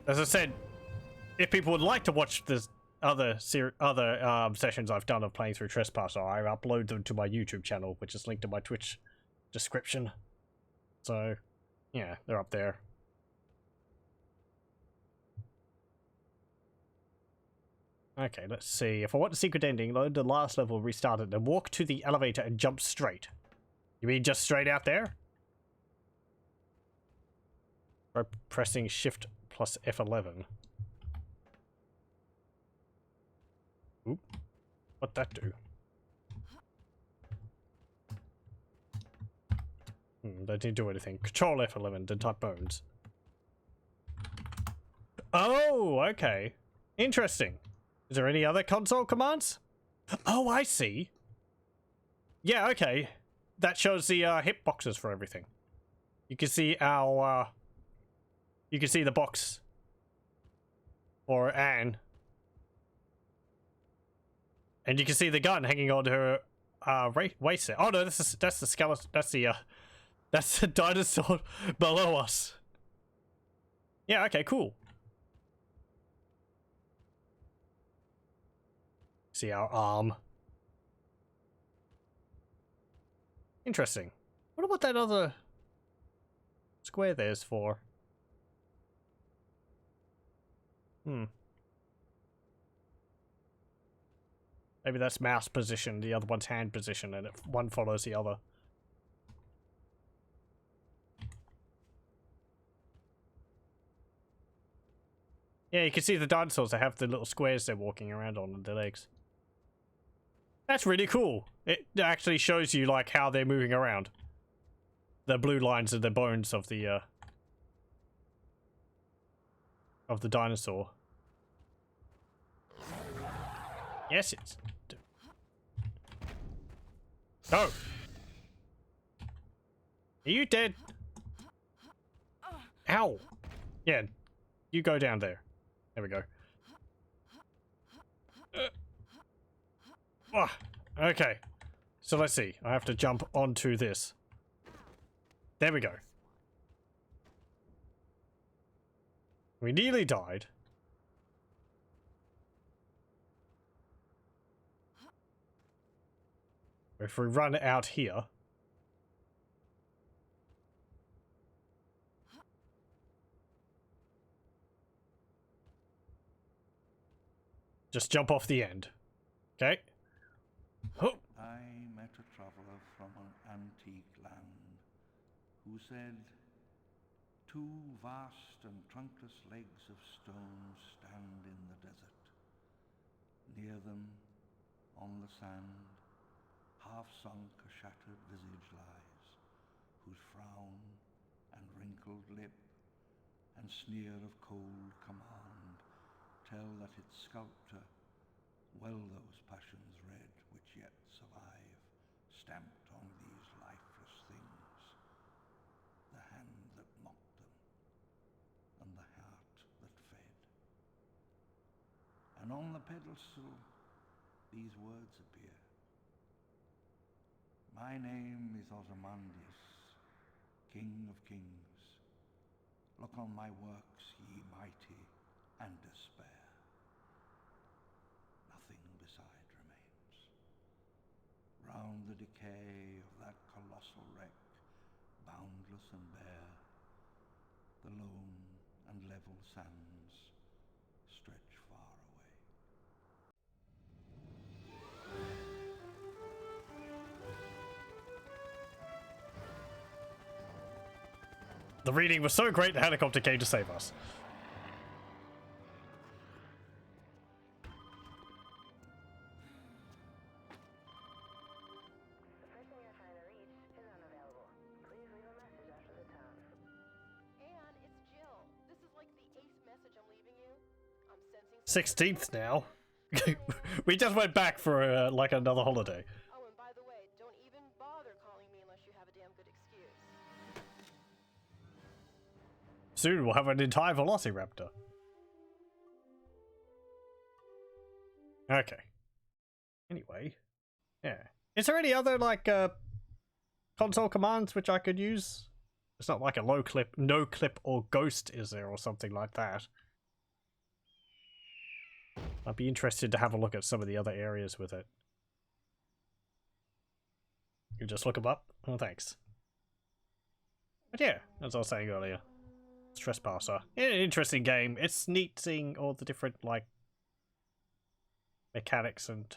As I said, if people would like to watch the other sessions I've done of playing through Trespasser, I upload them to my YouTube channel, which is linked in my Twitch description. So, yeah, they're up there. Okay, let's see. If I want the secret ending, load the last level, restart it, then walk to the elevator and jump straight. You mean just straight out there? By pressing Shift plus F11. Oop. What'd that do? That didn't do anything. Control F11, then type bones. Oh, okay. Interesting. Is there any other console commands? Oh, I see. Yeah, okay. That shows the hitboxes for everything. You can see our... you can see the box for Anne. And you can see the gun hanging on her waist there. Oh no, that's the skeleton. That's the dinosaur below us. Yeah, okay, cool. See our arm. Interesting. Wonder what that other square there's for. Maybe that's mouse position, the other one's hand position, and one follows the other. Yeah, you can see the dinosaurs. They have the little squares they're walking around on their legs. That's really cool. It actually shows you like how they're moving around. The blue lines are the bones of the dinosaur. Yes, it's... No! Are you dead? Ow! Yeah, you go down there. There we go. Okay. So let's see. I have to jump onto this. There we go. We nearly died. If we run out here... just jump off the end. Okay. Oh. I met a traveller from an antique land who said, "Two vast and trunkless legs of stone stand in the desert. Near them, on the sand, half sunk a shattered visage lies, whose frown and wrinkled lip and sneer of cold command tell that its sculptor well those passions read which yet survive, stamped on these lifeless things, the hand that mocked them, and the heart that fed." And on the pedestal these words appear: "My name is Ozymandias, King of Kings. Look on my works, ye mighty, and despair." around the decay of that colossal wreck, boundless and bare, the lone and level sands stretch far away. The reading was so great, the helicopter came to save us. The person you're trying to reach is unavailable. Please leave a message after the tone. Anne, it's Jill. This is like the 8th message I'm leaving you. I'm sensing 16th now. We just went back for like another holiday. Oh, and by the way, don't even bother calling me unless you have a damn good excuse. Soon we'll have an entire velociraptor. Okay. Anyway. Yeah. Is there any other, like, console commands which I could use? It's not like a low clip, no clip, or ghost, is there, or something like that? I'd be interested to have a look at some of the other areas with it. You just look them up? Oh, thanks. But yeah, as I was saying earlier. Trespasser. Interesting game. It's neat seeing all the different, like, mechanics and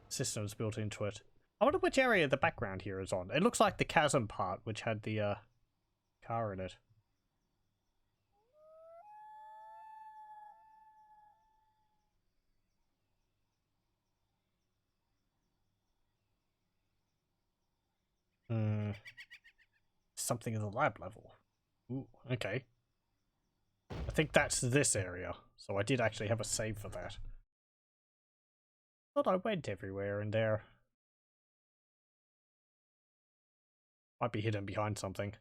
systems built into it. I wonder which area the background here is on. It looks like the chasm part, which had the car in it. Something in the lab level. Ooh, okay. I think that's this area. So I did actually have a save for that. Thought I went everywhere in there. Might be hidden behind something.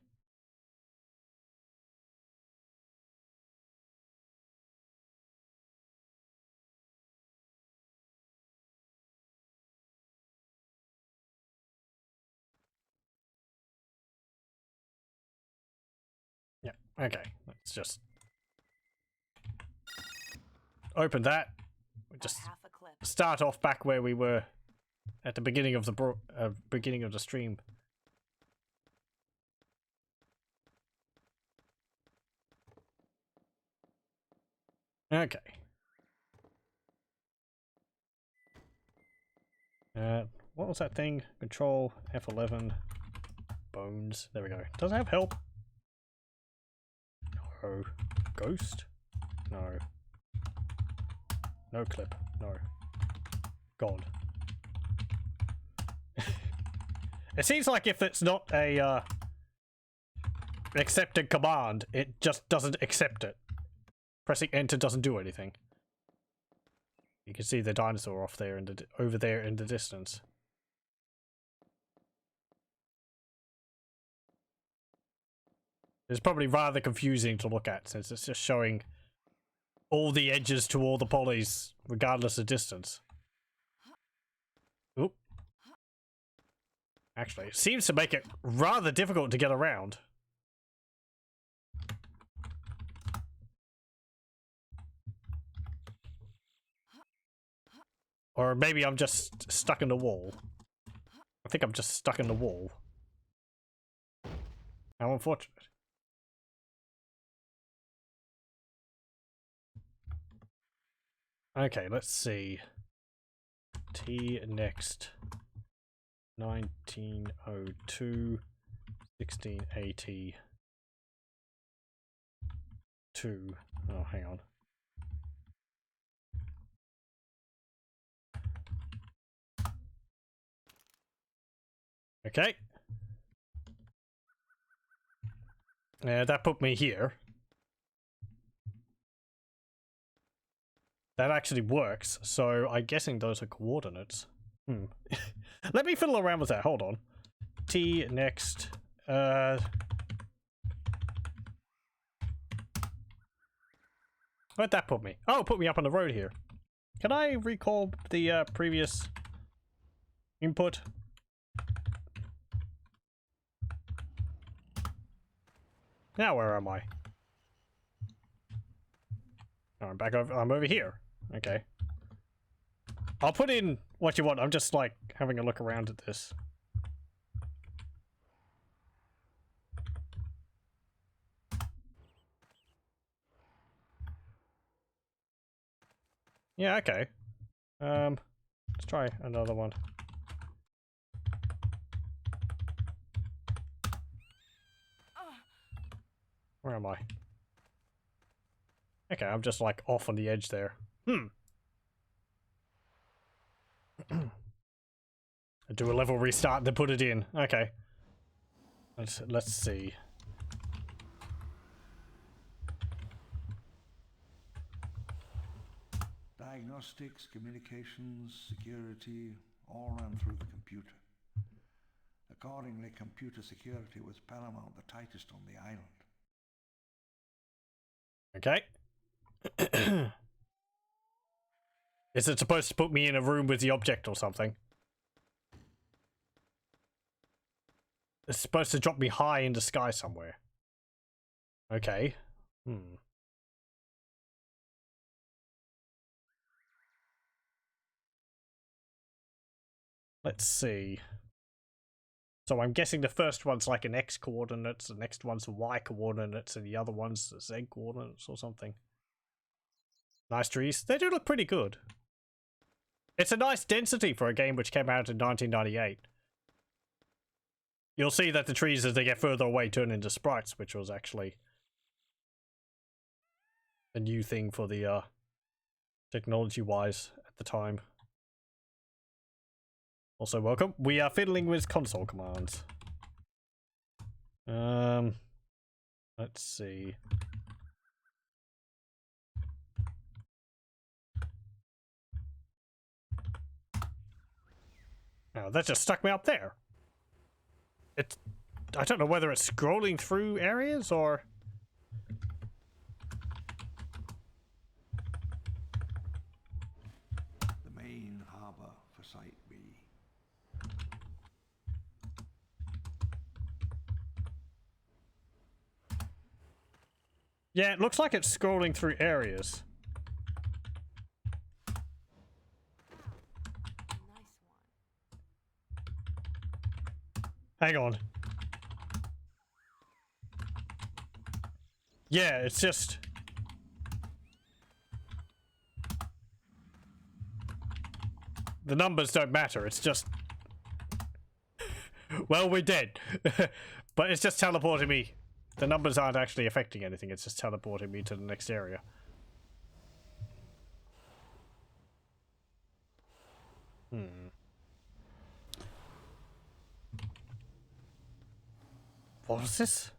Yeah, okay. Let's just open that. Just Half a clip. start off back where we were at the beginning of the stream. Okay. What was that thing? Control F11. Bones. There we go. Does it have help? No. Ghost? No. No clip. No. God. It seems like if it's not a accepted command, it just doesn't accept it. Pressing enter doesn't do anything. You can see the dinosaur off there over there in the distance. It's probably rather confusing to look at since it's just showing all the edges to all the polys, regardless of distance. Oop. Actually, it seems to make it rather difficult to get around. Or maybe I'm just stuck in the wall. I think I'm just stuck in the wall. How unfortunate. Okay, let's see. T next 1902 1680 2. Oh, hang on. Okay. That put me here. That actually works, so I'm guessing those are coordinates. Let me fiddle around with that, hold on. T next, where'd that put me? Oh, put me up on the road here. Can I recall the previous input? Now where am I? Oh, I'm back over. I'm over here. Okay. I'll put in what you want. I'm just like having a look around at this. Yeah, okay. Let's try another one. Where am I? Okay, I'm just like off on the edge there. Do a level restart, then put it in. Okay. Let's see. Diagnostics, communications, security, all ran through the computer. Accordingly, computer security was paramount, the tightest on the island. Okay. Is it supposed to put me in a room with the object or something? It's supposed to drop me high in the sky somewhere. Okay. Let's see. So I'm guessing the first one's like an X coordinates, the next one's a Y coordinates, and the other one's a Z coordinates or something. Nice trees. They do look pretty good. It's a nice density for a game which came out in 1998. You'll see that the trees, as they get further away, turn into sprites, which was actually a new thing for the technology-wise at the time. Also, welcome. We are fiddling with console commands. Let's see. Oh, that just stuck me up there. I don't know whether it's scrolling through areas or... The main harbour for Site B. Yeah, it looks like it's scrolling through areas. Hang on. Yeah, it's just... The numbers don't matter, it's just... Well, we're dead. But it's just teleporting me. The numbers aren't actually affecting anything, it's just teleporting me to the next area. What was this?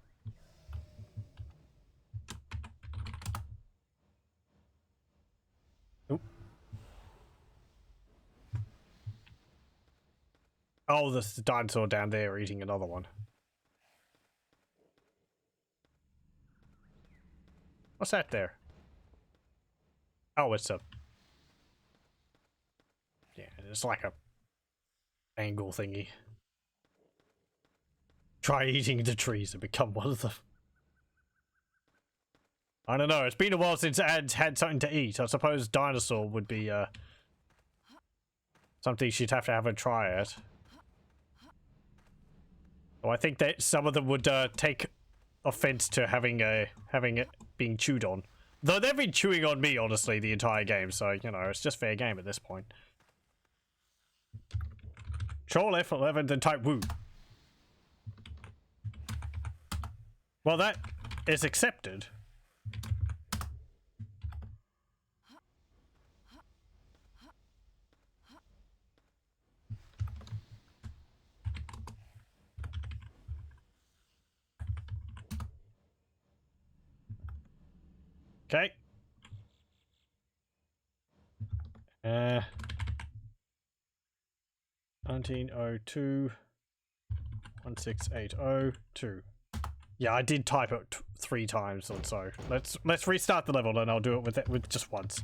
Oop. Oh, there's the dinosaur down there eating another one. What's that there? Oh, it's a... Yeah, it's like a... angle thingy. Try eating the trees and become one of them. I don't know, it's been a while since Ads had something to eat. I suppose dinosaur would be, something she'd have to have a try at. Oh, I think that some of them would, take offense to having it being chewed on. Though they've been chewing on me, honestly, the entire game, so, you know, it's just fair game at this point. Control F11, then type woo. Well, that is accepted. Okay. 1902 16802. Yeah, I did type it 3 times or so. Let's restart the level and I'll do it with just once.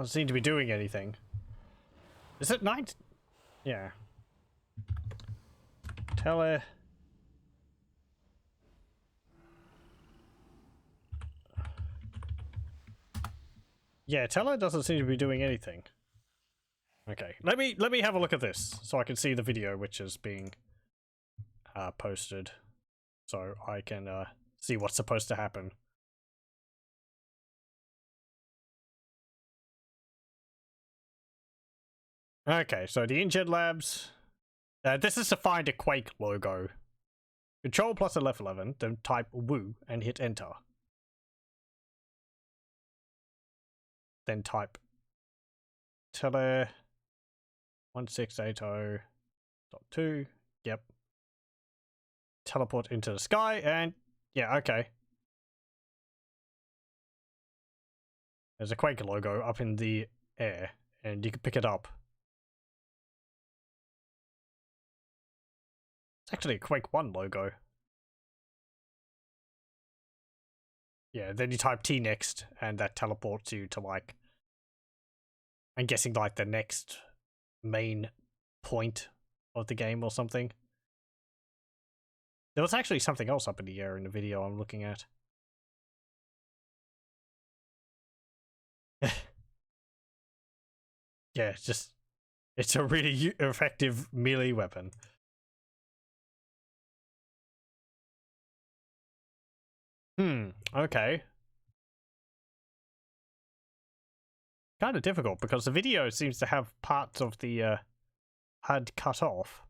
Doesn't seem to be doing anything. Is it night? Yeah. Tele. Yeah, Teller doesn't seem to be doing anything. Okay, let me have a look at this so I can see the video which is being posted, so I can see what's supposed to happen. Okay, so the InGen Labs. This is to find a Quake logo. Control plus F11, then type woo and hit enter. Then type tele 1680.2. Yep. Teleport into the sky and yeah, okay. There's a Quake logo up in the air and you can pick it up. It's actually a Quake 1 logo. Yeah, then you type T next and that teleports you to like, I'm guessing like the next main point of the game or something. There was actually something else up in the air in the video I'm looking at. Yeah, it's a really effective melee weapon. Okay. Kind of difficult because the video seems to have parts of the HUD cut off.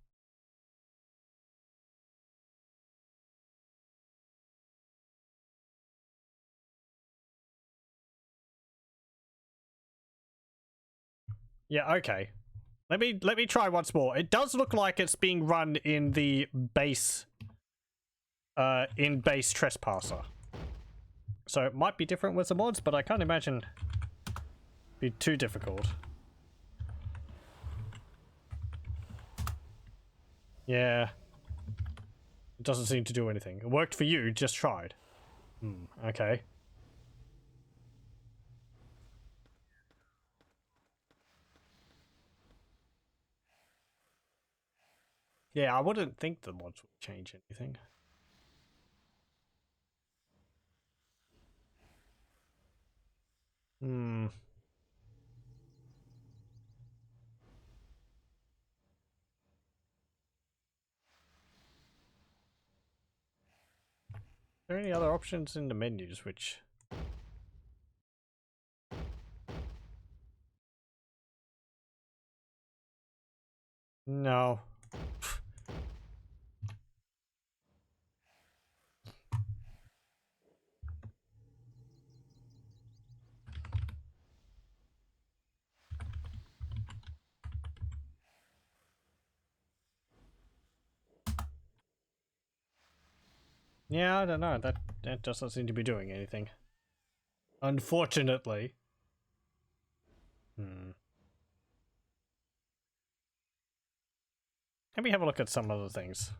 Yeah, okay. Let me try once more. It does look like it's being run in the base base Trespasser. So it might be different with the mods, but I can't imagine it'd be too difficult. Yeah. It doesn't seem to do anything. It worked for you, just tried. Okay. Yeah, I wouldn't think the mods would change anything. Are there any other options in the menus which... No. Yeah, I don't know. That doesn't seem to be doing anything. Unfortunately. Let me have a look at some other things.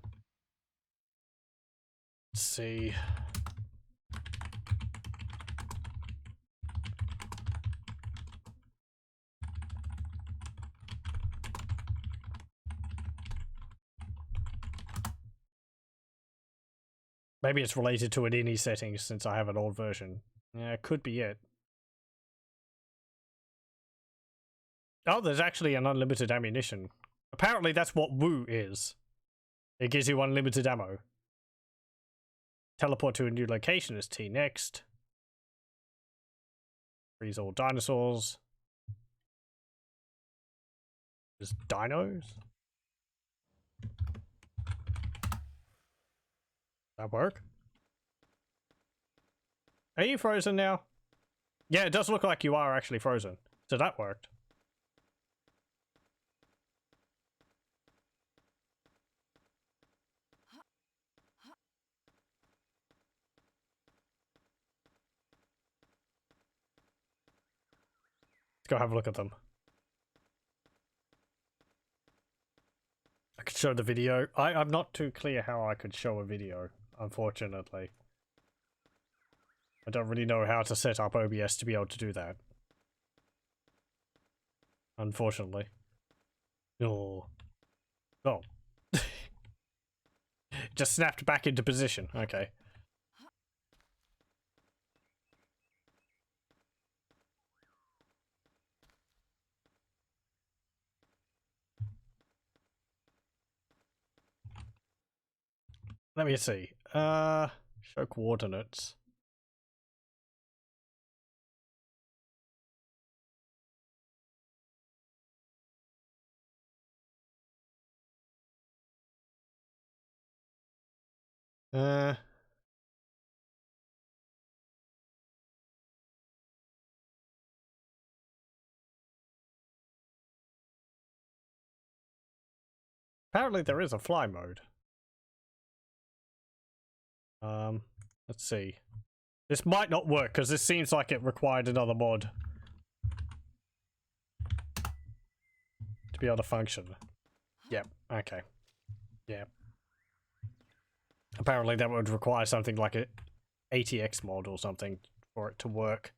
Let's see. Maybe it's related to an INI settings since I have an old version. Yeah, it could be it. Oh, there's actually an unlimited ammunition. Apparently that's what Woo is. It gives you unlimited ammo. Teleport to a new location is T next. Freeze all dinosaurs. There's dinos? That work? Are you frozen now? Yeah, it does look like you are actually frozen. So that worked. Let's go have a look at them. I could show the video. I'm not too clear how I could show a video, unfortunately. I don't really know how to set up OBS to be able to do that. unfortunately. Oh. Oh. Just snapped back into position. Okay. Let me see. Show coordinates. Apparently there is a fly mode. Let's see. This might not work because this seems like it required another mod to be able to function. Yep. Okay. Yeah. Apparently that would require something like a ATX mod or something for it to work.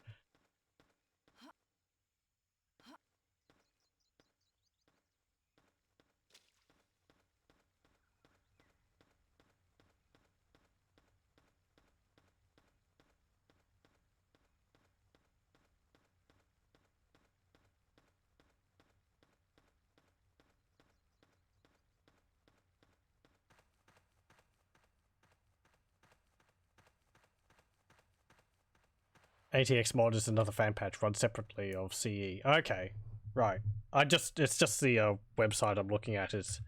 ATX mod is another fan patch run separately of CE. Okay, right. It's just the website I'm looking at is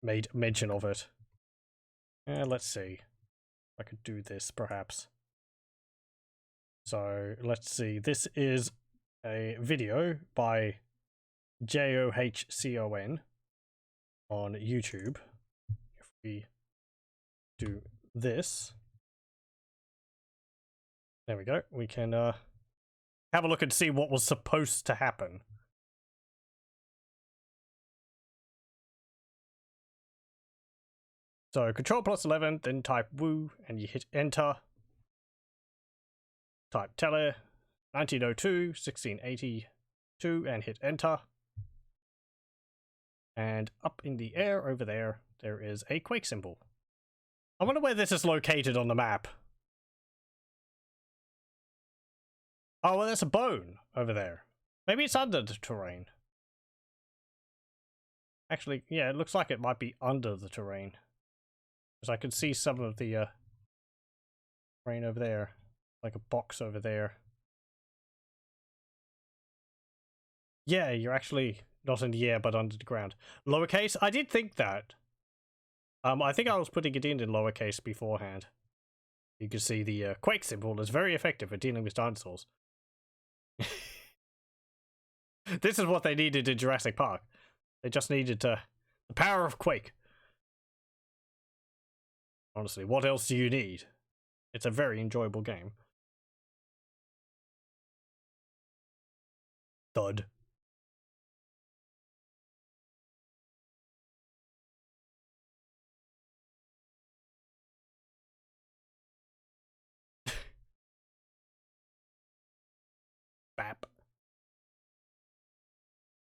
made mention of it. Let's see. I could do this perhaps. So let's see. This is a video by JOHCON on YouTube. If we do this. There we go. We can have a look and see what was supposed to happen. So Control plus 11, then type woo, and you hit enter. Type tele 1902 1682 and hit enter. And up in the air over there, there is a quake symbol. I wonder where this is located on the map. Oh, well, there's a bone over there. Maybe it's under the terrain. Actually, yeah, it looks like it might be under the terrain. Because I can see some of the terrain over there. Like a box over there. Yeah, you're actually not in the air, but under the ground. Lowercase? I did think that. I think I was putting it in lowercase beforehand. You can see the quake symbol is very effective at dealing with dinosaurs. This is what they needed in Jurassic Park. They just needed the power of quake. Honestly, what else do you need? It's a very enjoyable game. Thud. Bap.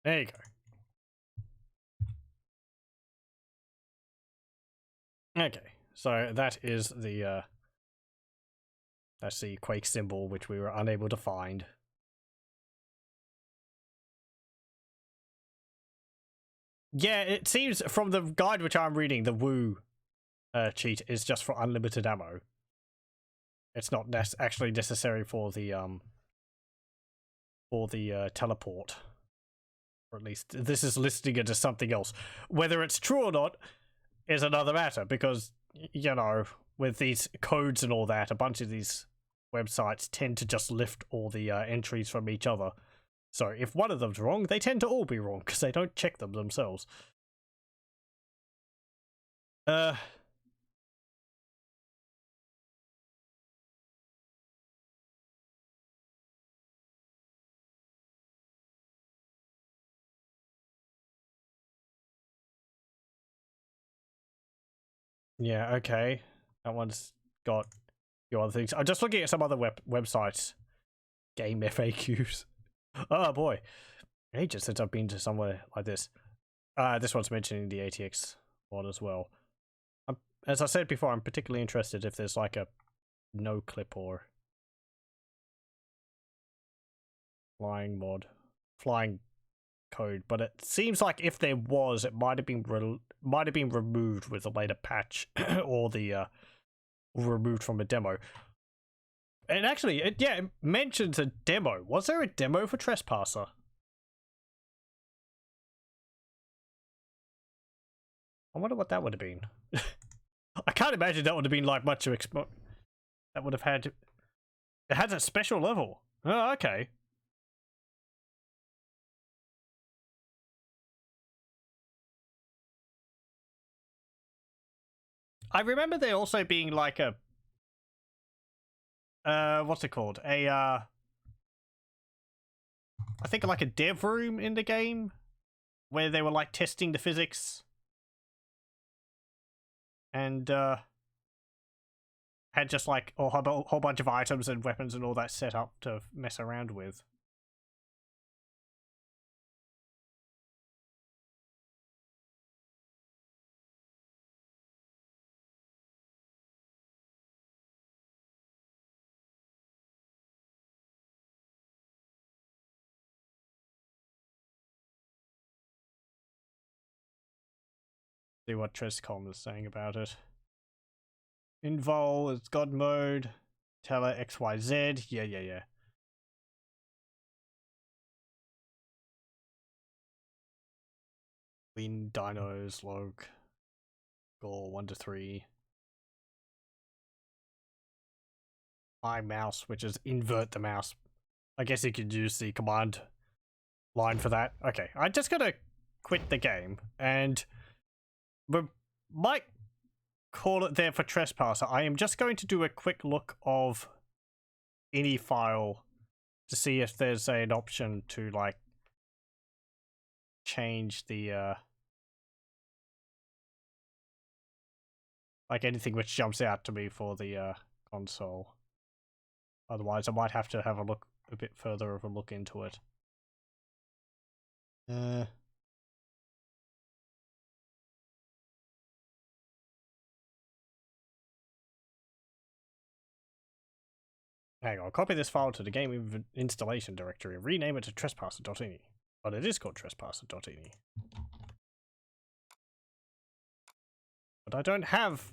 There you go. Okay, so that is the that's the quake symbol which we were unable to find. Yeah, it seems from the guide which I'm reading, the woo cheat is just for unlimited ammo. It's not actually necessary for the teleport. Or at least this is listing it as something else. Whether it's true or not is another matter, because, you know, with these codes and all that, a bunch of these websites tend to just lift all the entries from each other. So if one of them's wrong, they tend to all be wrong, because they don't check them themselves. Yeah, okay. That one's got your other things. I'm just looking at some other websites. Game FAQs. Oh boy. Ages since I've been to somewhere like this. This one's mentioning the ATX one as well. As I said before, I'm particularly interested if there's like a no clip or flying mod, flying code, but it seems like if there was, it might have been removed with a later patch or the removed from a demo. And actually, it mentions a demo. Was there a demo for Trespasser? I wonder what that would have been. I can't imagine that would have been like much to that would have had. It has a special level. Oh, okay. I remember there also being like a what's it called? I think like a dev room in the game where they were like testing the physics and had just like a whole bunch of items and weapons and all that set up to mess around with. See what Trescom is saying about it. Invol is God mode. Teller XYZ. Yeah. Win dinos log. Goal 1 to 3. My mouse, which is invert the mouse. I guess you could use the command line for that. Okay, I just gotta quit the game and we might call it there for Trespasser. I am just going to do a quick look of any file to see if there's an option to like change the like anything which jumps out to me for the console. Otherwise I might have to have a look a bit further of a look into it. Hang on, copy this file to the game installation directory and rename it to trespasser.ini. But it is called trespasser.ini. But I don't have...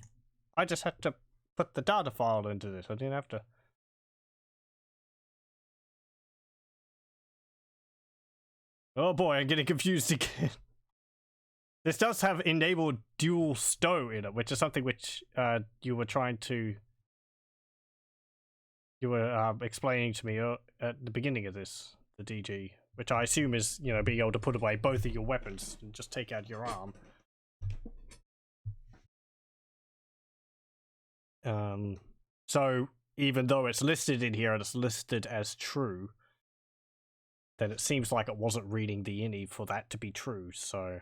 I just had to put the data file into this. I didn't have to... Oh boy, I'm getting confused again. This does have enabled dual stow in it, which is something which you were trying to... You were explaining to me at the beginning of this, the DG, which I assume is, you know, being able to put away both of your weapons and just take out your arm. So even though it's listed in here and it's listed as true, then it seems like it wasn't reading the ini for that to be true, so...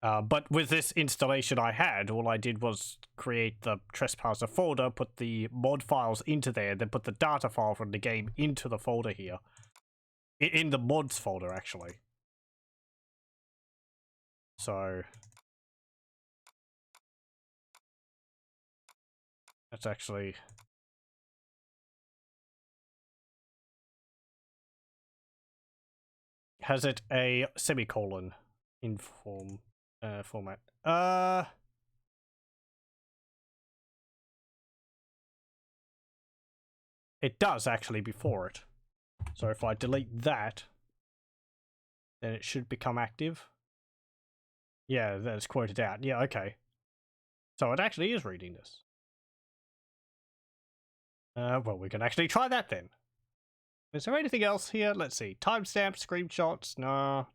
But with this installation I had, all I did was create the Trespasser folder, put the mod files into there, then put the data file from the game into the folder here. In the mods folder, actually. So... That's actually... Has it a semicolon in format? It does actually before it. So if I delete that, then it should become active. Yeah, that's quoted out. Yeah, okay. So it actually is reading this. Well, we can actually try that then. Is there anything else here? Let's see. Timestamps, screenshots, no.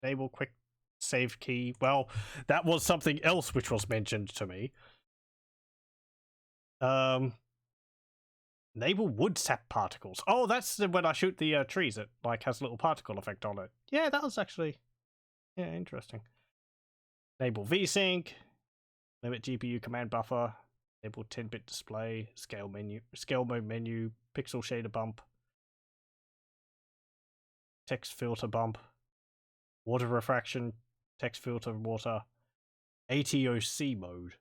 Enable quick save key. Well, that was something else which was mentioned to me. Enable wood sap particles. Oh, that's when I shoot the trees. It like has a little particle effect on it. Yeah, that was actually interesting. Enable VSync. Limit GPU command buffer. Enable 10-bit display. Scale mode menu. Pixel shader bump. text filter bump, water refraction, text filter water, ATOC mode.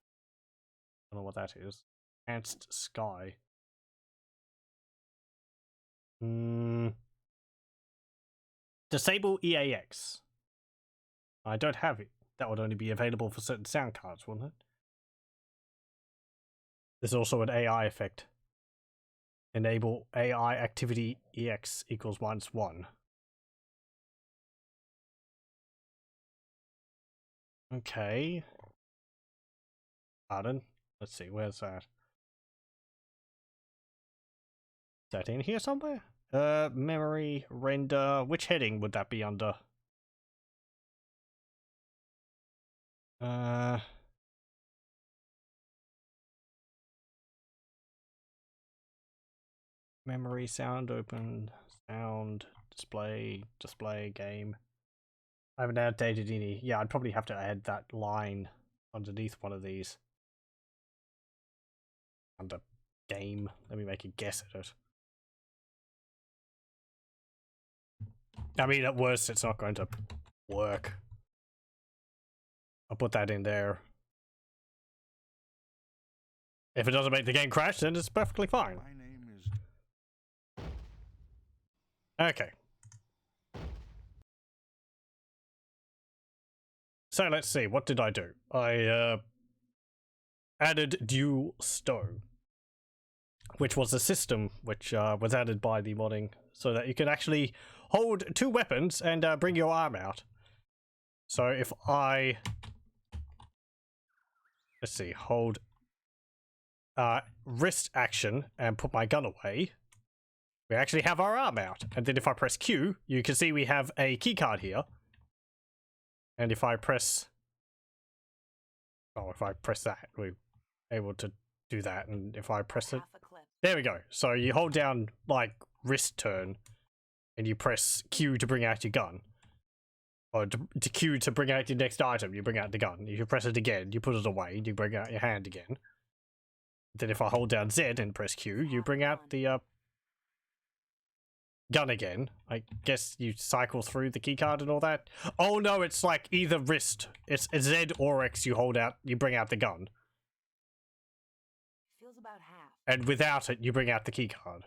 I don't know what that is. Enhanced sky. Disable EAX. I don't have it. That would only be available for certain sound cards, wouldn't it? There's also an AI effect. Enable AI activity EX equals -1. Okay. Pardon. Let's see, where's that? Is that in here somewhere? Memory, render. Which heading would that be under? Memory, sound, open, sound, display, game. I haven't outdated any. Yeah, I'd probably have to add that line underneath one of these. Under game. Let me make a guess at it. I mean, at worst, it's not going to work. I'll put that in there. If it doesn't make the game crash, then it's perfectly fine. My name is... Okay. So let's see, what did I do? I added dual stow, which was a system which was added by the modding so that you can actually hold two weapons and bring your arm out. So if I, let's see, hold wrist action and put my gun away, we actually have our arm out. And then if I press Q, you can see we have a keycard here. And if I press, oh, if I press that, we're able to do that. And if I press it, there we go. So you hold down like wrist turn and you press Q to bring out your gun. Or to Q to bring out your next item, you bring out the gun. If you press it again, you put it away, you bring out your hand again. Then if I hold down Z and press Q, you bring out the gun again. I guess you cycle through the keycard and all that. Oh no, it's like either wrist. It's Z or X you hold out, you bring out the gun. Feels about half. And without it, you bring out the keycard.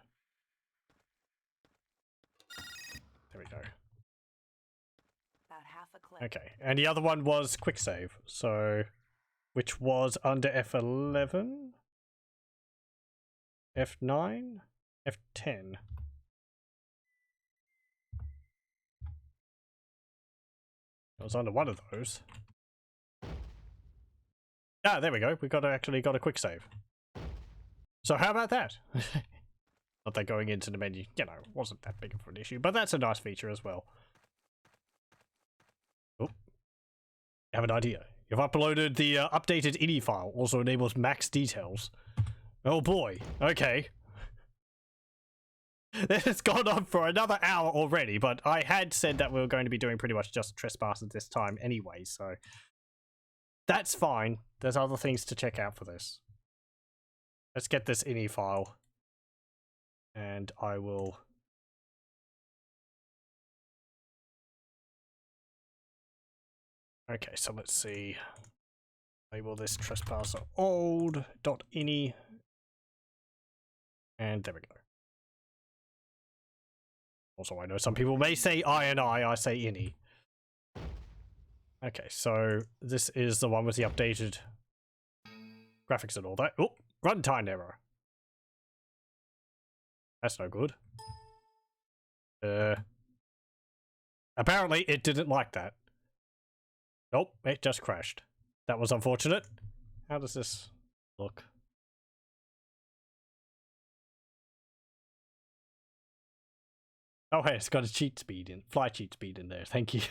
There we go. About half a clip. Okay, and the other one was quick save. So, which was under F11, F9, F10. It was under one of those. Ah, there we go. We actually got a quick save. So how about that? Not that going into the menu, you know, wasn't that big of an issue, but that's a nice feature as well. Oh, I have an idea. You've uploaded the updated INI file, also enables max details. Oh boy, okay. It's gone on for another hour already, but I had said that we were going to be doing pretty much just Trespasser this time anyway, so that's fine. There's other things to check out for this. Let's get this INI file, and I will... Okay, so let's see. Label this Trespasser old.ini, and there we go. Also, I know some people may say I say INI. Okay, so this is the one with the updated graphics and all that. Oh, runtime error. That's no good. Apparently it didn't like that. Nope, it just crashed. That was unfortunate. How does this look? Oh hey, it's got a cheat speed in, fly cheat speed in there, thank you.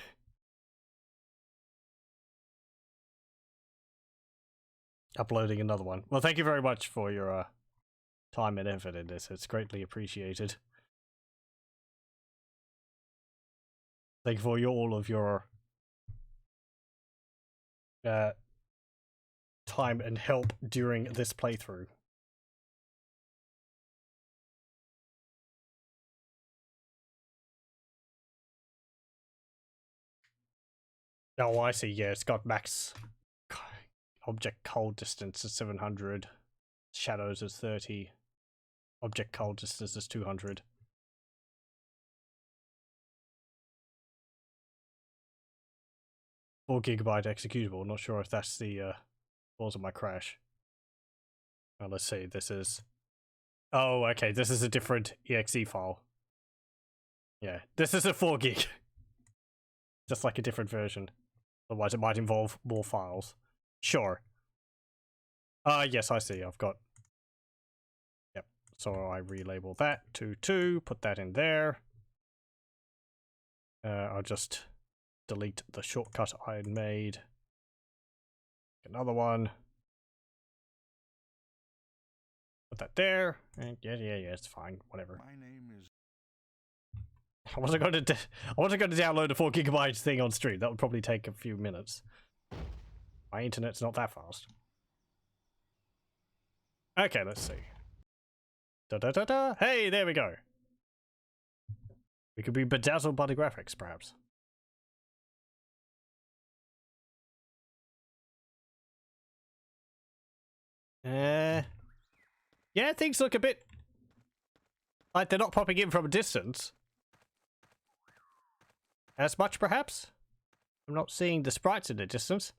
Uploading another one. Well, thank you very much for your time and effort in this, it's greatly appreciated. Thank you for all of your time and help during this playthrough. Oh, I see. Yeah, it's got max object cold distance is 700. Shadows is 30. Object cold distance is 200. $4 GB executable. Not sure if that's the cause of my crash. Well, let's see. This is. Oh, okay. This is a different exe file. Yeah, this is a 4 gig. Just like a different version. Otherwise, it might involve more files. Sure. Yes, I see. I've got. Yep. So I relabel that to 2. Put that in there. I'll just delete the shortcut I had made. Another one. Put that there. And yeah, it's fine. Whatever. My name is... I wasn't going to download a 4 GB thing on stream. That would probably take a few minutes. My internet's not that fast. Okay, let's see. Da-da-da-da. Hey, there we go. We could be bedazzled by the graphics, perhaps. Yeah, things look a bit like they're not popping in from a distance. As much, perhaps? I'm not seeing the sprites in the distance.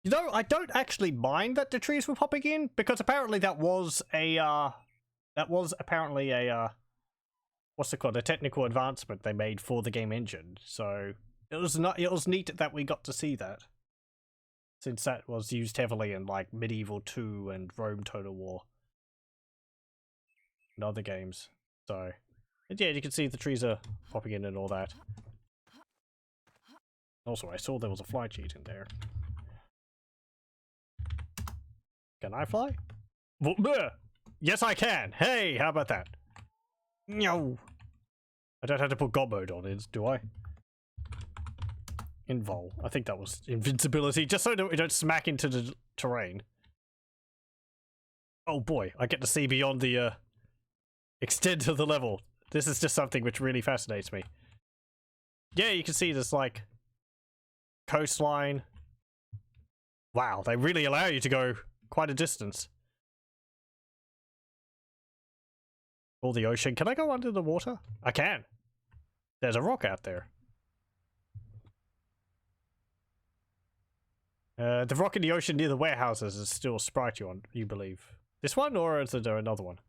You know, I don't actually mind that the trees were popping in, because apparently that was apparently a, what's it called? A technical advancement they made for the game engine. So, it was neat that we got to see that. Since that was used heavily in, like, Medieval 2 and Rome Total War. And other games. So, yeah, you can see the trees are popping in and all that. Also, I saw there was a fly cheat in there. Can I fly? Yes, I can! Hey, how about that? No! I don't have to put God mode on it, do I? Invol. I think that was invincibility, just so that we don't smack into the terrain. Oh boy, I get to see beyond the extent of the level. This is just something which really fascinates me. Yeah, you can see this, like, coastline. Wow, they really allow you to go quite a distance. Or the ocean. Can I go under the water? I can. There's a rock out there. The rock in the ocean near the warehouses is still a sprite you believe. This one, or is there another one?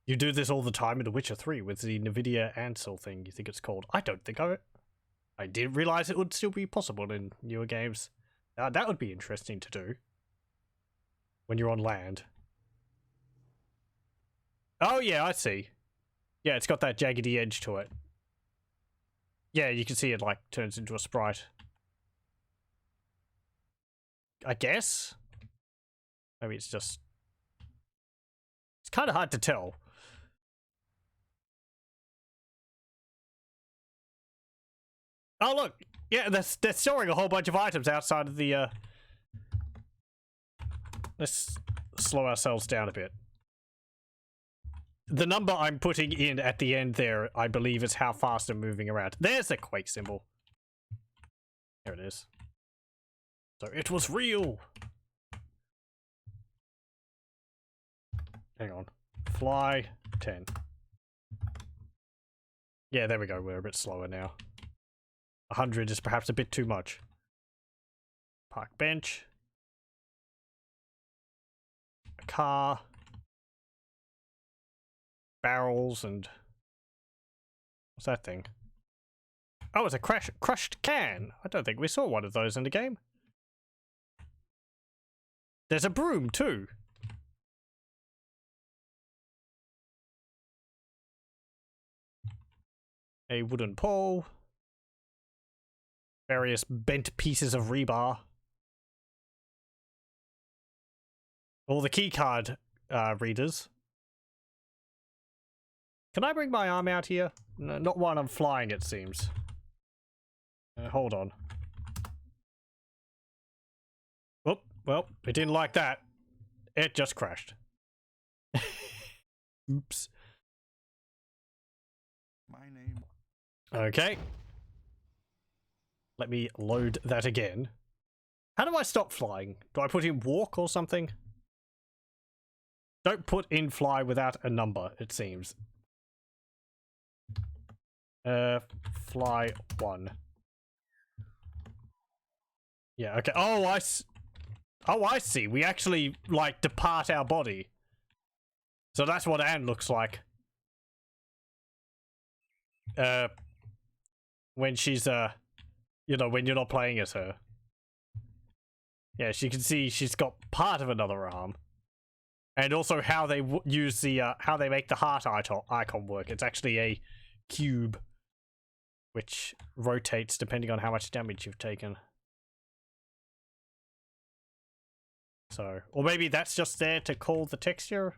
You do this all the time in The Witcher 3 with the NVIDIA Ansel thing, you think it's called. I don't think I didn't realize it would still be possible in newer games. That would be interesting to do. When you're on land. Oh yeah, I see. Yeah, it's got that jaggedy edge to it. Yeah, you can see it, like, turns into a sprite. I guess? Maybe it's just... It's kind of hard to tell. Oh, look! Yeah, they're storing a whole bunch of items outside of the, Let's slow ourselves down a bit. The number I'm putting in at the end there, I believe, is how fast I'm moving around. There's the Quake symbol. There it is. So it was real! Hang on. Fly 10. Yeah, there we go. We're a bit slower now. 100 is perhaps a bit too much. Park bench. A car. Barrels and... What's that thing? Oh, it's a crushed can. I don't think we saw one of those in the game. There's a broom too. A wooden pole. Various bent pieces of rebar. All the keycard readers. Can I bring my arm out here? No, not while I'm flying, it seems. Hold on. Oh, well, it didn't like that. It just crashed. Oops. My name... Okay. Let me load that again. How do I stop flying? Do I put in walk or something? Don't put in fly without a number, it seems. Fly 1. Yeah, okay. Oh, I see. We actually, like, depart our body. So that's what Anne looks like. When she's, you know, when you're not playing as her. Yeah, she can see she's got part of another arm. And also how they use the, how they make the heart icon work. It's actually a cube, which rotates depending on how much damage you've taken. So, or maybe that's just there to call the texture.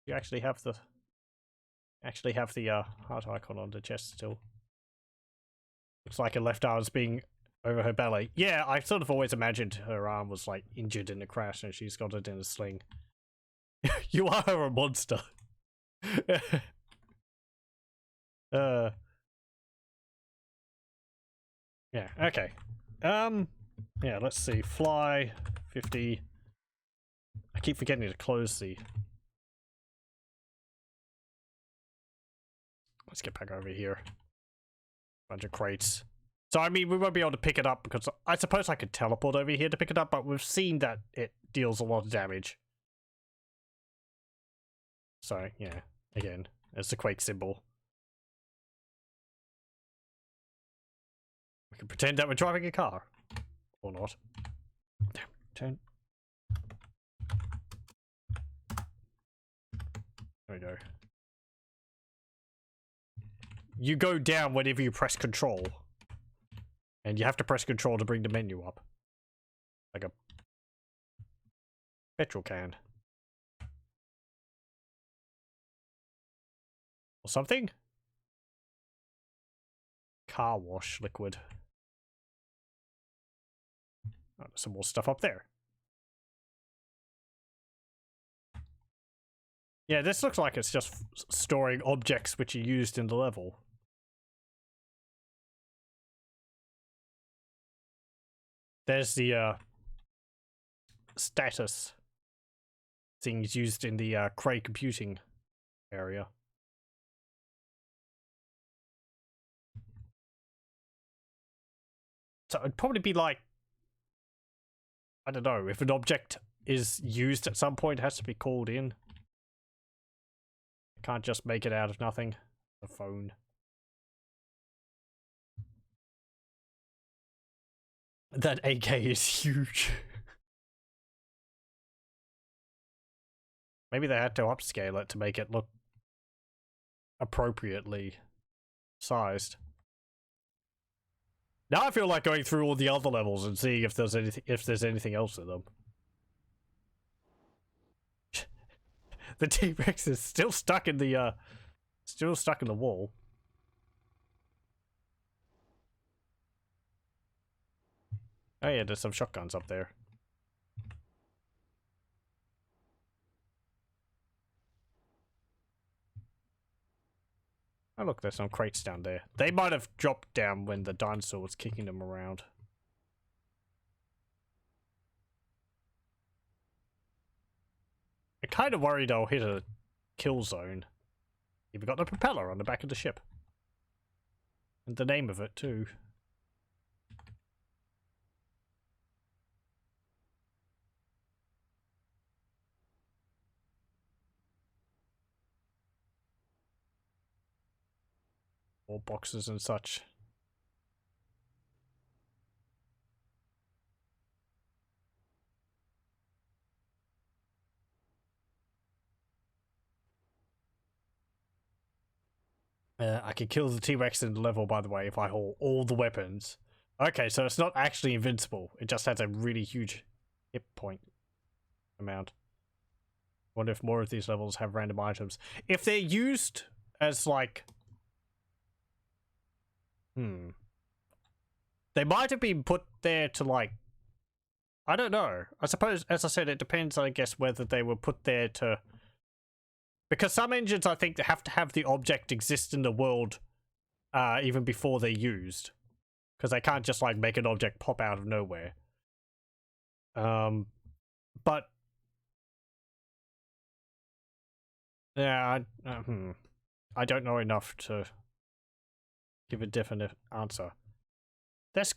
You actually have the heart icon on the chest still. Looks like her left arm's being over her belly. Yeah, I sort of always imagined her arm was like injured in a crash and she's got it in a sling. You are a monster. Yeah, okay. Yeah, let's see. Fly 50. I keep forgetting to close the. Let's get back over here. Bunch of crates. So, I mean, we won't be able to pick it up because I suppose I could teleport over here to pick it up, but we've seen that it deals a lot of damage. So, yeah, again, it's the Quake symbol. We can pretend that we're driving a car. Or not. Damn, turn. There we go. You go down whenever you press control. And you have to press control to bring the menu up. Like a petrol can. Or something? Car wash liquid. Oh, there's some more stuff up there. Yeah, this looks like it's just storing objects which are used in the level. There's the status things used in the Cray computing area. So it'd probably be like, I don't know, if an object is used at some point, it has to be called in. Can't just make it out of nothing. A phone. That AK is huge. Maybe they had to upscale it to make it look appropriately sized. Now I feel like going through all the other levels and seeing if there's anything else in them. The T-Rex is still stuck in the wall. Oh yeah, there's some shotguns up there. Oh look, there's some crates down there. They might have dropped down when the dinosaur was kicking them around. I'm kind of worried I'll hit a kill zone. You've got the propeller on the back of the ship. And the name of it too. More boxes and such. I can kill the T-Rex in the level, by the way, if I haul all the weapons. Okay, so it's not actually invincible. It just has a really huge hit point amount. Wonder if more of these levels have random items. If they're used as, like... They might have been put there to, like... I don't know. I suppose, as I said, it depends, I guess, whether they were put there to... Because some engines, I think, have to have the object exist in the world even before they're used. because they can't just like make an object pop out of nowhere. But yeah, I don't know enough to give a definite answer. There's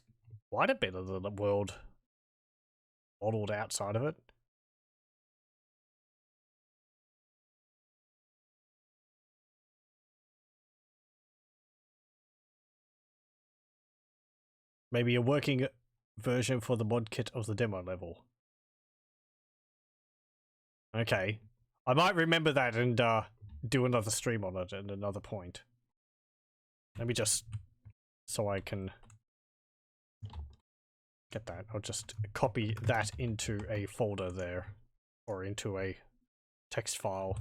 quite a bit of the world modeled outside of it. Maybe a working version for the mod kit of the demo level. Okay. I might remember that and do another stream on it at another point. Let me just... so I can get that. I'll just copy that into a folder there. Or into a text file.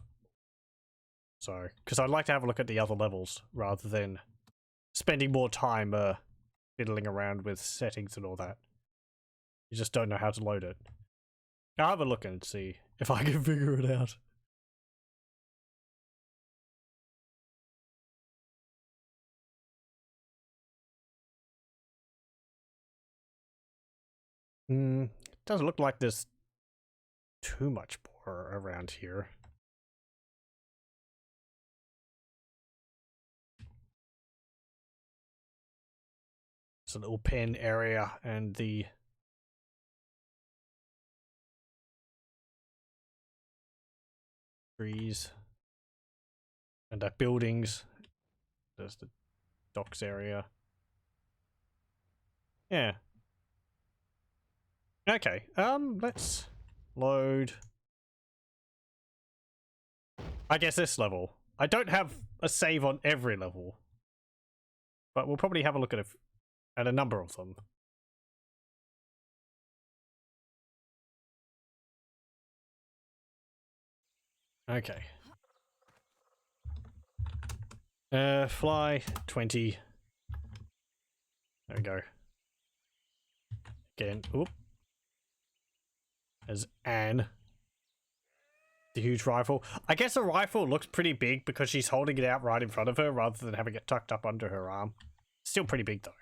So, because I'd like to have a look at the other levels rather than spending more time fiddling around with settings and all that. You just don't know how to load it. I'll have a look and see if I can figure it out. Doesn't look like there's too much more around here. It's a little pen area and the trees and the buildings. There's the docks area. Yeah. Okay, let's load. I guess this level. I don't have a save on every level, but we'll probably have a look at a number of them. Okay. Fly 20. There we go. Again. Oop. There's Anne. The huge rifle. I guess the rifle looks pretty big because she's holding it out right in front of her rather than having it tucked up under her arm. Still pretty big though.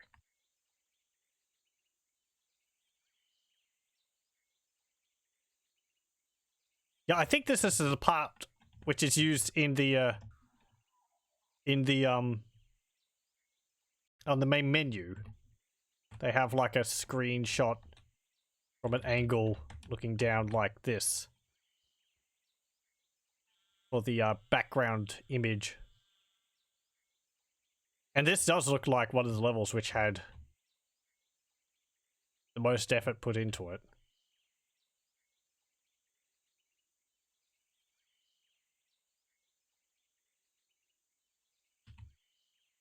Yeah, I think this is the part which is used in the on the main menu. They have like a screenshot from an angle looking down like this for the background image. And this does look like one of the levels which had the most effort put into it.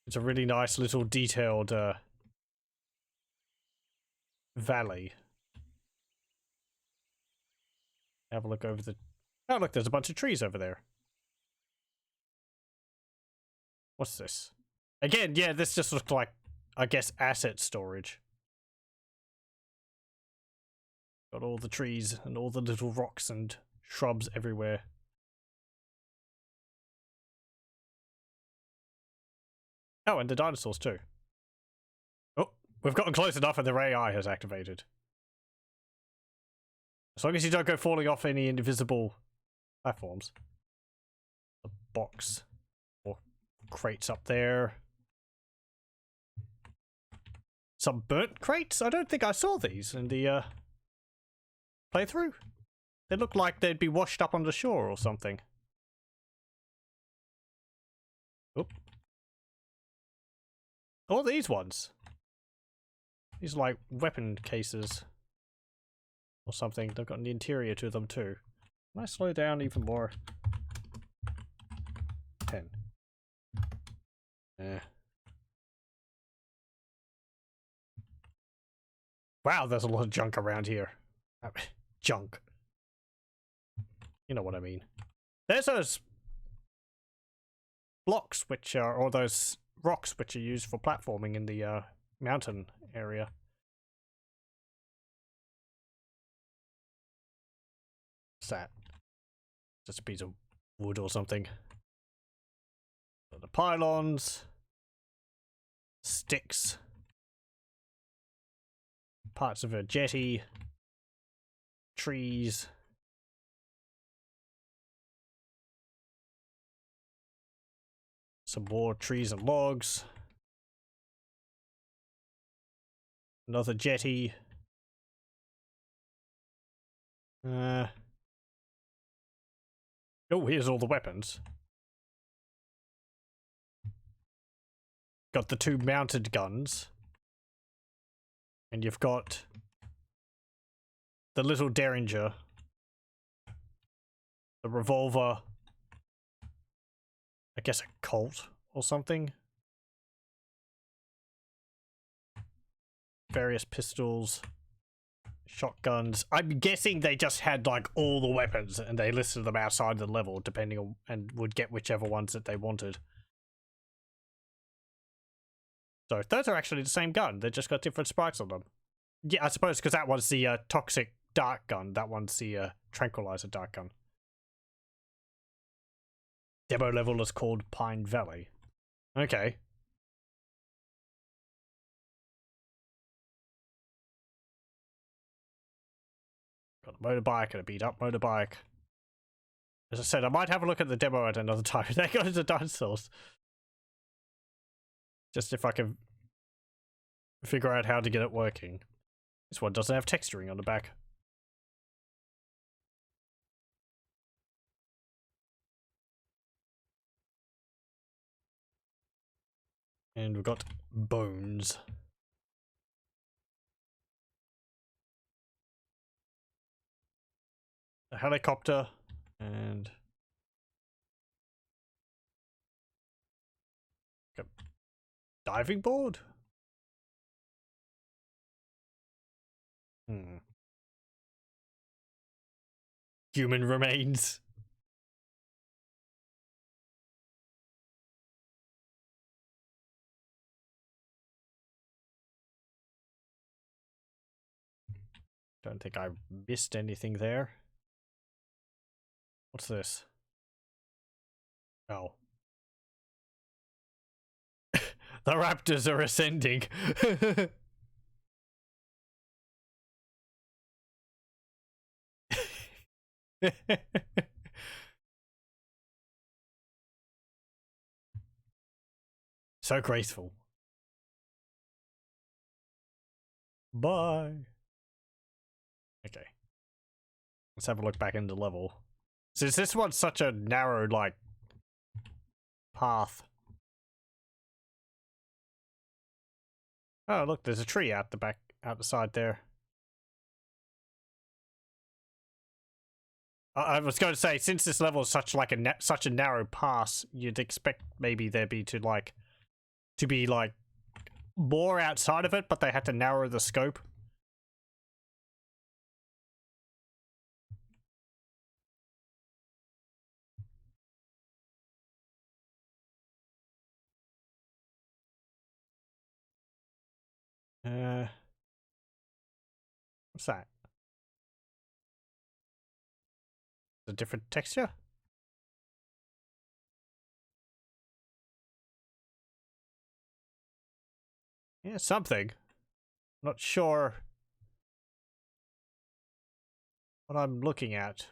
It's a really nice little detailed valley. Have a look over the... Oh look, there's a bunch of trees over there. What's this? Again, yeah, this just looks like, I guess, asset storage. Got all the trees and all the little rocks and shrubs everywhere. Oh, and the dinosaurs too. Oh, we've gotten close enough and their AI has activated. As long as you don't go falling off any invisible platforms. A box. Or crates up there. Some burnt crates? I don't think I saw these in the playthrough. They look like they'd be washed up on the shore or something. Oop. Oh, these ones. These are like weapon cases. Or something. They've got an interior to them too. Can I slow down even more? 10. Wow, there's a lot of junk around here. Junk. You know what I mean. There's those blocks which are, or those rocks which are used for platforming in the mountain area. What's that? Just a piece of wood or something. So the pylons, sticks, parts of a jetty, trees. Some more trees and logs. Another jetty. Oh, here's all the weapons. Got the 2 mounted guns. And you've got the little derringer. The revolver. I guess a Colt or something. Various pistols. Shotguns. I'm guessing they just had like all the weapons and they listed them outside the level depending on, and would get whichever ones that they wanted. So those are actually the same gun. They just got different sprites on them. Yeah, I suppose because that one's the toxic dark gun. That one's the tranquilizer dark gun. Demo level is called Pine Valley. Okay. Got a motorbike and a beat up motorbike. As I said, I might have a look at the demo at another time. There goes the dinosaurs. Just if I can figure out how to get it working. This one doesn't have texturing on the back. And we've got bones. A helicopter and a diving board? Human remains. Don't think I missed anything there. What's this? Oh. The raptors are ascending. So graceful. Bye. Okay. Let's have a look back into level. Since this one's such a narrow, like, path. Oh, look, there's a tree out the back, out the side there. I was going to say, since this level is such like such a narrow pass, you'd expect maybe there be to be like more outside of it, but they had to narrow the scope. What's that? A different texture? Yeah, something. Not sure what I'm looking at.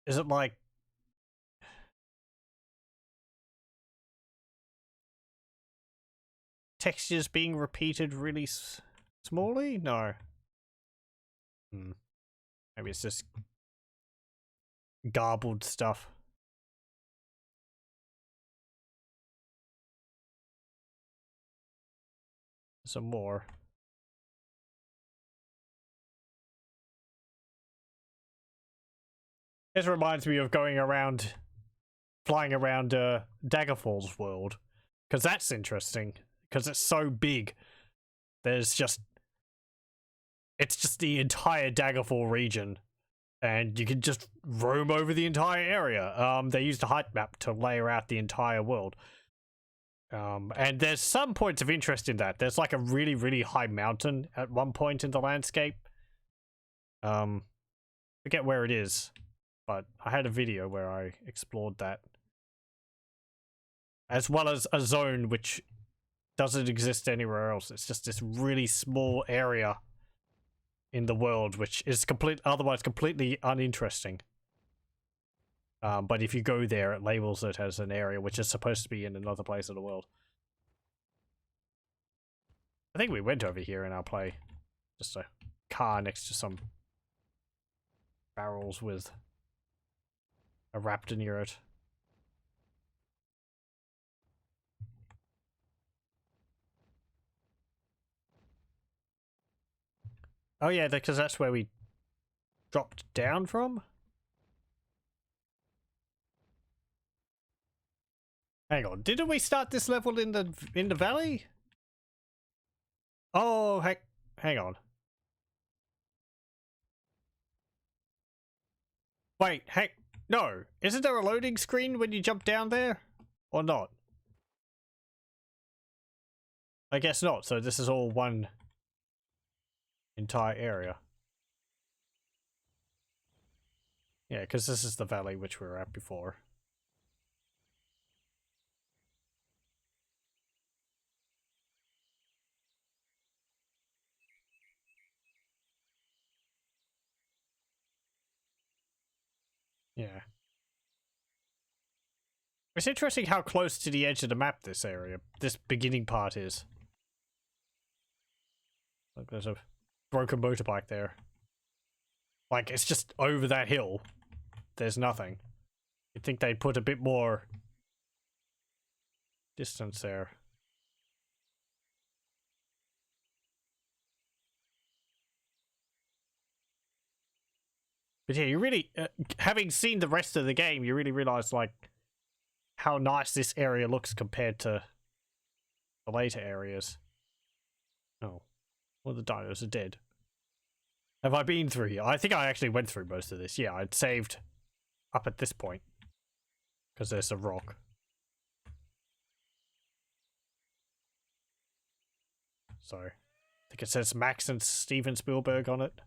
Is it like textures being repeated really smallly? No. Maybe it's just garbled stuff. Some more. This reminds me of going around, flying around Daggerfall's world, because that's interesting, because it's so big. There's just, it's just the entire Daggerfall region, and you can just roam over the entire area. They used a height map to layer out the entire world. And there's some points of interest in that. There's like a really, really high mountain at one point in the landscape. Forget where it is, but I had a video where I explored that. As well as a zone which doesn't exist anywhere else. It's just this really small area in the world, which is otherwise completely uninteresting. But if you go there, it labels it as an area which is supposed to be in another place of the world. I think we went over here in our play. Just a car next to some barrels with a raptor near it. Oh yeah, because that's where we dropped down from? Hang on, didn't we start this level in the valley? Oh, hang on. Wait, no. Isn't there a loading screen when you jump down there? Or not? I guess not, so this is all one entire area. Yeah, because this is the valley which we were at before. Yeah. It's interesting how close to the edge of the map this beginning part is. Like there's a broken motorbike there. Like it's just over that hill. There's nothing. You'd think they'd put a bit more distance there. But yeah, you really, having seen the rest of the game, you really realize like how nice this area looks compared to the later areas. Oh, well, the dinos are dead. Have I been through here? I think I actually went through most of this. Yeah, I'd saved up at this point because there's a rock. So, I think it says Max and Steven Spielberg on it.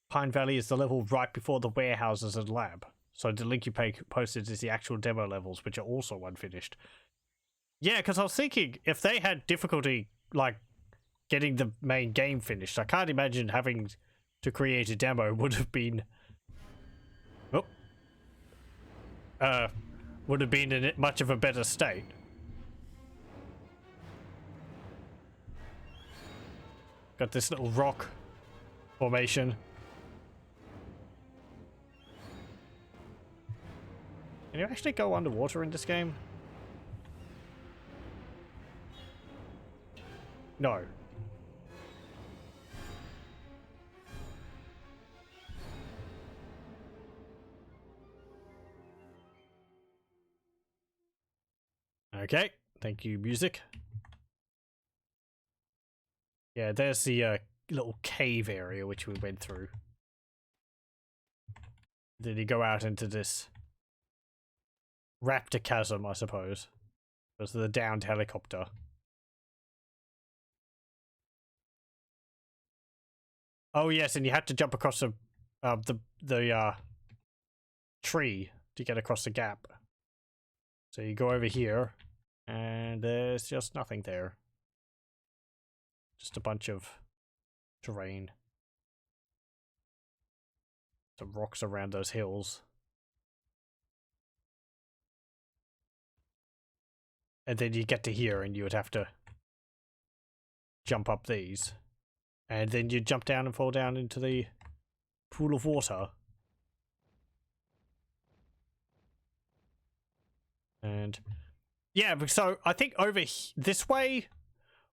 Pine Valley is the level right before the warehouses and lab. So the link you posted is the actual demo levels, which are also unfinished. Yeah, because I was thinking, if they had difficulty, like, getting the main game finished, I can't imagine having to create a demo would have been... would have been in much of a better state. Got this little rock formation. Can you actually go underwater in this game? No. Okay, thank you, music. Yeah, there's the little cave area which we went through. Then you go out into this raptor chasm, I suppose. There's the downed helicopter. Oh yes, and you had to jump across the tree to get across the gap. So you go over here, and there's just nothing there. Just a bunch of terrain. Some rocks around those hills. And then you get to here and you would have to jump up these. And then you jump down and fall down into the pool of water. And yeah, so I think over this way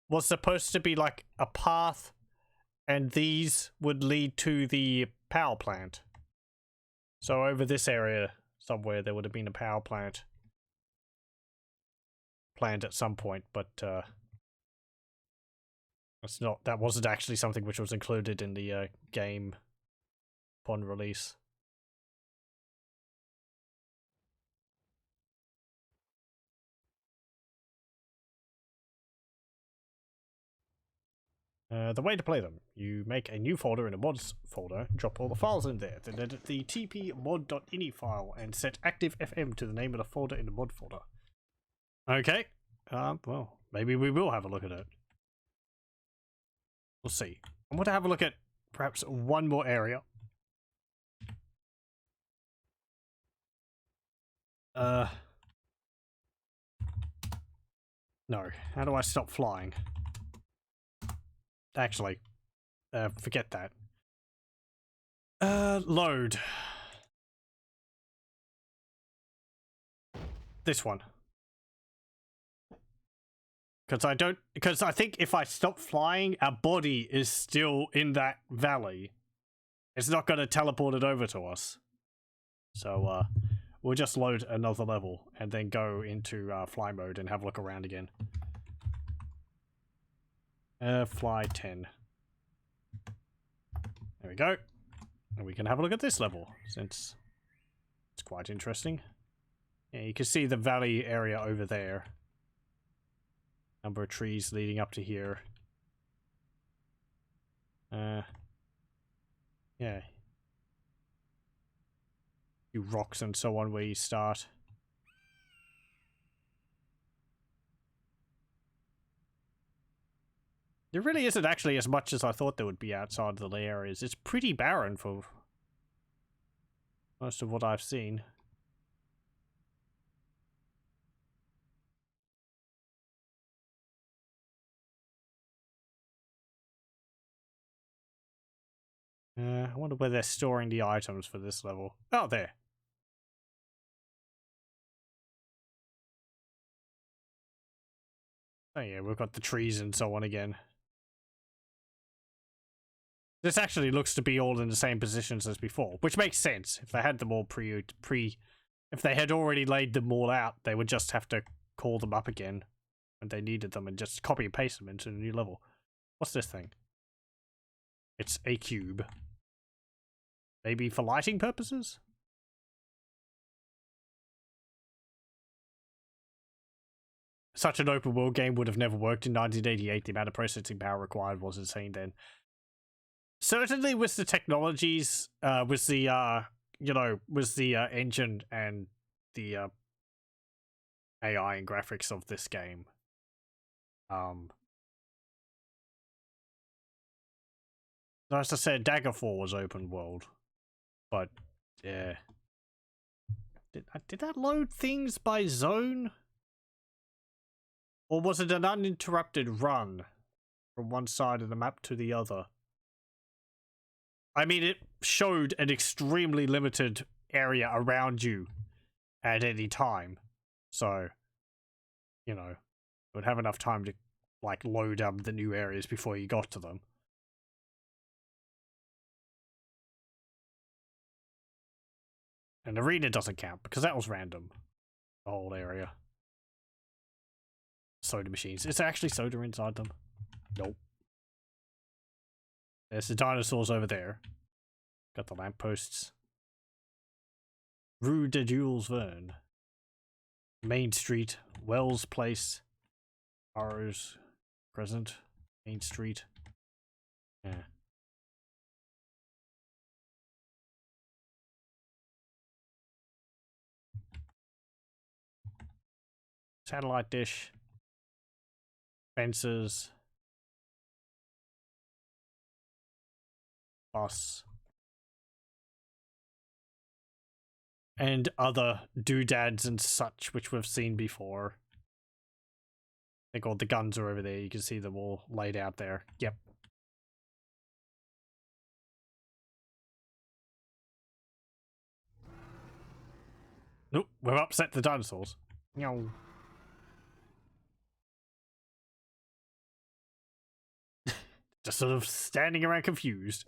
was supposed to be like a path, and these would lead to the power plant. So over this area somewhere there would have been a power plant planned at some point, but that wasn't actually something which was included in the game upon release. The way to play them: you make a new folder in a mods folder, drop all the files in there, then edit the tp mod.ini file and set active fm to the name of the folder in the mod folder. Okay. Well, maybe we will have a look at it. We'll see. I want to have a look at perhaps one more area. No. How do I stop flying? Actually, forget that. Load. This one. Because I think if I stop flying, our body is still in that valley. It's not going to teleport it over to us. So, we'll just load another level and then go into fly mode and have a look around again. Fly 10. There we go. And we can have a look at this level, since it's quite interesting. Yeah, you can see the valley area over there. Number of trees leading up to here. Yeah. Few rocks and so on where you start. There really isn't actually as much as I thought there would be outside the areas. It's pretty barren for most of what I've seen. I wonder where they're storing the items for this level. Oh, there. Oh yeah, we've got the trees and so on again. This actually looks to be all in the same positions as before, which makes sense. If they had them all if they had already laid them all out, they would just have to call them up again when they needed them and just copy and paste them into a new level. What's this thing? It's a cube. Maybe for lighting purposes? Such an open world game would have never worked in 1988. The amount of processing power required was insane then. Certainly with the technologies, with the, engine and the AI and graphics of this game. As I said, Daggerfall was open world. But, yeah. Did that load things by zone? Or was it an uninterrupted run from one side of the map to the other? I mean, it showed an extremely limited area around you at any time. So, you know, it would have enough time to, like, load up the new areas before you got to them. And arena doesn't count, because that was random. The whole area. Soda machines. Is there actually soda inside them? Nope. There's the dinosaurs over there. Got the lampposts. Rue de Jules Verne. Main Street. Wells Place. Burroughs Crescent. Main Street. Yeah. Satellite dish. Fences. Bus. And other doodads and such, which we've seen before. I think all the guns are over there. You can see them all laid out there. Yep. Nope, we've upset the dinosaurs. Meow. Just sort of standing around confused.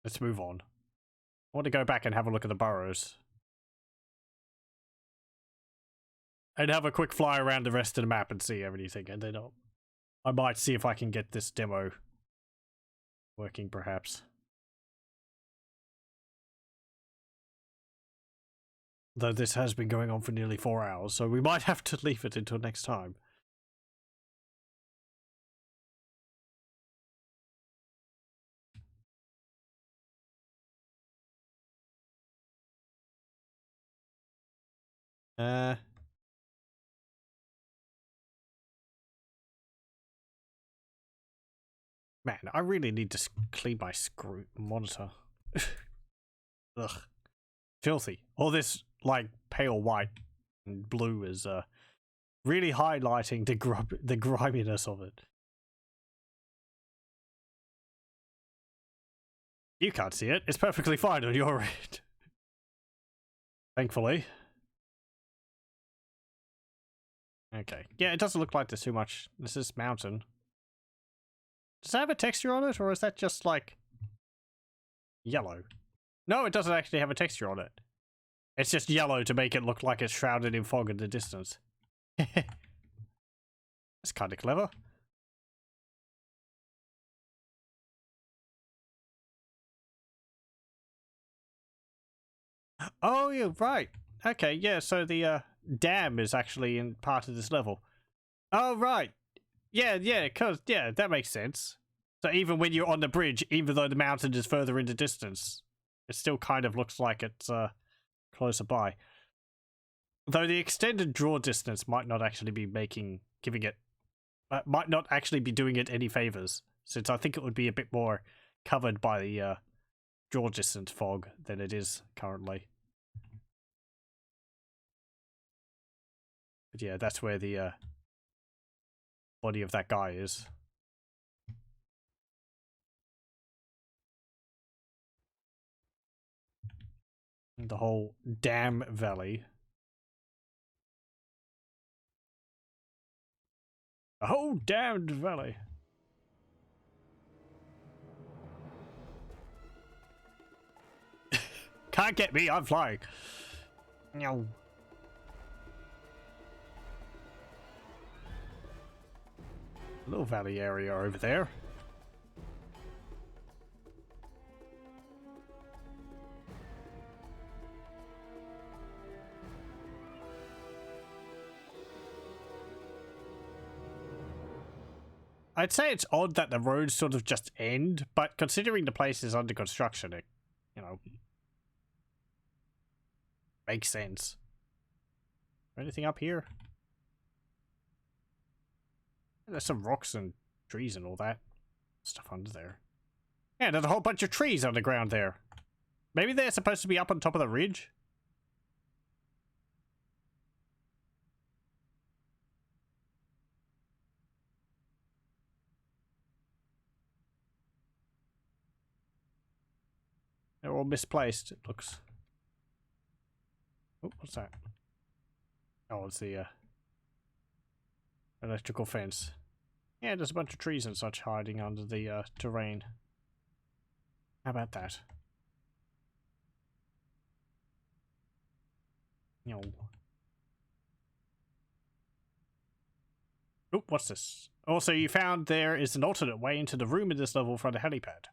Let's move on. I want to go back and have a look at the burrows. And have a quick fly around the rest of the map and see everything. And then I might see if I can get this demo working, perhaps. Though this has been going on for nearly 4 hours, so we might have to leave it until next time. Man, I really need to clean my screw monitor. Ugh. Filthy. All this, like, pale white and blue is, really highlighting the griminess of it. You can't see it. It's perfectly fine on your end. Thankfully. Okay. Yeah, it doesn't look like there's too much. This is mountain. Does it have a texture on it, or is that just, like, yellow? No, it doesn't actually have a texture on it. It's just yellow to make it look like it's shrouded in fog in the distance. That's kind of clever. Oh, you're right. Okay, yeah, so the dam is actually in part of this level. Oh, right. Yeah, that makes sense. So even when you're on the bridge, even though the mountain is further in the distance, it still kind of looks like it's closer by. Though the extended draw distance might not actually be might not actually be doing it any favors, since I think it would be a bit more covered by the draw distance fog than it is currently. But yeah, that's where the body of that guy is. The whole dam valley. The whole damned valley. Can't get me, I'm flying. No. Little valley area over there. I'd say it's odd that the roads sort of just end, but considering the place is under construction, it, you know, makes sense. Anything up here? There's some rocks and trees and all that stuff under there. Yeah, there's a whole bunch of trees underground there. Maybe they're supposed to be up on top of the ridge? They're all misplaced, it looks. Oh, what's that? Oh, it's the electrical fence. Yeah, there's a bunch of trees and such hiding under the terrain. How about that? No. Oh, what's this? Also, you found there is an alternate way into the room in this level from the helipad.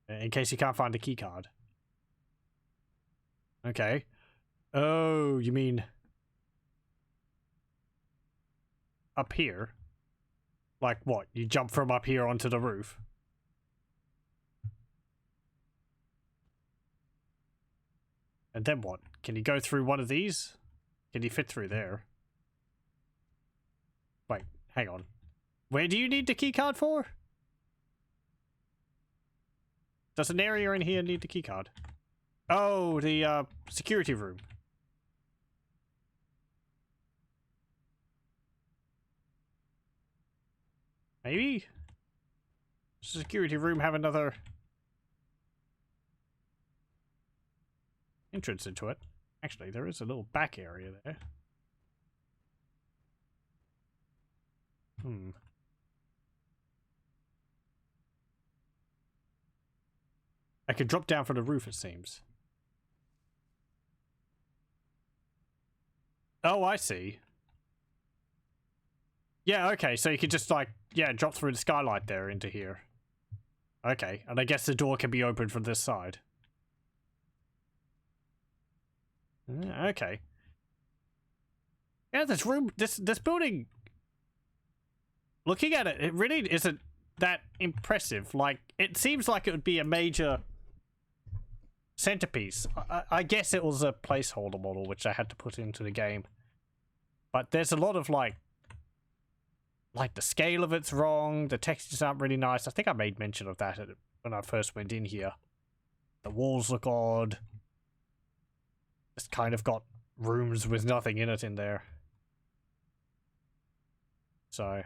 In case you can't find a keycard. Okay. Oh, you mean up here? Like what? You jump from up here onto the roof? And then what? Can you go through one of these? Can you fit through there? Wait, hang on. Where do you need the keycard for? Does an area in here need the keycard? Oh, the security room. Maybe? Does the security room have another entrance into it? Actually, there is a little back area there. I could drop down from the roof, it seems. Oh, I see. Yeah, okay, so you could just, like, yeah, drop through the skylight there into here. Okay, and I guess the door can be opened from this side. Okay. Yeah, this room, this building, looking at it, it really isn't that impressive. Like, it seems like it would be a major Centerpiece. I guess it was a placeholder model which I had to put into the game. But there's a lot of like the scale of it's wrong, the textures aren't really nice. I think I made mention of that when I first went in here. The walls look odd. It's kind of got rooms with nothing in it in there. So...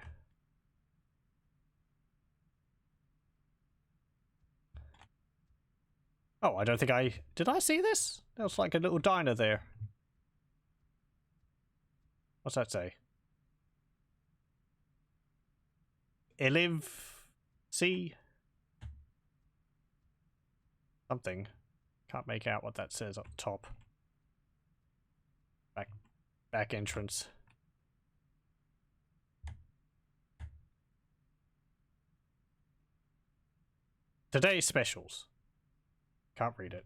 Oh, I don't think I... Did I see this? There was like a little diner there. What's that say? Eliv... C? Something. Can't make out what that says up top. Back entrance. Today's specials. Can't read it.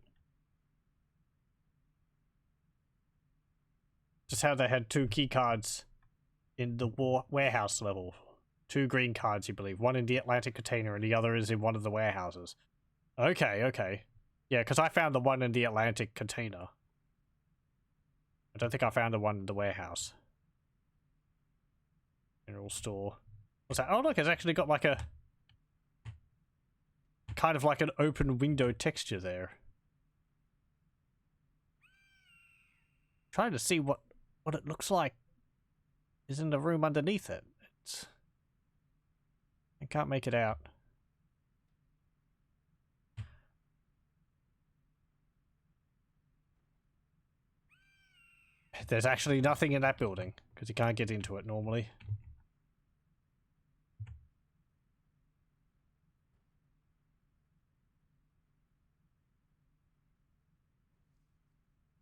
Just how they had 2 key cards in the warehouse level. 2 green cards, you believe. One in the Atlantic container and the other is in one of the warehouses. Okay, okay. Yeah, because I found the one in the Atlantic container. I don't think I found the one in the warehouse. General store. What's that? Oh, look, it's actually got like a... kind of like an open window texture there. Trying to see what it looks like is in the room underneath it. I can't make it out. There's actually nothing in that building because you can't get into it normally.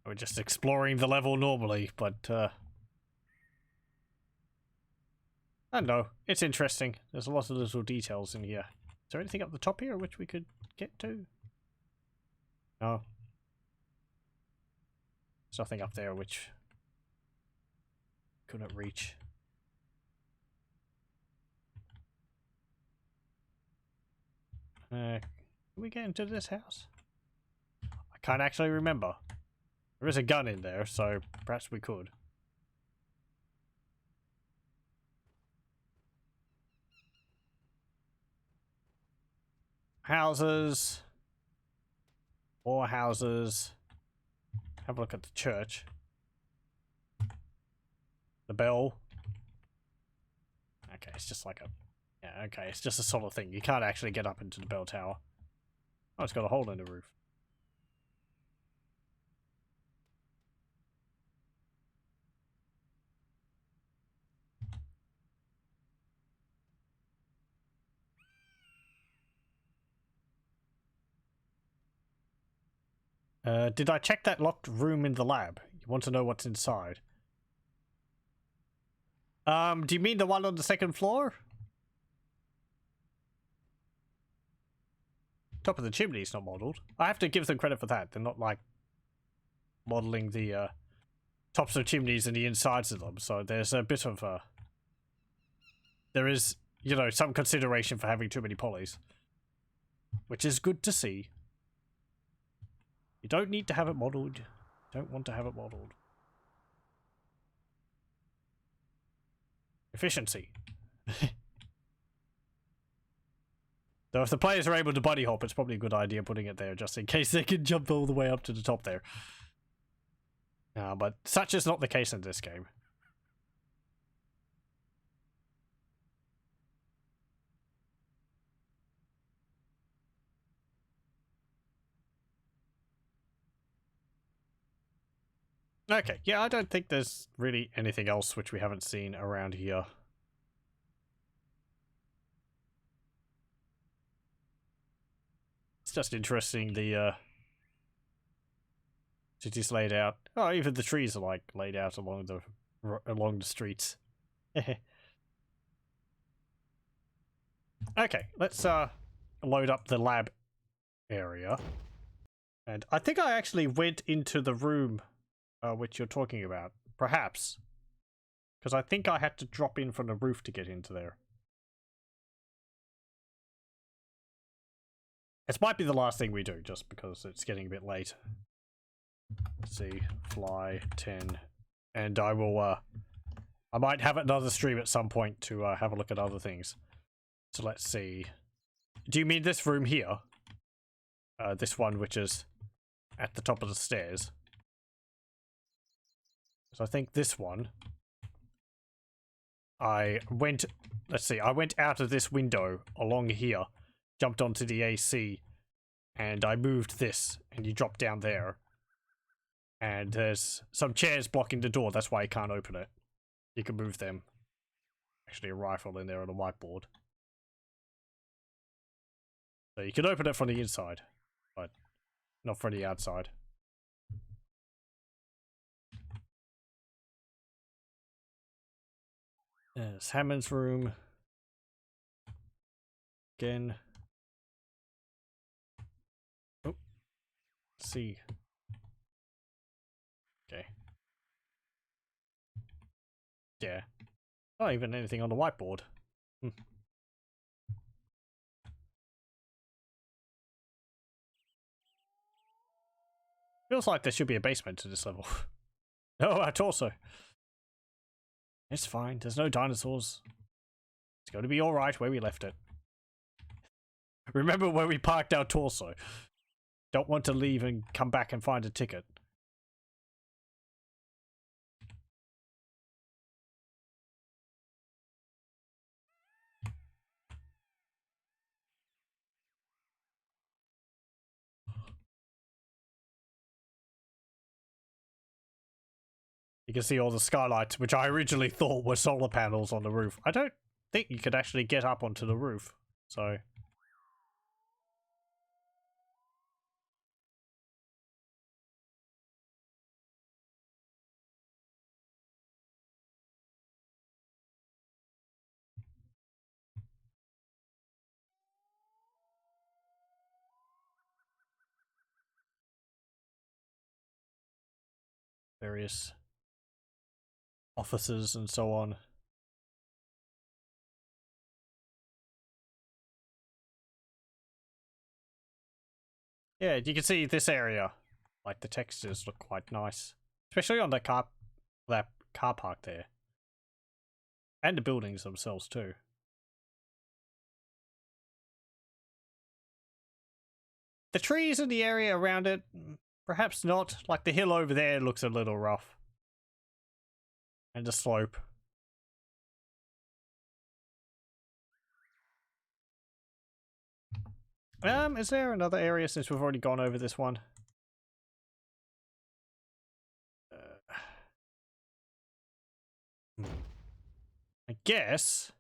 We're just exploring the level normally, but I don't know. It's interesting. There's a lot of little details in here. Is there anything up the top here which we could get to? No. There's nothing up there which couldn't reach. Can we get into this house? I can't actually remember. There is a gun in there, so perhaps we could. Houses. More houses. Have a look at the church. The bell. Okay, it's just like a... Yeah, okay, it's just a solid thing. You can't actually get up into the bell tower. Oh, it's got a hole in the roof. Did I check that locked room in the lab? You want to know what's inside? Do you mean the one on the second floor? Top of the chimney is not modelled. I have to give them credit for that. They're not, like, modelling the, tops of chimneys and the insides of them. So there's a bit of, there is, you know, some consideration for having too many polys. Which is good to see. You don't need to have it modelled. Don't want to have it modelled. Efficiency. Though if the players are able to buddy hop, it's probably a good idea putting it there just in case they can jump all the way up to the top there. But such is not the case in this game. Okay, yeah, I don't think there's really anything else which we haven't seen around here. It's just interesting the city's laid out. Oh, even the trees are like laid out along the streets. Okay, let's load up the lab area. And I think I actually went into the room which you're talking about. Perhaps. Because I think I had to drop in from the roof to get into there. This might be the last thing we do, just because it's getting a bit late. Let's see, fly 10, and I will. I might have another stream at some point to have a look at other things. So let's see. Do you mean this room here? This one, which is at the top of the stairs. So I think this one. Let's see, I went out of this window along here, jumped onto the AC, and I moved this, and you drop down there. And there's some chairs blocking the door, that's why you can't open it. You can move them. Actually, a rifle in there on a whiteboard. So you can open it from the inside, but not from the outside. There's Hammond's room. Again. Oh. Let's see. Okay. Yeah. Not even anything on the whiteboard. Feels like there should be a basement to this level. No, our torso. It's fine. There's no dinosaurs. It's going to be alright where we left it. Remember where we parked our torso. Don't want to leave and come back and find a ticket. You can see all the skylights, which I originally thought were solar panels on the roof. I don't think you could actually get up onto the roof, so... various offices and so on. Yeah, you can see this area. Like, the textures look quite nice. Especially on that car park there. And the buildings themselves, too. The trees in the area around it, perhaps not. Like, the hill over there looks a little rough. And the slope. Is there another area since we've already gone over this one? I guess...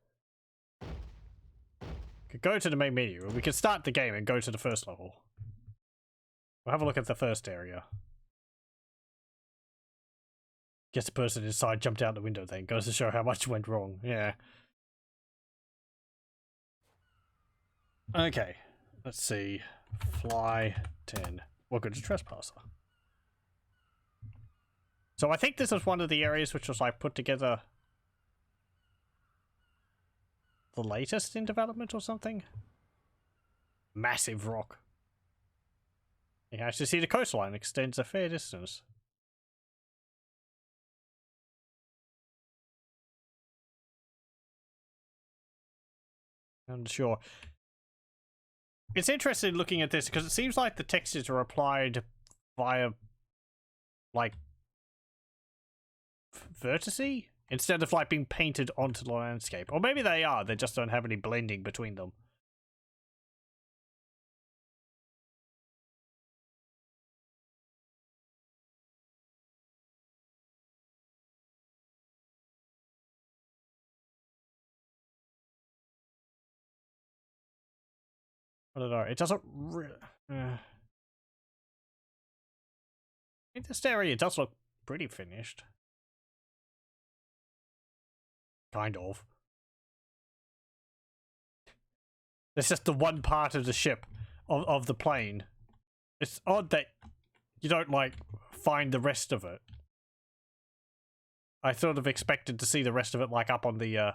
could go to the main menu, and we can start the game and go to the first level. We'll have a look at the first area. Guess the person inside jumped out the window then. Goes to show how much went wrong. Yeah. Okay. Let's see. Fly 10. Welcome to Trespasser. So I think this is one of the areas which was like put together the latest in development or something. Massive rock. You can actually see the coastline extends a fair distance. I'm sure. It's interesting looking at this because it seems like the textures are applied via, like, vertice instead of like being painted onto the landscape. Or maybe they are, they just don't have any blending between them. I don't know, it doesn't really... in this area it does look pretty finished. Kind of. It's just the one part of the ship, of the plane. It's odd that you don't, like, find the rest of it. I sort of expected to see the rest of it, like, up on the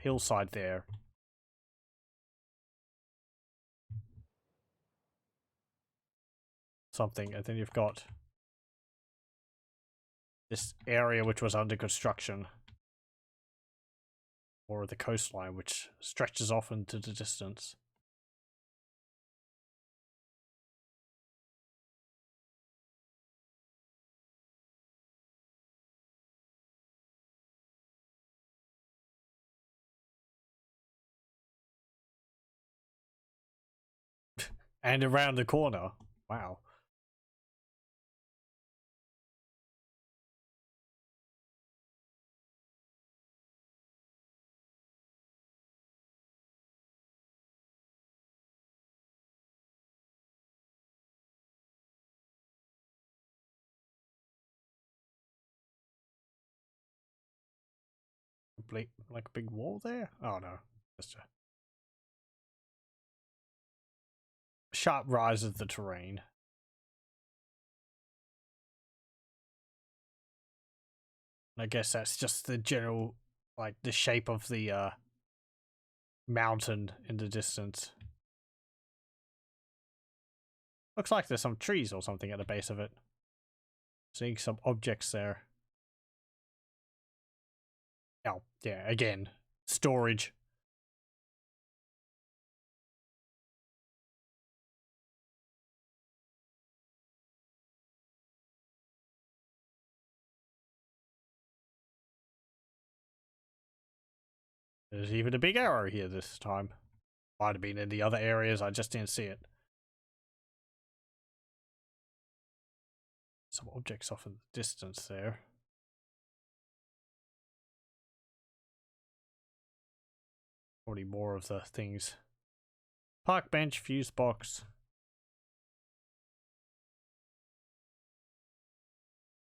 hillside there. something, and then you've got this area which was under construction, or the coastline which stretches off into the distance. And around the corner. Wow. Like a big wall there? Oh no. Just a sharp rise of the terrain. I guess that's just the general, like, the shape of the mountain in the distance. Looks like there's some trees or something at the base of it. Seeing some objects there. Oh, yeah, again, storage. There's even a big arrow here this time. Might have been in the other areas, I just didn't see it. Some objects off in the distance there. Probably more of the things. Park bench, fuse box.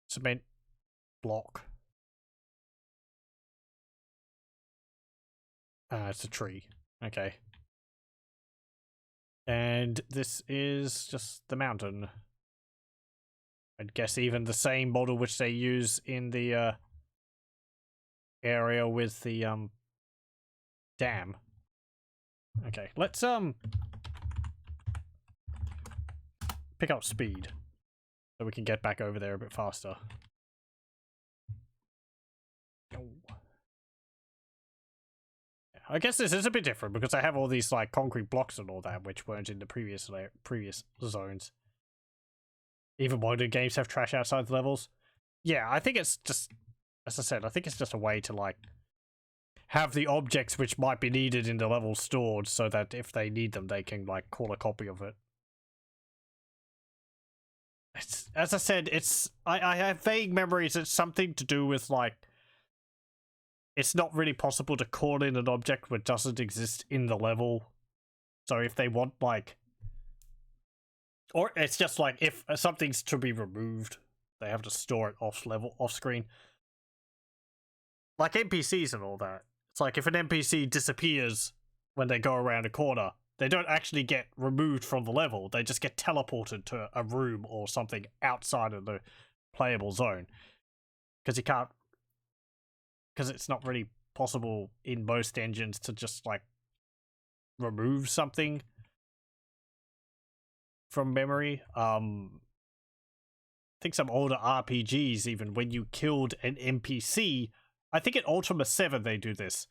Cement block. It's a tree. Okay. And this is just the mountain. I'd guess even the same model which they use in the area with the dam. Okay, let's pick up speed so we can get back over there a bit faster. I guess this is a bit different because I have all these like concrete blocks and all that, which weren't in the previous zones. Even modern games have trash outside the levels. Yeah, I think it's just, as I said, I think it's just a way to like have the objects which might be needed in the level stored so that if they need them, they can like call a copy of it. It's, as I said, it's I have vague memories. It's something to do with like, it's not really possible to call in an object which doesn't exist in the level. So if they want like, or it's just like if something's to be removed, they have to store it off screen. Like NPCs and all that. It's like if an NPC disappears when they go around a corner, they don't actually get removed from the level. They just get teleported to a room or something outside of the playable zone. Because you can't, because it's not really possible in most engines to just like remove something from memory. I think some older RPGs, even when you killed an NPC, I think in Ultima 7 they do this.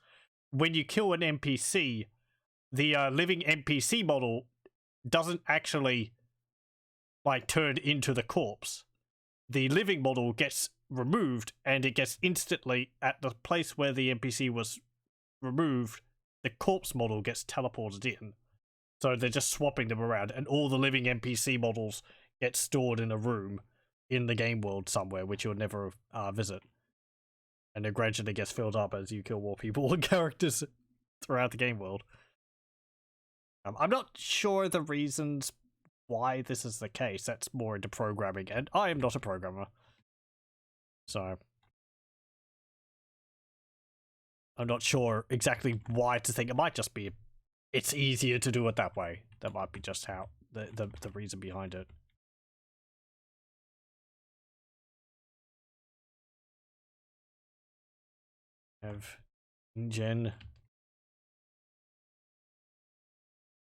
When you kill an NPC, the living NPC model doesn't actually like turn into the corpse. The living model gets removed and it gets instantly at the place where the NPC was removed, the corpse model gets teleported in. So they're just swapping them around and all the living NPC models get stored in a room in the game world somewhere, which you'll never visit. And it gradually gets filled up as you kill more people and characters throughout the game world. I'm not sure the reasons why this is the case. That's more into programming, and I am not a programmer. So I'm not sure exactly why to think. It might just be it's easier to do it that way. That might be just how the reason behind it. Have InGen.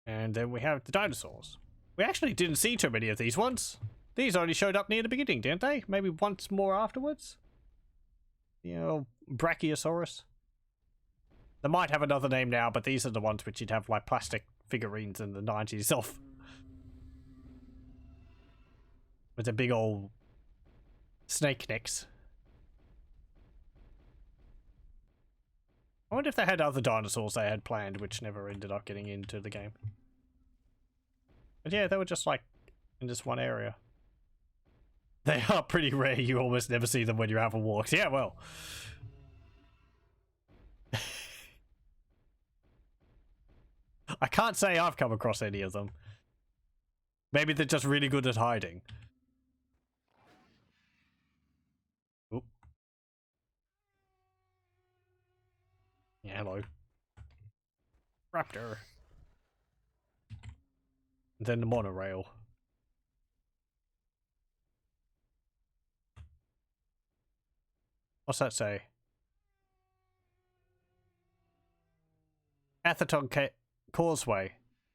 And then we have the dinosaurs. We actually didn't see too many of these ones. These only showed up near the beginning, didn't they? Maybe once more afterwards? You know, Brachiosaurus. They might have another name now, but these are the ones which you'd have like plastic figurines in the 90s of. With the big old snake necks. I wonder if they had other dinosaurs they had planned which never ended up getting into the game. But yeah, they were just like in this one area. They are pretty rare. You almost never see them when you're out for walks. Yeah, well. I can't say I've come across any of them. Maybe they're just really good at hiding. Oop. Yeah, hello. Raptor. And then the monorail. What's that say? Atherton Causeway.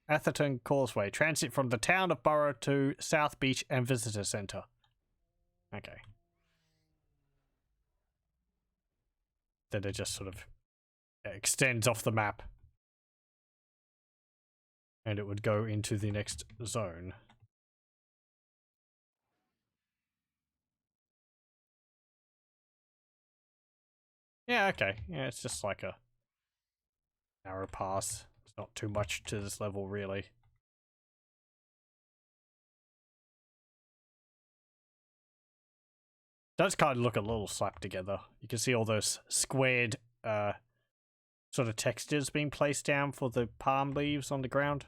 Atherton Causeway. Transit from the town of Borough to South Beach and Visitor Centre. Okay. Then it just sort of extends off the map. And it would go into the next zone. Yeah, okay. Yeah, it's just like a narrow pass. It's not too much to this level, really. Does kind of look a little slapped together. You can see all those squared sort of textures being placed down for the palm leaves on the ground.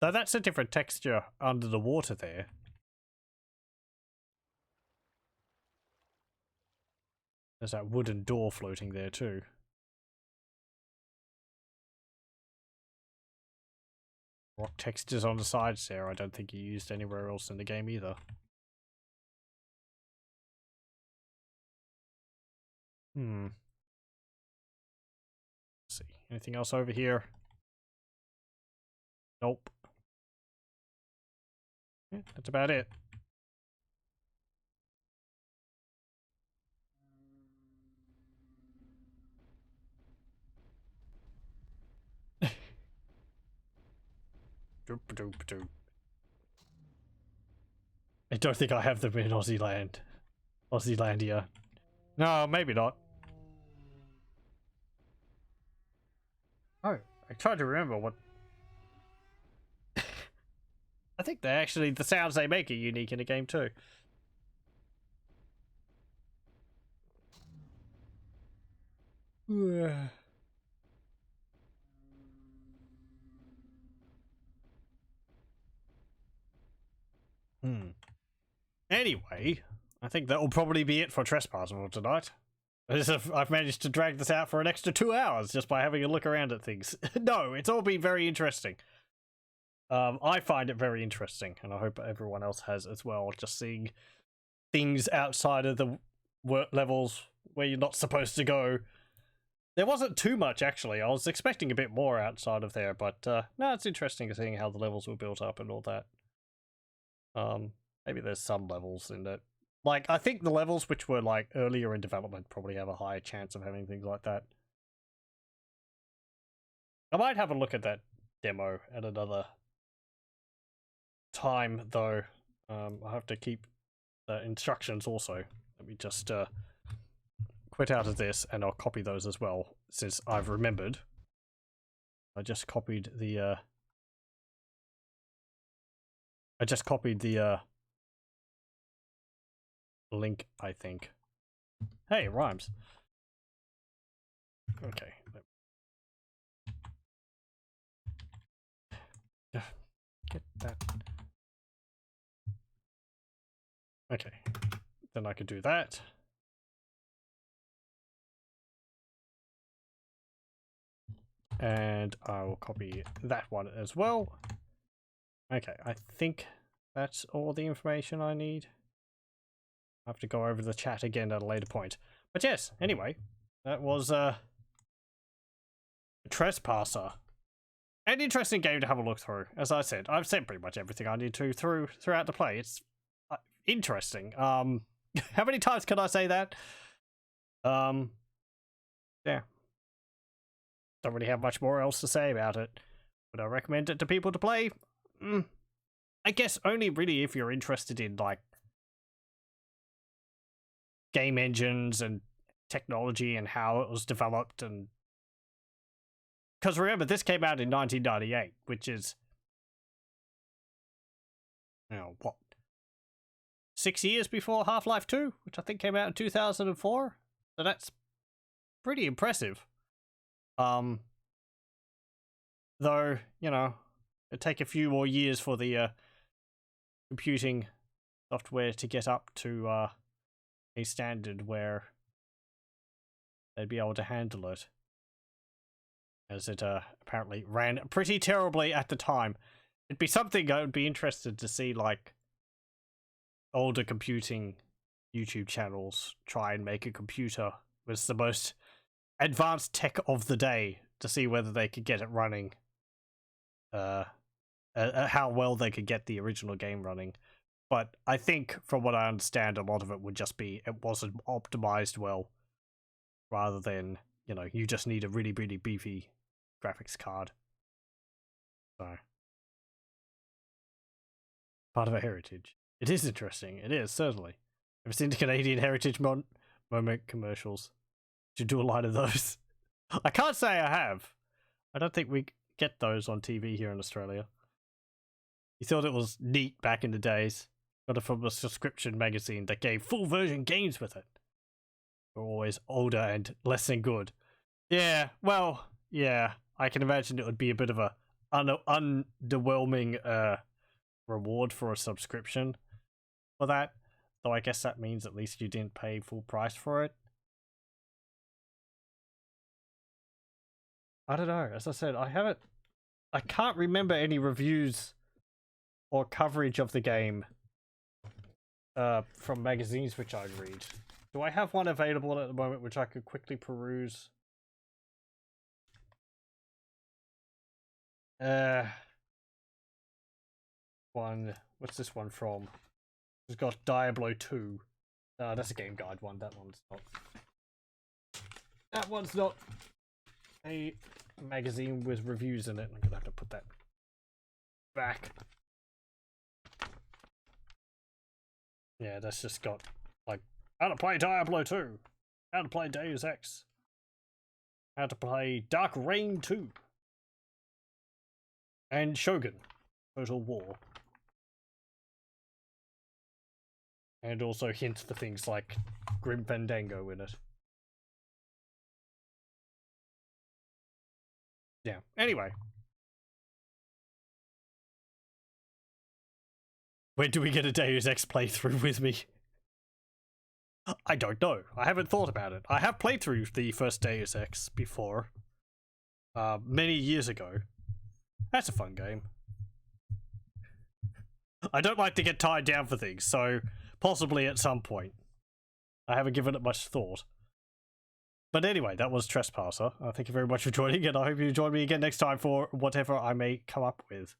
So that's a different texture under the water there. There's that wooden door floating there too. Rock textures on the sides there, I don't think you used anywhere else in the game either. Let's see. Anything else over here? Nope. Yeah, that's about it. I don't think I have them in Aussie land. Aussielandia. No, maybe not. Oh, I tried to remember what... I think they actually, the sounds they make are unique in the game too. Anyway, I think that will probably be it for Trespasser for tonight. I've managed to drag this out for an extra 2 hours just by having a look around at things. No, it's all been very interesting. I find it very interesting, and I hope everyone else has as well. Just seeing things outside of the levels where you're not supposed to go. There wasn't too much, actually. I was expecting a bit more outside of there, but no, it's interesting seeing how the levels were built up and all that. Maybe there's some levels in that. Like, I think the levels which were, like, earlier in development probably have a higher chance of having things like that. I might have a look at that demo at another time, though. I have to keep the instructions also. Let me just quit out of this, and I'll copy those as well, since I've remembered. I just copied the link, I think. Hey, it rhymes. Okay. Get that. Okay. Then I could do that. And I will copy that one as well. Okay, I think that's all the information I need. I have to go over the chat again at a later point. But yes, anyway, that was Trespasser. an interesting game to have a look through. As I said, I've said pretty much everything I need to throughout the play. It's interesting. How many times can I say that? Yeah. Don't really have much more else to say about it. Would I recommend it to people to play? I guess only really if you're interested in, like, game engines and technology and how it was developed. And because remember, this came out in 1998, which is, you know, what, 6 years before Half-Life 2, which I think came out in 2004. So that's pretty impressive. Though, you know, it'd take a few more years for the computing software to get up to a standard where they'd be able to handle it, as it apparently ran pretty terribly at the time. It'd be something I would be interested to see, like, older computing YouTube channels try and make a computer with the most advanced tech of the day to see whether they could get it running, how well they could get the original game running. But I think, from what I understand, a lot of it would just be it wasn't optimized well, rather than, you know, you just need a really, really beefy graphics card. So, part of a heritage. It is interesting. It is, certainly. Ever seen the Canadian Heritage Moment commercials? Should do a line of those. I can't say I have. I don't think we get those on TV here in Australia. You thought it was neat back in the days. Got it from a subscription magazine that gave full version games with it. They're always older and less than good. Yeah, well, yeah. I can imagine it would be a bit of a underwhelming reward for a subscription for that. Though I guess that means at least you didn't pay full price for it. I don't know. As I said, I can't remember any reviews or coverage of the game from magazines which I read. Do I have one available at the moment which I could quickly peruse? What's this one from? It's got Diablo 2. That's a game guide one. That one's not a magazine with reviews in it. I'm gonna have to put that back. Yeah, that's just got, like, how to play Diablo 2, how to play Deus Ex, how to play Dark Reign 2, and Shogun Total War. And also hints for things like Grim Fandango in it. Yeah, anyway. When do we get a Deus Ex playthrough with me? I don't know. I haven't thought about it. I have played through the first Deus Ex before. Many years ago. That's a fun game. I don't like to get tied down for things, so possibly at some point. I haven't given it much thought. But anyway, that was Trespasser. Thank you very much for joining, and I hope you join me again next time for whatever I may come up with.